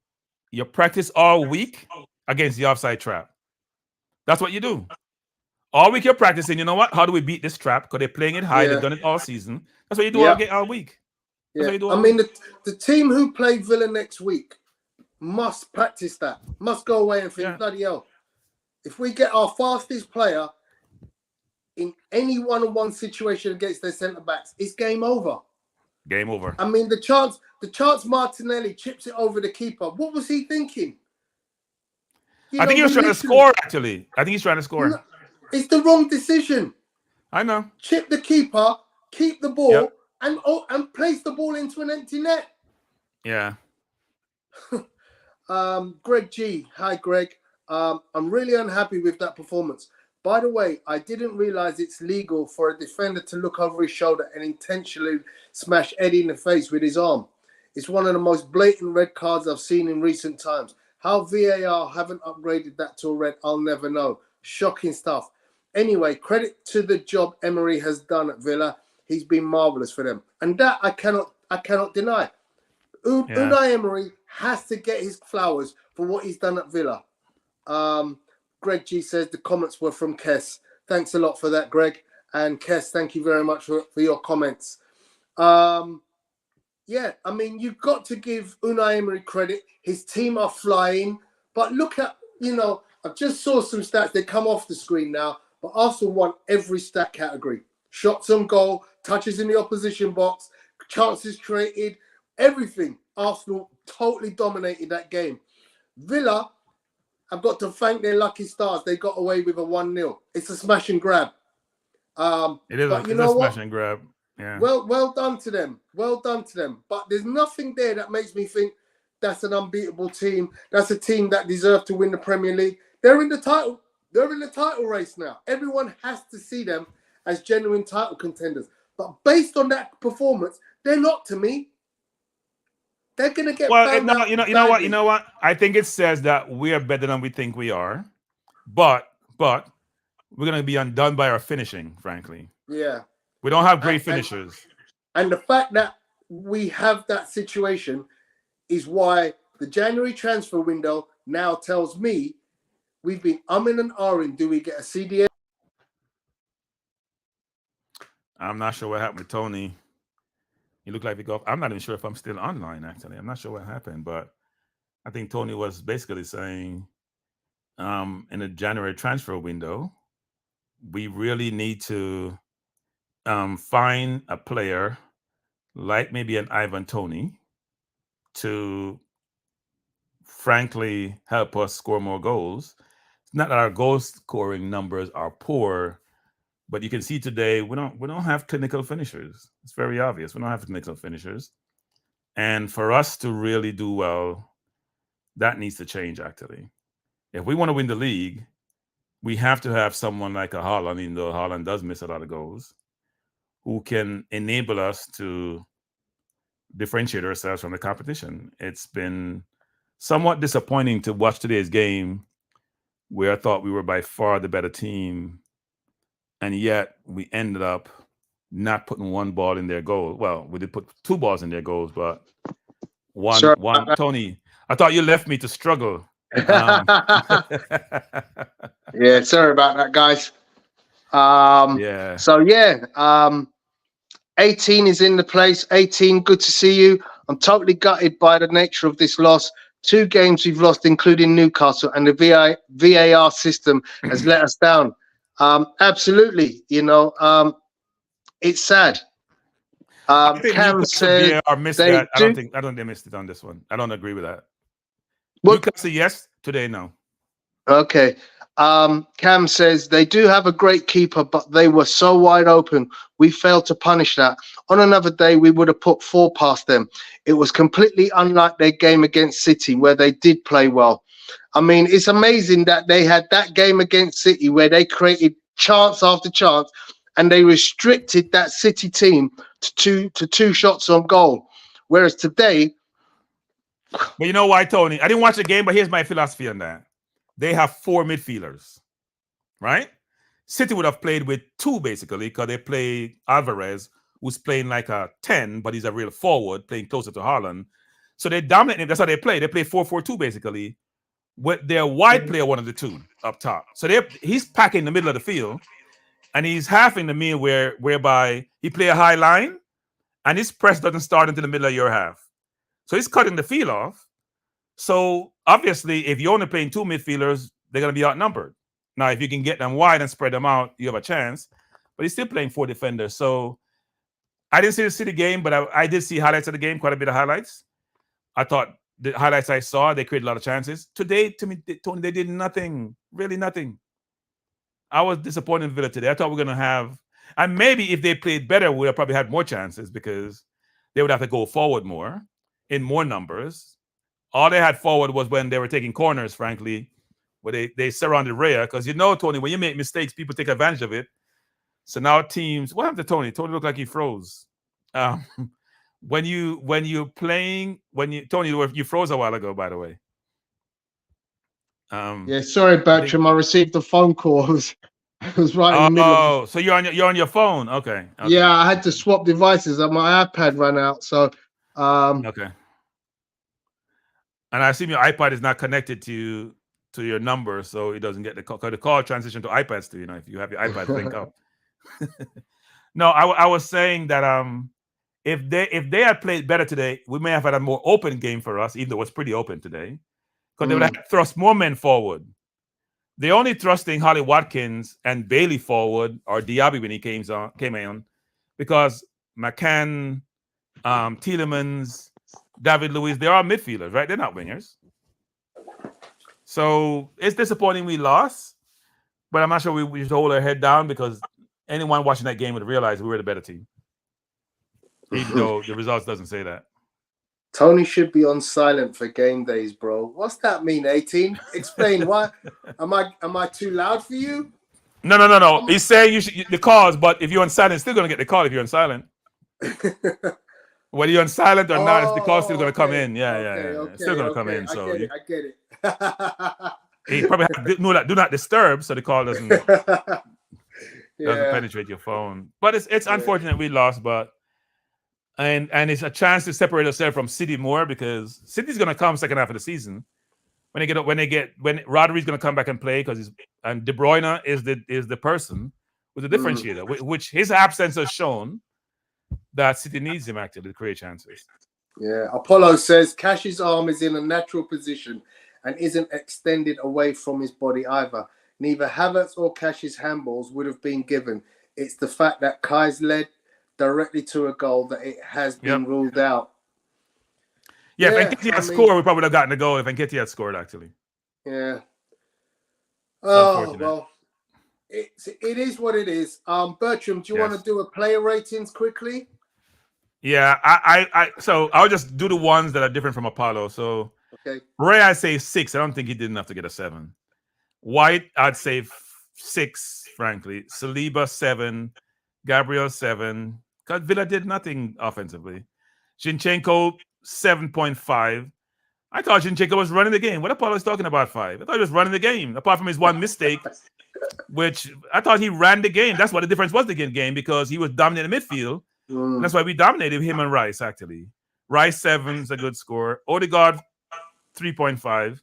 you practice all week against the offside trap. That's what you do. All week you're practicing. You know what? How do we beat this trap? Because they're playing it high. They've done it all season. That's what you do all week. I mean, the team who play Villa next week must practice that. Must go away and think, bloody hell, if we get our fastest player in any one-on-one situation against their centre-backs, it's game over. Game over. I mean, the chance Martinelli chips it over the keeper. What was he thinking? I think he was trying to score, actually. I think he's trying to score. No, it's the wrong decision. I know. Chip the keeper, keep the ball, and place the ball into an empty net. Yeah. Greg G. Hi, Greg. I'm really unhappy with that performance. By the way, I didn't realize it's legal for a defender to look over his shoulder and intentionally smash Eddie in the face with his arm. It's one of the most blatant red cards I've seen in recent times. How VAR haven't upgraded that to a red, I'll never know. Shocking stuff. Anyway, credit to the job Emery has done at Villa. He's been marvellous for them. And that I cannot deny. Unai Emery has to get his flowers for what he's done at Villa. Greg G says the comments were from Kes. Thanks a lot for that, Greg. And Kes, thank you very much for your comments. Yeah, I mean, you've got to give Unai Emery credit. His team are flying. But look at, I just saw some stats. They come off the screen now. But Arsenal won every stat category. Shots on goal, touches in the opposition box, chances created, everything. Arsenal totally dominated that game. Villa, I've got to thank their lucky stars. They got away with a 1-0. It's a smash and grab. It is a smash and grab. Yeah. Well done to them. Well done to them. But there's nothing there that makes me think that's an unbeatable team. That's a team that deserves to win the Premier League. They're in the title. They're in the title race now. Everyone has to see them as genuine title contenders. But based on that performance, they're not to me. They're going to get found out. You know what? I think it says that we are better than we think we are. But we're going to be undone by our finishing, frankly. Yeah. We don't have great finishers. And the fact that we have that situation is why the January transfer window now tells me we've been umming and ahhing. Do we get a CDM? I'm not sure what happened to Tony. He looked like he got. I'm not even sure if I'm still online, actually. I'm not sure what happened, but I think Tony was basically saying in the January transfer window, we really need to find a player like maybe an Ivan Toney to frankly help us score more goals. It's not that our goal scoring numbers are poor, but you can see today we don't have clinical finishers. It's very obvious. We don't have clinical finishers. And for us to really do well, that needs to change, actually. If we want to win the league, we have to have someone like a Haaland, even though Haaland does miss a lot of goals, who can enable us to differentiate ourselves from the competition. It's been somewhat disappointing to watch today's game where I thought we were by far the better team, and yet we ended up not putting one ball in their goal. Well, we did put two balls in their goals, but one. Tony, I thought you left me to struggle. Yeah, sorry about that, guys. Yeah. So yeah, 18 is in the place. 18, good to see you. I'm totally gutted by the nature of this loss. 2 games we've lost, including Newcastle, and the VAR system has let us down. Absolutely, it's sad. Cam said VAR missed that. I don't think they missed it on this one. I don't agree with that. Newcastle, yes. Today, no. Okay. Cam says they do have a great keeper, but they were so wide open. We failed to punish that. On another day, we would have put 4 past them. It was completely unlike their game against City, where they did play well. I mean, it's amazing that they had that game against City where they created chance after chance, and they restricted that City team to two shots on goal. Whereas today, but you know why, Tony? I didn't watch the game, but here's my philosophy on that. They have 4 midfielders, right? City would have played with 2 basically, because they play Alvarez, who's playing like a 10, but he's a real forward, playing closer to Haaland. So they dominate him. That's how they play. They play 4-4-2 basically, with their wide player, one of the 2 up top. So he's packing the middle of the field, and he's half in the middle whereby he play a high line, and his press doesn't start until the middle of your half. So he's cutting the field off. So obviously, if you're only playing 2 midfielders, they're going to be outnumbered. Now, if you can get them wide and spread them out, you have a chance. But he's still playing 4 defenders. So I didn't see the City game, but I did see highlights of the game, quite a bit of highlights. I thought the highlights I saw, they created a lot of chances. Today, to me, Tony, they did nothing, really nothing. I was disappointed in Villa today. I thought we were going to have, and maybe if they played better, we would have probably had more chances because they would have to go forward more in more numbers. All they had forward was when they were taking corners, frankly, where they surrounded Raya. Because Tony, when you make mistakes, people take advantage of it. So now teams, what happened to Tony? Tony looked like he froze. When you're playing, Tony, you froze a while ago, by the way. Yeah, sorry, Bertram. I received a phone call. I was right in the middle. Oh, so you're on your phone. Okay. Yeah, I had to swap devices. My iPad ran out, so okay. And I assume your iPad is not connected to your number, so it doesn't get the call. Because the call transition to iPads too. If you have your iPad link up. No, I was saying that if they had played better today, we may have had a more open game for us, even though it was pretty open today, because they would have thrust more men forward. They only thrusting Holly Watkins and Bailey forward, or Diaby when he came in, because McCann, Tielemans, David Luiz, they are midfielders, right? They're not wingers. So it's disappointing we lost, but I'm not sure we should hold our head down, because anyone watching that game would realize we were the better team, even though the results doesn't say that. Tony should be on silent for game days, bro. What's that mean, 18? Explain why. Am I too loud for you? No. He's saying you should the calls, but if you're on silent, still gonna get the call if you're on silent. Whether you're on silent or not, the call's still gonna come in. Yeah. It's still gonna come in. So I get it. he probably have do not disturb, so the call doesn't penetrate your phone. But it's unfortunate we lost, but and it's a chance to separate ourselves from City more, because City's gonna come second half of the season when Rodri's gonna come back and play, and De Bruyne is the person with the differentiator, which his absence has shown that City needs him actually to create chances. Yeah, Apollo says Cash's arm is in a natural position and isn't extended away from his body either. Neither Havertz or Cash's handballs would have been given. It's the fact that Kai's led directly to a goal that it has been ruled out. Yeah, if Nketiah had scored, we probably would have gotten a goal if Nketiah had scored, actually. Yeah. Oh, well, it is what it is. Bertram, do you want to do a player ratings quickly? Yeah, so I'll just do the ones that are different from Apollo. So Ray, I'd say 6. I don't think he did enough to get a 7. White, I'd say 6, frankly. Saliba, 7. Gabriel, 7. Because Villa did nothing offensively. Zinchenko, 7.5. I thought Zinchenko was running the game. What Apollo is talking about 5? I thought he was running the game, apart from his one mistake, which I thought he ran the game. That's what the difference was the game, because he was dominating the midfield. That's why we dominated him and Rice, actually. Rice, 7 is a good score. Odegaard, 3.5.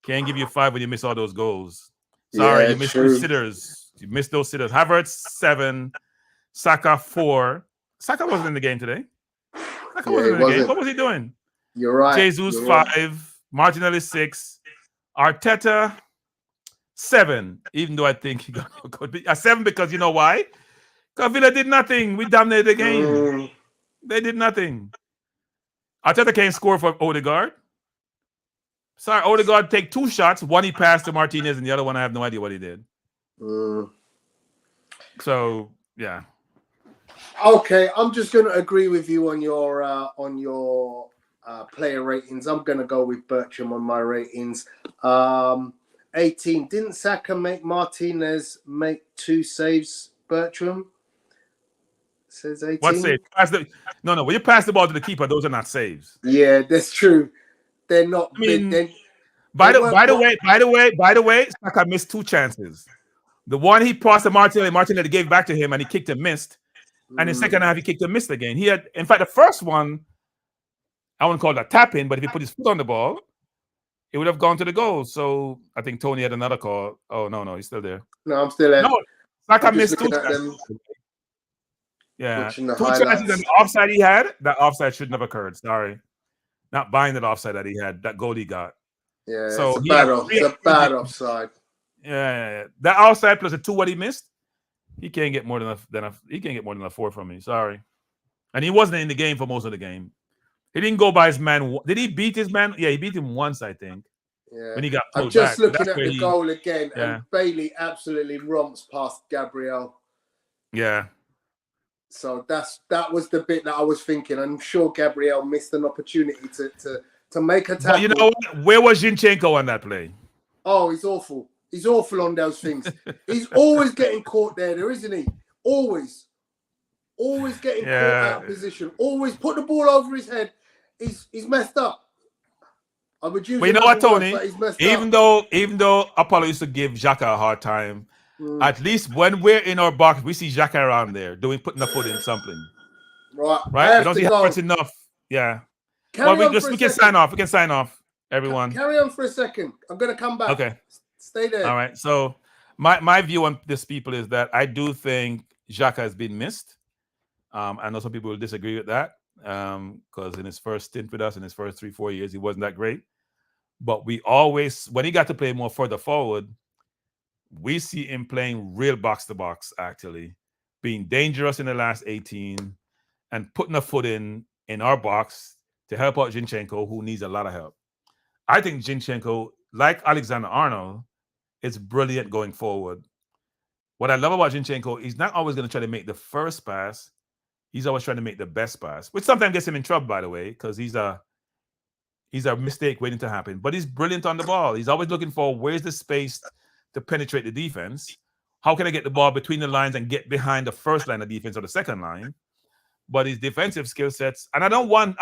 Can't give you 5 when you miss all those goals. Sorry, you missed those sitters. You missed those sitters. Havertz, 7. Saka, 4. Saka wasn't in the game today. Saka wasn't in the game. What was he doing? You're right. Jesus, 5. Martinelli, 6. Arteta, 7. Even though I think he could be a 7, because you know why? Because Villa did nothing. We dominated the game. They did nothing. Arteta can't score for Odegaard. Sorry, Odegaard take 2 shots. One he passed to Martinez, and the other one I have no idea what he did. So yeah. Okay, I'm just going to agree with you on your player ratings. I'm going to go with Bertram on my ratings. 18. Didn't Saka make Martinez make 2 saves, Bertram? Says 18. What save? No. When you pass the ball to the keeper, those are not saves. Yeah, that's true. They're not. I mean, by the way, Saka missed 2 chances. The one he passed to Martinelli gave back to him, and he kicked and missed. And the second half, he kicked and missed again. He had, in fact, the first one, I wouldn't call that tapping, but if he put his foot on the ball, it would have gone to the goal. So I think Tony had another call. Oh no, he's still there. No, I'm still there. No, Saka missed 2 chances. Yeah, 2 chances, and the offside he had, that offside shouldn't have occurred. Sorry, not buying that offside that he had, that goal he got. Yeah, so it's a bad offside. Yeah. That offside plus the 2 what he missed, he can't get more than a 4 from me. Sorry, and he wasn't in the game for most of the game. He didn't go by his man. Did he beat his man? Yeah, he beat him once, I think. Yeah. When he got I'm just looking at the goal again, and Bailey absolutely romps past Gabriel. Yeah. So that was the bit that I was thinking. I'm sure Gabriel missed an opportunity to make a tackle. But you know what? Where was Zinchenko on that play? Oh, he's awful. He's awful on those things. He's always getting caught there, isn't he? Always getting caught out of position. Always put the ball over his head. He's messed up. I would use. But you know what, Tony? Even though Apollo used to give Xhaka a hard time, at least when we're in our box, we see Xhaka around there putting a foot in something. Right. We don't see efforts enough. Yeah. We can sign off. We can sign off, everyone. Carry on for a second. I'm going to come back. Okay. Stay there. All right. So my view on this, people, is that I do think Xhaka has been missed. I know some people will disagree with that because in his first stint with us, in his first 3-4 years, he wasn't that great. But we always, when he got to play more further forward, we see him playing real box-to-box, actually, being dangerous in the last 18 and putting a foot in our box to help out Zinchenko, who needs a lot of help. I think Zinchenko, like Alexander-Arnold, is brilliant going forward. What I love about Zinchenko, he's not always going to try to make the first pass. He's always trying to make the best pass, which sometimes gets him in trouble, by the way, because he's a mistake waiting to happen. But he's brilliant on the ball. He's always looking for where's the space to penetrate the defense. How can I get the ball between the lines and get behind the first line of defense or the second line? But his defensive skill sets, and I don't want,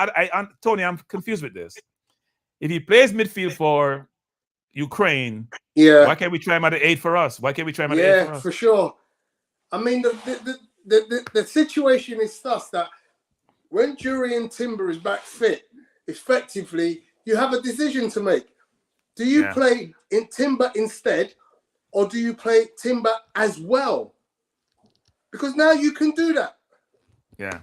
Tony, I'm confused with this. If he plays midfield for Ukraine, why can't we try him at the 8 for us? Why can't we try him at the 8 for us? For sure. I mean, the situation is thus that when Jurriën Timber is back fit, effectively, you have a decision to make. Do you play in Timber instead, or do you play Timber as well? Because now you can do that. Yeah.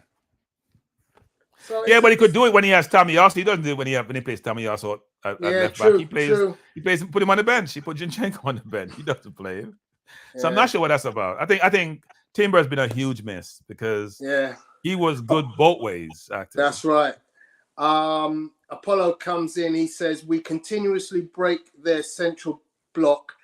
So but he could do it when he has Tomiyasu. He doesn't do it when he plays Tomiyasu at left back. He plays put him on the bench. He put Zinchenko on the bench. He doesn't play him. So I'm not sure what that's about. I think Timber has been a huge miss because he was good both ways, actually. That's right. Apollo comes in. He says, we continuously break their central block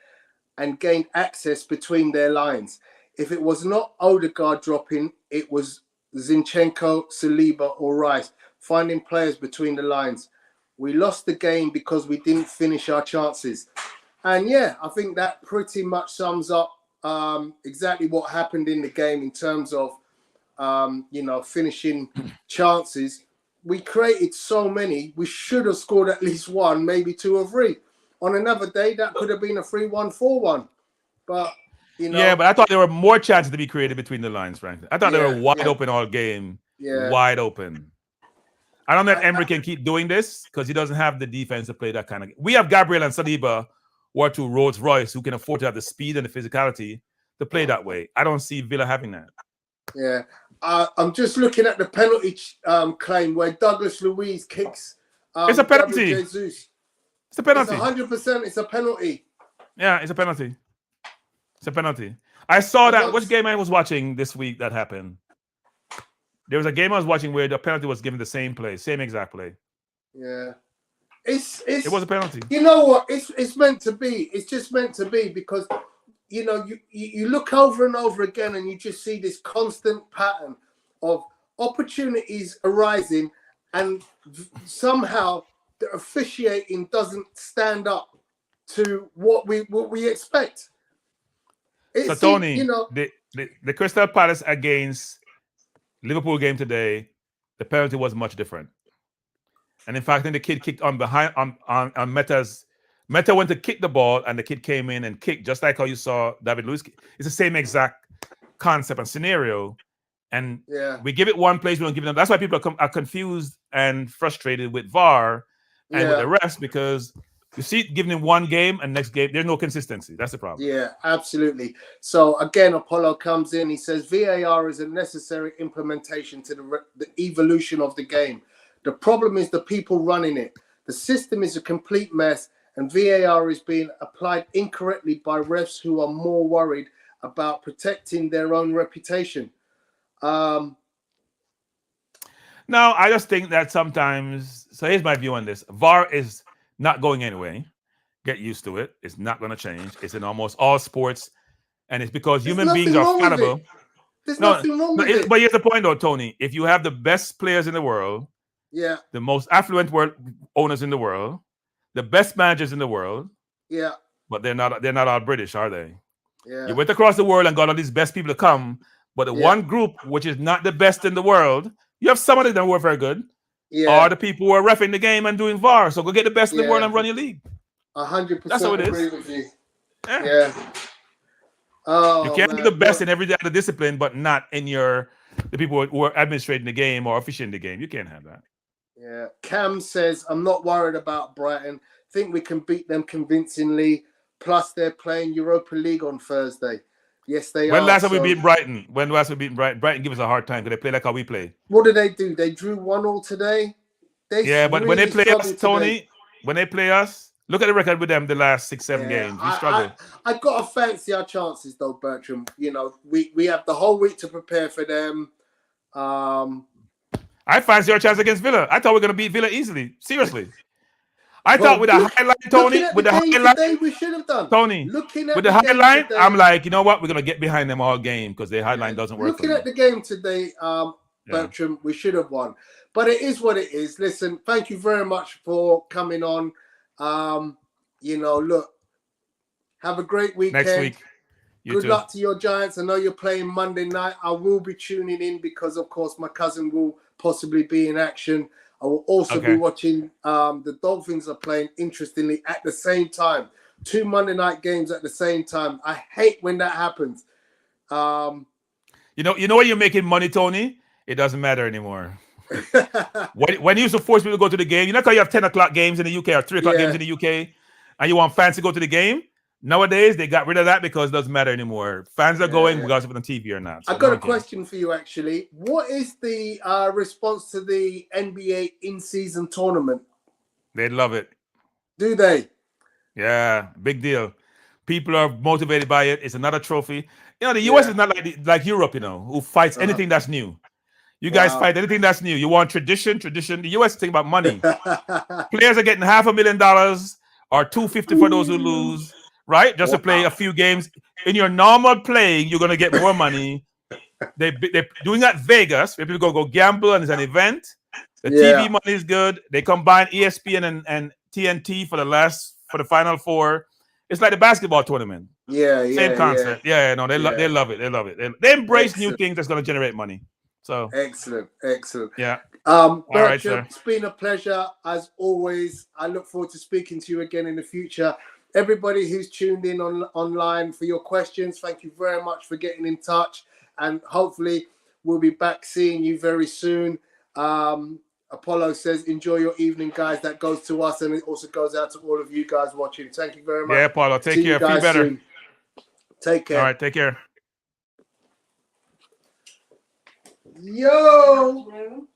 and gained access between their lines. If it was not Odegaard dropping, it was Zinchenko, Saliba or Rice, finding players between the lines. We lost the game because we didn't finish our chances. And I think that pretty much sums up exactly what happened in the game in terms of, finishing chances. We created so many. We should have scored at least one, maybe 2 or 3. On another day, that could have been a 3-1, 4-1. But, but I thought there were more chances to be created between the lines, frankly. I thought they were wide open all game. Wide open. I don't know if Emery can keep doing this because he doesn't have the defense to play that kind of game. We have Gabriel and Saliba, who are 2 Rolls Royce, who can afford to have the speed and the physicality to play that way. I don't see Villa having that. Yeah. I'm just looking at the penalty claim where Douglas Luiz kicks. It's a penalty. Jesus. It's a penalty. It's 100%. It's a penalty. Yeah, it's a penalty. It's a penalty. I saw that. Which game I was watching this week that happened? There was a game I was watching where the penalty was given the same play, same exact play. Yeah. It was a penalty. You know what? It's meant to be. It's just meant to be because you look over and over again and you just see this constant pattern of opportunities arising and somehow the officiating doesn't stand up to what we expect. So Tony, the Crystal Palace against Liverpool game today, the penalty was much different. And in fact, I think the kid kicked on behind on Meta's. Meta went to kick the ball, and the kid came in and kicked, just like how you saw David Luiz. It's the same exact concept and scenario. And we give it one place, we don't give it another. That's why people are confused and frustrated with VAR and with the refs, because you see it giving him one game and next game, there's no consistency. That's the problem. Yeah, absolutely. So again, Apollo comes in. He says VAR is a necessary implementation to the evolution of the game. The problem is the people running it. The system is a complete mess, and VAR is being applied incorrectly by refs who are more worried about protecting their own reputation. No, I just think that sometimes, so here's my view on this. VAR is not going anyway. Get used to it. It's not going to change. It's in almost all sports. And it's because human beings are fallible. There's nothing wrong with it. But here's the point though, Tony. If you have the best players in the world Yeah. the most affluent owners in the world, the best managers in the world. Yeah. But they're not all British, are they? Yeah. You went across the world and got all these best people to come, but the one group which is not the best in the world, you have some of them who are very good. Yeah. Are the people who are reffing the game and doing VAR. So go get the best in the world and run your league. 100% That's how it agree is. with you. Yeah. Yeah. Oh, you can't man. be the best in every other discipline, but not in the people who are administrating the game or officiating the game. You can't have that. Yeah. Cam says, I'm not worried about Brighton. Think we can beat them convincingly. Plus, they're playing Europa League on Thursday. Yes, they are. When last have we beaten Brighton? When last we beaten Brighton? Brighton give us a hard time because they play like how we play. What do? They drew 1-1 today. But when they play us, Tony, when they play us, look at the record with them the last 6-7 games. We struggle. I got to fancy our chances though, Bertram. You know, we have the whole week to prepare for them. I fancy our chance against Villa. I thought we were going to beat Villa easily. Seriously. I thought with a highlight, Tony, with the highlight, we should have done. Tony, with the highlight, I'm like, you know what? We're going to get behind them all game because their highlight doesn't work. Looking at the game today, Bertram, we should have won. But it is what it is. Listen, thank you very much for coming on. You know, look, have a great weekend. Next week. Good luck to your Giants. I know you're playing Monday night. I will be tuning in because, of course, my cousin will possibly be in action. I will also be watching. The Dolphins are playing, interestingly, at the same time. 2 Monday night games at the same time. I hate when that happens. You know when you're making money, Tony? It doesn't matter anymore. when you used to force people to go to the game, you know how you have 10 o'clock games in the UK or 3 o'clock games in the UK, and you want fans to go to the game? Nowadays, they got rid of that because it doesn't matter anymore. Fans are going regardless if it's on TV or not. So I've got a question for you, actually. What is the response to the NBA in-season tournament? They love it. Do they? Yeah, big deal. People are motivated by it. It's another trophy. You know, the US is not like Europe, you know, who fights anything that's new. You guys fight anything that's new. You want tradition. The US thing about money. Players are getting $500,000 or $250,000 for those who lose. Right? Just to play a few games. In your normal playing, you're going to get more money. They're doing that Vegas, where people go gamble and it's an event. The TV money is good. They combine ESPN and TNT for the Final Four. It's like the basketball tournament. Same concept. They love it. They love it. They embrace new things that's going to generate money. So excellent. Yeah. Bertram, all right, sir. It's been a pleasure as always. I look forward to speaking to you again in the future. Everybody who's tuned in online for your questions, thank you very much for getting in touch. And hopefully we'll be back seeing you very soon. Apollo says, enjoy your evening, guys. That goes to us, and it also goes out to all of you guys watching. Thank you very much. Yeah, Apollo. Take care. Feel better. Soon. Take care. All right. Take care. Yo!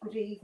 Good evening.